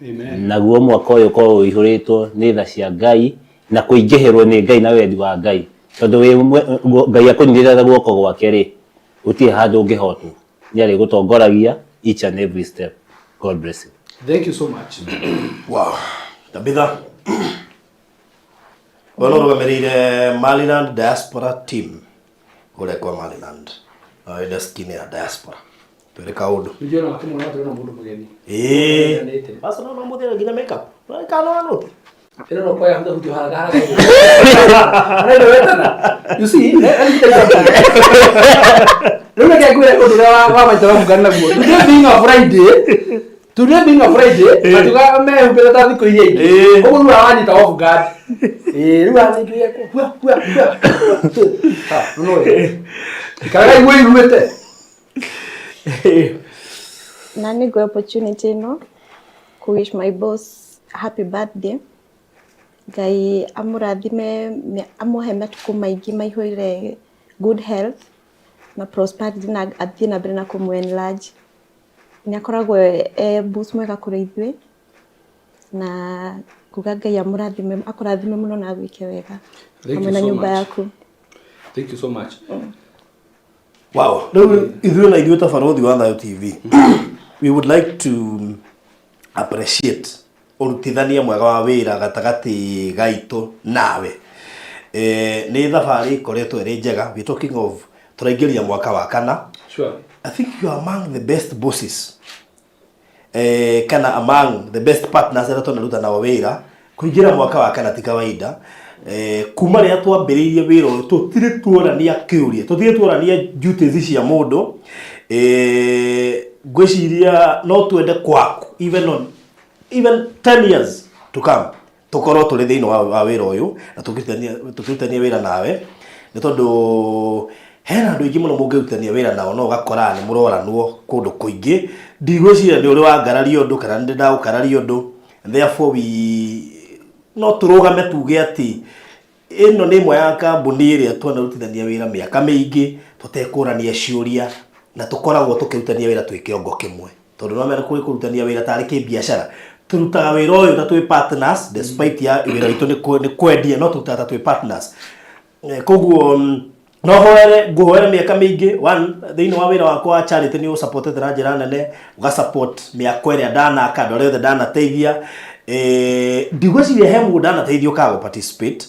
amen naguo mwaka uyu koyo ihuritwo ni tha cia Ngai na kuingihirwo ni Ngai na wendi wa Ngai tondu wi Ngai akunyirira guoko gwake ri utie handu ungihotwo ni ari gutongoragia each and every step. God bless you. Thank you so much. Wow. Tabitha Bono rugamirire Maryland diaspora team kule kwa Maryland ida skinny ya diaspora twere kaundu nijona wakimona watu na mundu mugeni basa no muthira ngina makeup kana wano pero no kwa handa hujo haraga ana wetana you see Luna kia kule kudu wa maitara mugana guo Today being a Friday atuga me upela ta thiko iye ogo rura wanyita off guard rura ni ngiye kwa no ikaraga igwe iruete na ni go opportunity no ku wish my boss happy birthday Ngai amurathime amuhe matuko maingi maihoire good health na prosperity na athie na mbere na kumu enlarge ni akoragwo boss mwega kuri ithuĩ na kuga Ngai amurathime akurathime muno na gwike wega hamwe na nyumba yaku. Thank you so much. Wow. Ithuĩ na ithuĩ ta barothi wa Thayo TV we would like to appreciate urutithania mwega wa wira gatagati gaitu nawe ni thabari koretwo iri njega. We talking of turaingiria mwaka wa kana. Sure. I think you are among the best bosses kana among the best partners that tunaruta na wira kuingira mwaka wa kana ti kawaida. Kuma ria twambiririe wira uyu tutire tuorania kiuria, tutire tuorania duties cia mundu. Gwiciria no twende kwaku even 10 years to come tukorwo tuli thiini wa wira uyu na tukirutania wira nawe, ni tondu hena andu ingi muno mungirutania wira nao no gakora ni muroranwo kundu kuingi. Ndigwiciria ni uri wa ngararia undu kana ndi ndaukararia undu, therefore we no turugame tuge ati ino ni imwe ya kambuni iria twanarutithania wira miaka mingi tutekurania ciuria na tukoragwo tukirutania wira twi kiongo kimwe, tondu no mera kurutania wira tari ki biashara. Turutaga wira uyu ta twi partners despite ya wira itu ni kwendia, no turutaga twi partners. Koguo no hoere nguhoere miaka mingi one thiini wa wira wakwa wa charity ni supported na njira nene, uga support miaka iria ndanaka andu aria ndanateithia. Ndigwiciria he mundu ndanateithio kago participate.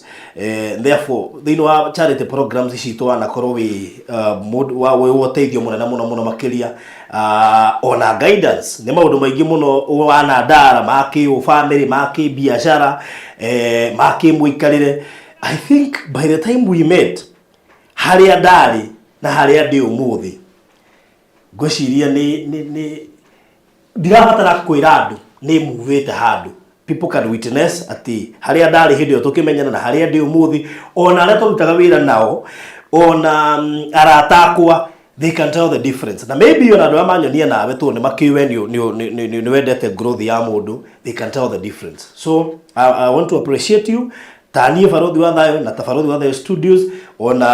Therefore thiini wa charity programs citu anakorwo wi wa teithio muno makiria ona guidance ni maundu maingi muno wana ndara maki o family maki biashara maki muikarire. I think by the time we met haria ndari na haria ndi umuthi gwiciria ni ndirabatara kwira andu ni muvite handu. People can witness ati haria ndari hindi tukimenyana na haria ndi umuthi, ona aria turutaga wira nao ona aratakwa, they can tell the difference. Na maybe ona andu amanyonia nawe tu ni makiwe ni wendete growth ya mundu, they can tell the difference. So I want to appreciate you tani Farodhi wa Thayo na Farodhi wa Thayo Studios ona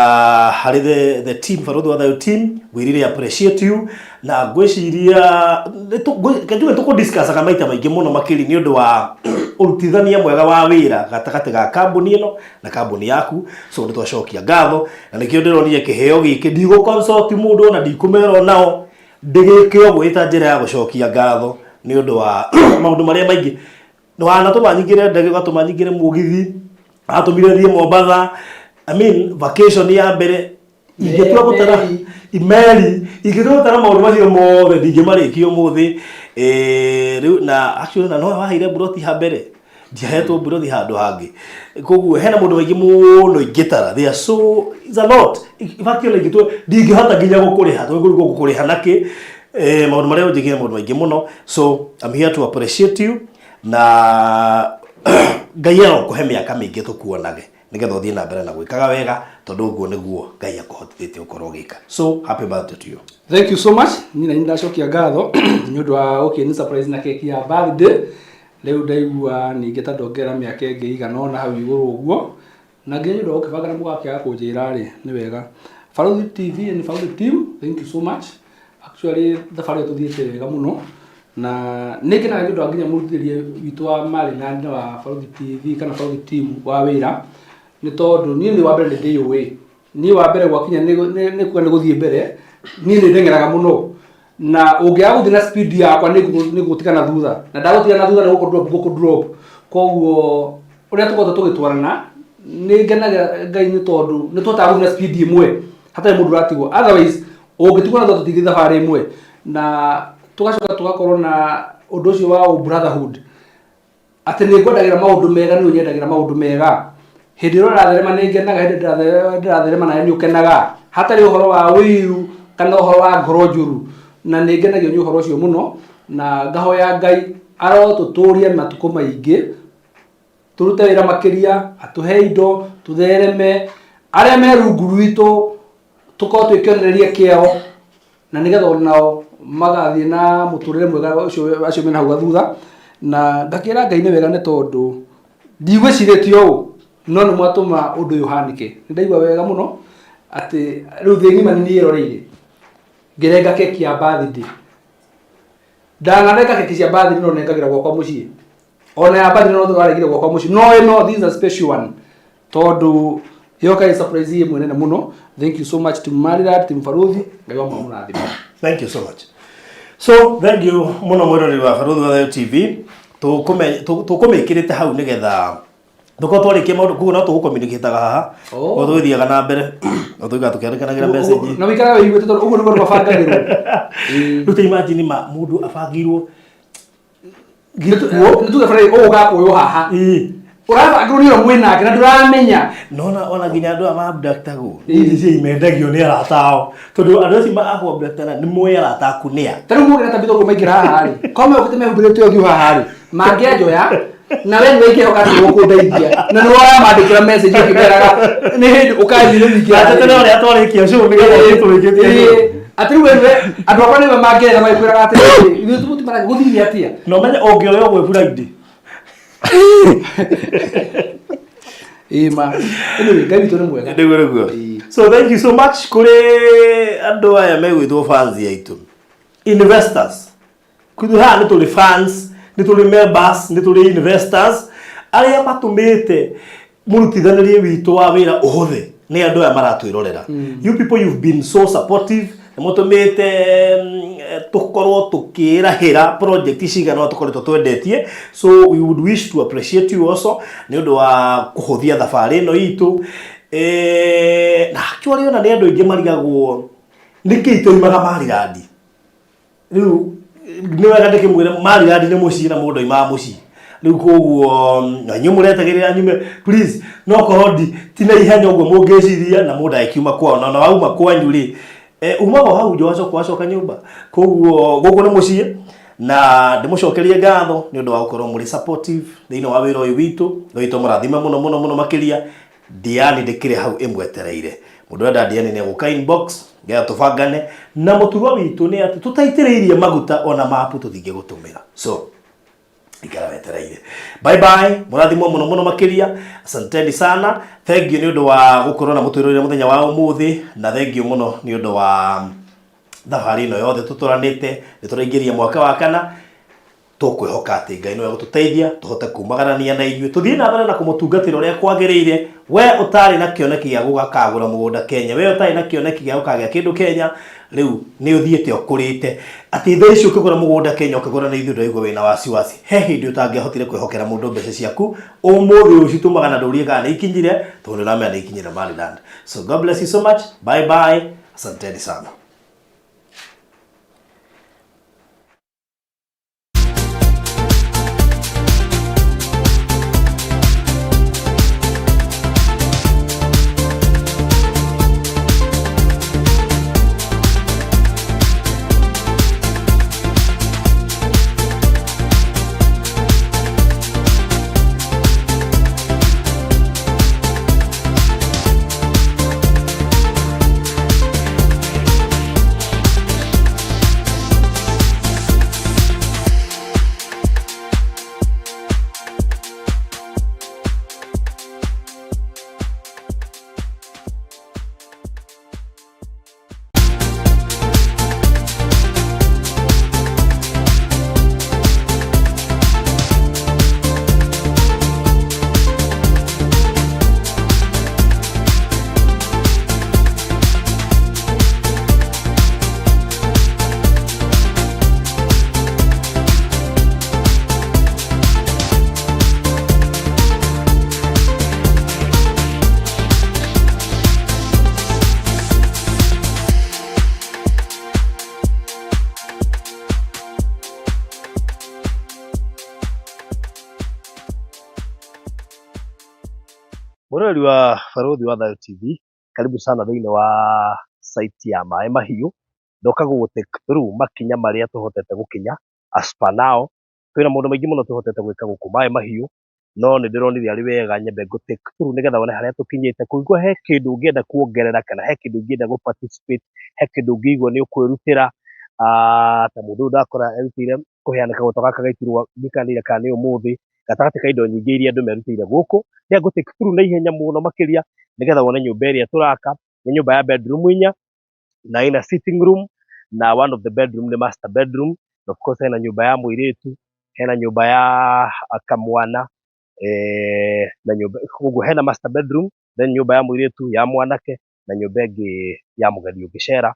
hari the team Farodhi wa Thayo team. We really appreciate you na gwiciria kajuga tuko discuss kama ita maingi muno makiri ni undu wa urutithania mwega wa wira gatagati ga kambuni ino na kambuni yaku. So ndi twacokia ngatho na nikio ndironie kiheo giki ndigo consult mundu na ndikumero nao ndigikio gwita njira ya gucokia ngatho ni undu wa maundu maria maingi no wana tumanyingire ndege gatumanyingire mugithi atumire thie Mombasa. I mean vacation ya mbere igetua gutara imeli igetua gutara maundu macio mothe ndingimarikio muthi na actually na no wahire buroti ha mbere ndiahetwo buroti handu hangi. Koguo hena mundu maingi muno ingitara, they are so is a lot. Vacation igetua ndingihota nginya gukuriha gukuriha naki maundu maria unjigire maundu maingi muno. So I'm here to appreciate you na Ngai akuhe miaka mingi tukuonage nigetha uthie na mbere na gwikaga wega tondu uguo niguo Ngai akuhotithĩtie ukorwo gika. So happy birthday to you. Thank you so much. Nina ndacokia ngatho ni undu wa ni surprise na keki ya birthday. Riu ndaigua ningita ndongera miaka ingi igana ona hau iguru uguo na nginya ndu ukibanga na mugakia kunjira ri ni wega. Farodhi TV and Farodhi team, thank you so much. Actually thabarĩ tuthiĩte wega muno na nikina ngindo nginya muruthirie witu wa mali na wa Farodhi TV kana Farodhi team wa wira ni tondu ni wa mbere ndi we ni wa mbere gwakinya ni kuga ni guthie mbere ni ndengeraga muno na ungiaga guthie na speed yakwa ni gutigana thutha na ndagutigana thutha ni guku drop. Koguo uria tugote tugitwarana ni ngenaga Ngai ni tondu ni tutaga na speed imwe hata mundu ratigwo, otherwise ungitigana thutha tutigitha thabarĩ imwe na tugacoka tugakorwo na undu ucio wa brotherhood ati ni ngwendagira maundu mega ni unyendagira maundu mega hindi ro ratherema ni ngenaga hindi ndiratherema na ni ukenaga hatari uhoro wa wiru kana uhoro wa ngoro njuru na ni ngenagio ni uhoro ucio muno na ngahoya Ngai aro tuturie matuko maingi turute wira makiria atuhe indo tuthereme aria me rungu rwitu tukorwo twikionereria kiao na nigetha onao magathie na muturire mwega ucio acio mena hau thutha na ngakira Ngai ni wega ni tondu ndigwiciritio no ni mwatuma undu uyu hanike. Ndaigua wega muno ati riu thii ngima ni iroreire ngirenga keki ya birthday ndanareka keki cia birthday no nengagira gwakwa mucii ona ya birthday no twaregire gwakwa mucii no this is a special one tondu yoka is surprise ye mwenene muno. Thank you so much to Marirat team Farodhi. Ngai wa murathima. Thank you so much. So thank you muno mwirori wa Farodhi wa Thayo TV. tukumikirite hau nigetha tuko twarikia maundu kuo no tugucommunicate haha o twithiaga na mbere o twiga tukiandikanagira message na wikara wiguite tondu uguo niguo mabangagirwo ruta imagine mundu abangirwo tuge fere o gakuyo haha urabangirwo ni omwe nake na nduramenya nona ona nginya andu amabdaktago ici imendagio ni aratao tondu andu acio maabdakta ni moya arataku nia taru mu gata bito gumaikira haha ri kome ukite mehubirite ogiu haha ri mangiajoya na wewe weke wakati wako ndeithia na no ara mandikira message ukimeraga ni hindi ukathire wikia ate tena ore atwarikia show ni gero gitu wikitie atiri wewe andu akwa ni mamangira maikiraga ati ithu tutimara guthithia atia no menye ongioyo gwe Friday ma anyway gabi to ni mwega ndiguo so thank you so much kuri andu aya megwitwo fans yaitu investors kuduha ni tuli fans ni tuli members ni tuli investors aria matumite murutithanirie witu wa wira uhuthe ni andu aya maratwirorera you people you've been so supportive mutumite tukorwo tukirahira project cigana tukoretwo twendetie so we would wish to appreciate you also ni undu wa kuhuthia thabari no itu na actually ona ni andu ingi marigagwo nikito imaga mariradi riu ni wega ndikimwire mariradi ni mucii na mundu ima mucii riu koguo na nyumuretagira nyume please no korodi tina ihenya uguo mungiciria na mundu aikiuma kwao na wauma kwanyu ri umago hau joaco kwacoka nyumba koguo gugu ni mucii na ndimucokerie ngatho ni undu wa gukorwo muri supportive thiini wa wira uyu witu no murathima muno makiria Diani ndikire hau imwetereire mundu wenda Diani ni guka inbox ngia tubangane na muturwa witu ni ati tutaitiriirie maguta ona mapu tuthinge gutumira so ikara wetereire bye bye murathimo muno makiria asanteni sana thank you ni undu wa gukorwo na muturire muthenya wa umuthi na thank you muno ni undu wa thabari no yothe tuturanite nituraingiria mwaka wa kana tukwihoka ati Ngai no gututeithia tuhote kumagarania na inyue tuthie na mbere na kumutungatira uria kwagiriire we utari na kioneki gia gugakagura mugunda Kenya we utari na kioneki gia gukagia kindu Kenya riu ni uthiete okurite ati thaici ukigura mugunda Kenya ukigura na ithu ndaigua wina wasiwasi he hindi utangihotire kwihokera mundu mbeca ciaku umuthi uyu citumaga na ndurie kana ikinyire tondu na mena ikinyira Maryland so God bless you so much bye bye asanteni sana. Murori wa Barothi wa Thayo TV, karibu sana thiini wa site ya Maĩ Mahiũ. Ndoka gũgũ-take through makinya marĩa tũhotete gũkinya as per now. Twĩna maũndũ maingĩ mũno tũhotete gwĩka gũkũ Maĩ Mahiũ, no nĩ ndĩronire arĩ wega nyambe ngũ-take through nĩgetha wone harĩa tũkinyĩte. Kũigua he kĩndũ ũngĩenda kuongerera kana he kĩndũ ũngĩenda gũ-participate, he kĩndũ ũngĩigua nĩ ũkwĩrutĩra ta mũndũ ũyũ ndakora erutĩire kũheana kagoto gaka gaitirwo ndikanĩire kana nĩ ũmũthĩ gatagatĩ ka indo nyingĩ iria andũ merutĩire gũkũ. Nĩ ngũ-take through na ihenya mũno makĩria nĩgetha wone nyũmba ĩrĩa tũraka nĩ nyũmba ya bedroom 4 na ina sitting room na one of the bedroom nĩ master bedroom. Of course hena nyũmba ya mũirĩtu, hena nyũmba ya kamwana na nyũmba koguo hena master bedroom, then nyũmba ya mũirĩtu, ya mwanake na nyũmba ĩngĩ ya mũgeni ũngĩcera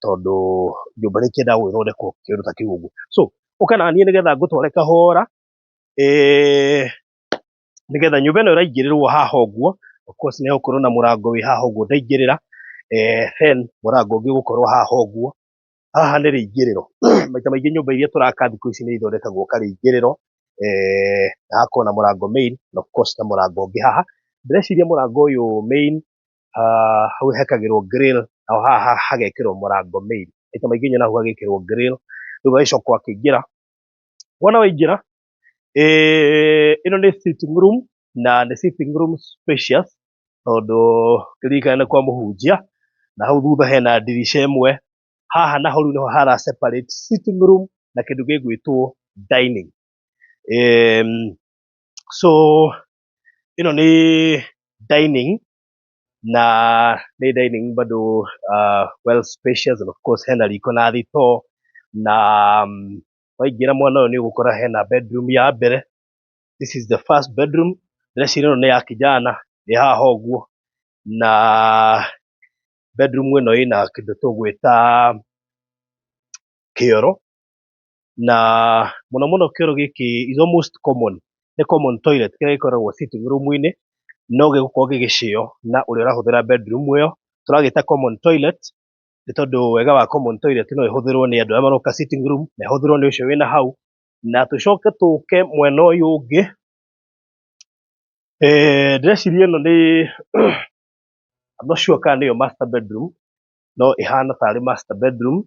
tondũ nyũmba nĩ ĩkĩendaga gũgĩthondekwo kĩndũ ta kĩu ũguo. So ukana nie nigetha ngutware kahora nigetha nyumba ino iraingĩrĩrwo haha ũguo. Of course nĩ gũkorwo na mũrango wĩ haha ũguo ndaingĩrĩra, then mũrango ũngĩ gũkorwo haha ũguo. Haha nĩ rĩingĩrĩro. Maita maingĩ nyũmba iria tũraka thikũ ici nĩ ithondekagwo karĩingĩrĩro, na hakorwo na mũrango main, na of course na mũrango ũngĩ haha. Ndĩreciria mũrango ũyũ main, hau hekagĩrwo grill, na haha hagekĩrwo mũrango main. Maita maingĩ nyonaga hau hagekĩrwo grill, rĩu gagĩcoka ũkaingĩra. Wona waingĩra, ĩno nĩ sitting room, na nĩ sitting room spacious, tondũ kĩririkane nĩ kwa mũhunjia, na hau thutha hena ndirica ĩmwe. Haha naho rĩu nĩho hara separate sitting room na kĩndũ gĩgwĩtwo dining. So ĩno nĩ dining, na nĩ dining bado well spacious, and of course hena riko na thito, na waingĩra mwena ũyũ nĩ ũgũkora hena bedroom ya mbere. This is the first bedroom. Ndĩreciria ĩno nĩ ya kijana, nĩ haha ũguo, na bedroom ĩno ĩna kĩndũ tũgwĩta kĩoro, na mũno mũno kĩoro gĩkĩ is almost common, nĩ common toilet kĩrĩa gĩkoragwo sitting room-inĩ, no gĩgũkorwo gĩgĩshare na ũrĩa ũrahũthĩra bedroom ĩyo. Tũragĩta common toilet nĩ tondũ wega wa common toilet no ĩhũthĩrwo nĩ andũ arĩa maroka sitting room, na ĩhũthĩrwo nĩ ũcio wĩna hau. Na tũcoke tũke mwena ũyũ ũngĩ, ndĩreciria ĩno nĩ I'm not sure kana nĩyo master bedroom, no ĩhana tarĩ master bedroom,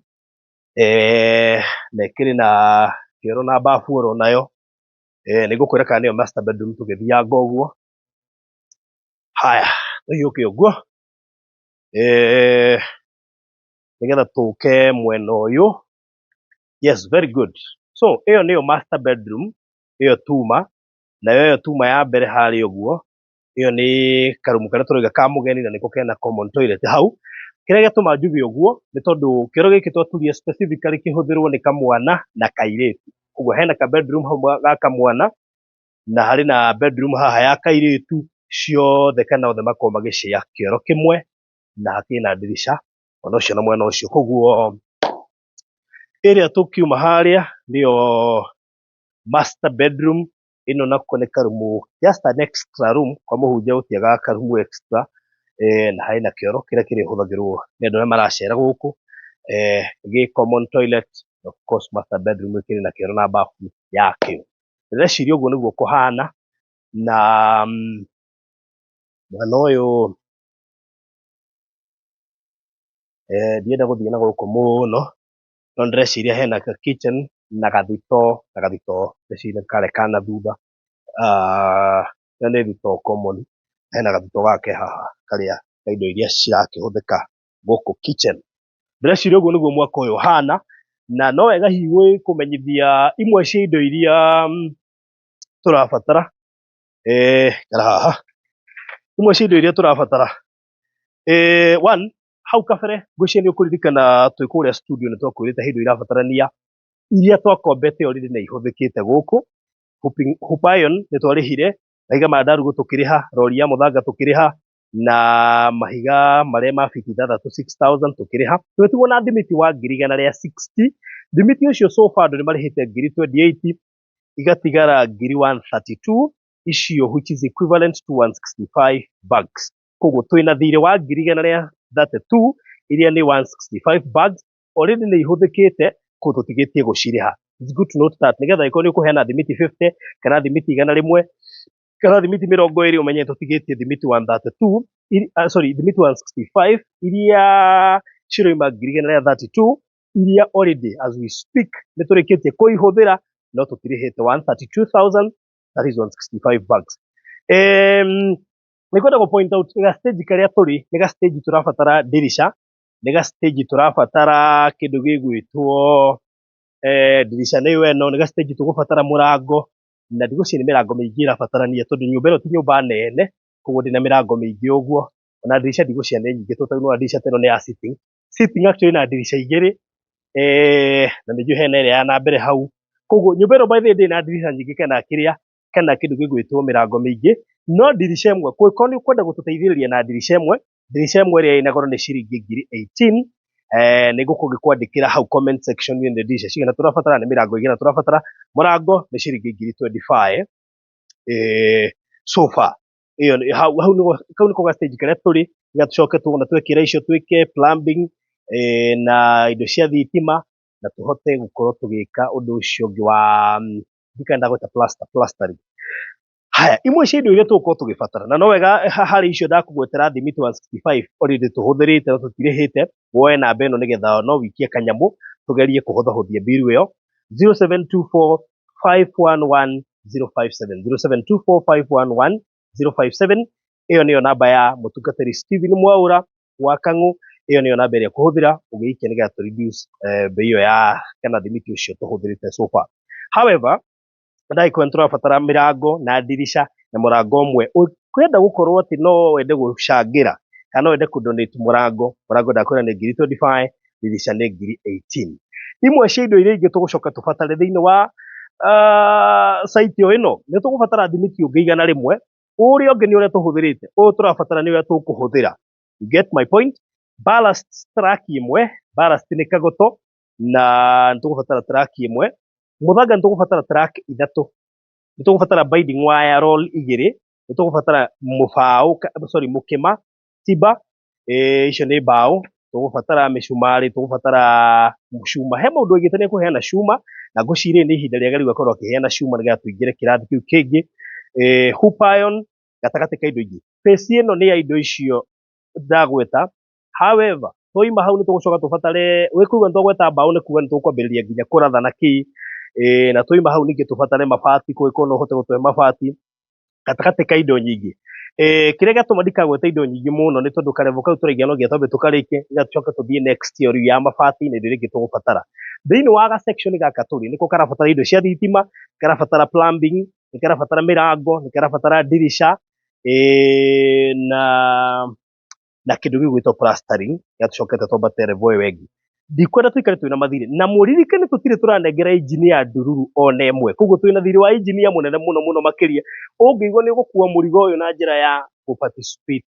na ĩkĩrĩ na kĩoro na bafu oro nayo. Nĩngũkwĩra kana nĩyo master bedroom tũgĩthianga ũguo. Haya, tũhiũke ũguo, nigetha tũke mwena ũyũ. Yes, very good. So ĩyo nĩyo master bedroom, ĩyo tuma, nayo ĩyo tuma ya mbere harĩa ũguo, ĩyo nĩ karumu karĩa tũrauga ka mũgeni, na nĩko kena common toilet hau. Kĩrĩa gĩatũma njuge ũguo nĩ tondũ kĩoro gĩkĩ twaturia specifically kĩhũthĩrwo nĩ kamwana na kairĩtu. Koguo hena ka bedroom hau ga kamwana, na harĩ na bedroom haha ya kairĩtu, ciothe kana othe makorwo magĩshare kĩoro kĩmwe, na hakĩrĩ na ndirica ona ũcio na mwena ũcio. Koguo ĩrĩa tũkiuma harĩa nĩyo master bedroom. Ĩno nako nĩ karumu, just an extra room, kwa mũhunjia gũtiagaga karumu extra, na harĩ na kĩoro kĩrĩa kĩrĩhũthagĩrwo nĩ andũ arĩa maracera gũkũ, gĩ common toilet, of course master bedroom ĩkĩrĩ na kĩoro na bafu yakĩo. Ndĩreciria ũguo nĩguo kũhana, na mwena ũyũ ndienda gũthiĩ na gũkũ mũno, no ndĩreciria hena ka kitchen na gathito, ndĩreciria karĩ kana thutha, na nĩ thito common, hena gathito gake haha karĩa ka indo iria cirakĩhũthĩka gũkũ kitchen. Ndĩreciria ũguo nĩguo mwako ũyũ ũhana, na no wega hihi kũmenyithia imwe cia indo iria tũrabatara. Haha imwe cia indo iria tũrabatara, one, hau kabere ngwĩciria nĩ ũkũririkana twĩ kũrĩa studio nĩ twakwĩrĩte indo irabatarania iria twakombete already na ihũthĩkĩte gũkũ. Hoop iron nĩ twarĩhire, mahiga ma ndarugũ tũkĩrĩha, rori ya mũthanga tũkĩrĩha, na mahiga marĩa ma biti 6,000 tũkĩrĩha. Tũgĩtigwo na thimiti wa 160. Thimiti ũcio so far andũ nĩ marĩhĩte 28, igatigara 132, icio which is equivalent to 165 bags. Koguo twĩna thirĩ wa 132 iria nĩ 165 bags already nĩ ihũthĩkĩte, koguo tũtigĩtie gũcirĩha. It's good to note that nigetha ĩkorwo nĩ ũkũheana thimiti 50 kana thimiti 100 kana thimiti 20 ũmenye tũtigĩtie thimiti 132, thimiti 165 iria ciroima 132 iria already as we speak nĩ tũrĩkĩtie kũihũthĩra, no tũtirĩhĩte 132,000, that is 165 bags. Nĩ kwenda gũ point out ga stage karĩa tũrĩ nĩ ga stage tũrabatara ndirica, nĩ ga stage tũrabatara kĩndũ gĩgwĩtwo ndirica nĩyo ĩno, nĩ ga stage tũgũbatara mũrango, na ndigũciria nĩ mĩrango mĩingĩ ĩrabatarania tondũ nyũmba ĩno ti nyũmba nene, koguo ndĩna mĩrango mĩingĩ ũguo, ona ndirica ndigũciria nĩ nyingĩ tondũ no ndirica ĩno nĩ ya sitting. Sitting actually na ndirica igĩrĩ, na nĩnjũĩ hena ĩrĩa ya na mbere hau. Koguo nyũmba ĩno by the way ndĩrĩ na ndirica nyingĩ kana kĩndũ gĩgwĩtwo mĩrango mĩingĩ, no ndirica ĩmwe, kũngĩkorwo nĩ ũkwenda gũtũteithĩrĩria na ndirica ĩmwe ĩrĩa ĩna goro nĩ ciringi 18,000, niguko gikwandikira hau comment section in the dish cigana turabatara ni mirango igana turabatara murango ni ciringi 25 sofa iyo hau niko ga stage kare turi gatucoke tugona twekira icio twike plumbing na indo cia thitima na tuhote gukorwo tugika undu ucio ngi wa ndikenda gweta plastering. Haya, imwe cia indo iria tugukorwo tugibatara na no wega hari icio ndakugwetera thimiti 165 already tuhuthirite tutirihite woe na beno nigetha no wikie kanyamu tugerie kuhothahothia biru iyo 0724511057 0724511057 iyo niyo namba ya mutungatiri Steven Mwaura wa Kang'u. Iyo niyo namba ya kuhuthira ugiikia nigetha to reduce bei iyo ya kana thimiti ucio tuhuthirite so far. However, ndai kwentro afatara mirango na dirisha na murango umwe kwenda gukorwo ati no wende gucangira kana wende ku donate murango ndakwira ni 25 dirisha ni 18. Imwe cia indo iria ingi tugucoka tufatare thiini wa site yo ino ni tugubatara thimiti ungiigana rimwe uria ungi ni uria tuhuthirite u turafatara ni uria tukuhuthira. You get my point? Ballast track imwe, ballast ni kagoto na tugubatara track imwe, muthaga nitugubatara track ithatu, nitugubatara binding wire roll igiri, nitugubatara mukima tiba icio ni bao, tugubatara micumari, tugubatara mucuma. He mundu wigite ni kuheana cuma na ngucire ni ihinda riega riu akorwo akiheana cuma nigetha tuingire kirathi kiu kingi. Hoop iron gatagati ka indo ingi. Face ino ni ya indo icio ndagweta. However, toima hau nitugucoka tufatare wikuga ntogweta bao ni kuga nitukwambiriria nginya kuratha na ki na toima hau ningi tufatare mabati kwiko no hote gutwe mabati gatagati ka indo nyingi. Kiria gatuma ndikagweta indo nyingi muno ni tondu karevo kau turigia no giathambe tukarike igacoka tuthie next theory ya mabati ni ndio ringi tugubatara thiini wa ga section gaka turi niko karabatara indo cia thitima, karabatara plumbing, ni karabatara mirango, ni karabatara dirisha na kindu gigwitwo plastering gatucokete twambatere voe wengi. Ndikwenda tuikare twina mathiri na muririkane tutire turanengera engineer ndururu ona emwe koguo twina thiri wa engineer munene muno makiria ungiigwo ni gukua murigo uyu na njira ya participate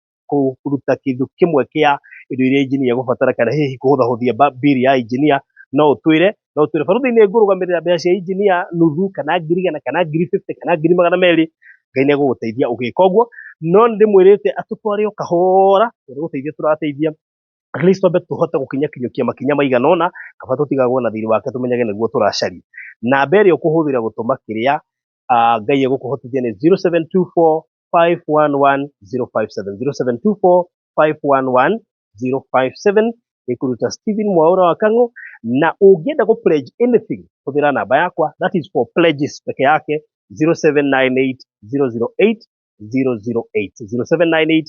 kuruta kindu kimwe kia indo iria engineer gubatara kana hihi kuhuthahuthia bill ya engineer no twire barutha ni ngurugamirira mbeca cia engineer nuthu kana 100 kana 50 kana 200 Ngai ni guguteithia ugika uguo no ndimwirite atutware o kahora guteithia turateithia at least wabe tuhote gukinyakinyokia makinya maiganona kaba tutigagwo na thiri wake tumenyage niguo turacari na mbere ukuhuthira gutuma kiria Ngai egukuhotithia ni 0724511057 0724511057 ikuruta Steven Mwaura wa Kang'u na ungienda go pledge anything kuthira namba yakwa that is for pledges peke yake 0798 008 008 0798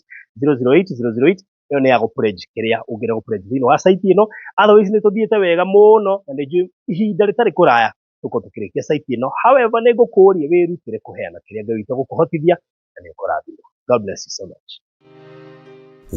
iyo ni ya go pledge kiria ungira go pledge thini wa site ino otherwise ni tuthiete wega muno na ni ihinda ritari kuraya tuko tukirikia site ino. However ni ngukuria wirutire kuheana kiria Ngai witũ gukuhotithia na ni ukurathimwo. God bless you so much.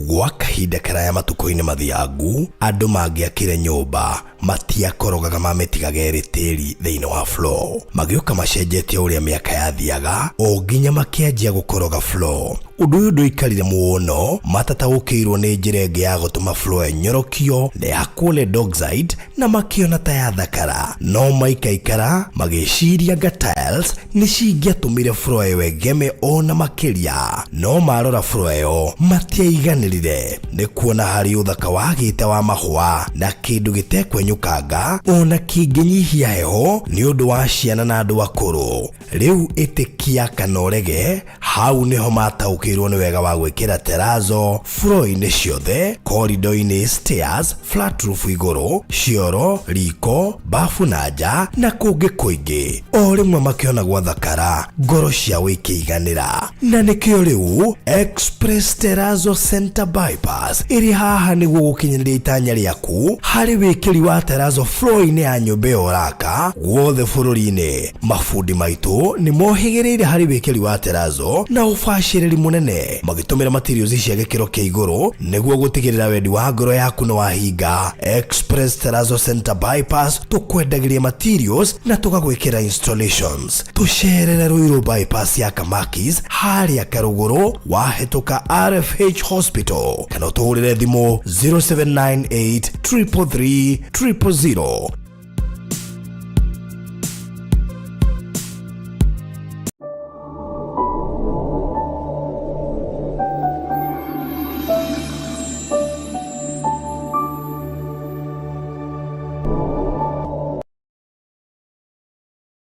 Gwa kahinda karaya matuko-ini mathiangu andu mangiakire nyumba matiakorogaga mametigagere tiri thiini wa floor magioka macenjetie uria miaka yathiaga o nginya makianjia gukoroga floor. Undu uyu nduikarire muno matataukirwo ni njira ingi ya gutuma floor enyorokio na ya kule Dockside na makiona ta ya thakara no maikaikara magiciria nga tiles ni cingiatumire floor iyo egeme ona makiria no marora floor iyo matiaiganirire ni kuona hari uthaka wagite wa mahua na kindu gitekwenyukanga ona kinginyihia heho ni undu wa ciana na andu akuru. Riu itikia kana urege hau niho mataukirwo ni wega wa gwikira terazo floor-ini ciothe, corridor-ini, stairs, flat roof iguru, cioro, riko, bafu na nja na kungi kuingi. O rimwe makiona gwa thakara ngoro ciao ikiiganira na nikio riu Express Terrazzo Center Bypass iri haha niguo gukinyiriria itanya riaku hari wikiri wa terrazzo floor-ini ya nyumba uraka guothe bururi-ini. Mafundi maitu ni mohigiriire hari wikiri wa terrazzo na ubaciriri munene magitumira materials cia gikiro kia iguru niguo gutigirira wendi wa ngoro yaku no wahinga. Express Terrazzo Center Bypass tukwendagiria materials na tugagwikira installations. Tucerere Ruiru bypass ya Kamakis haria Karuguru wahetuka RFH Hospital Hospital kana ũtũhũrĩre thimũ 0798 333 000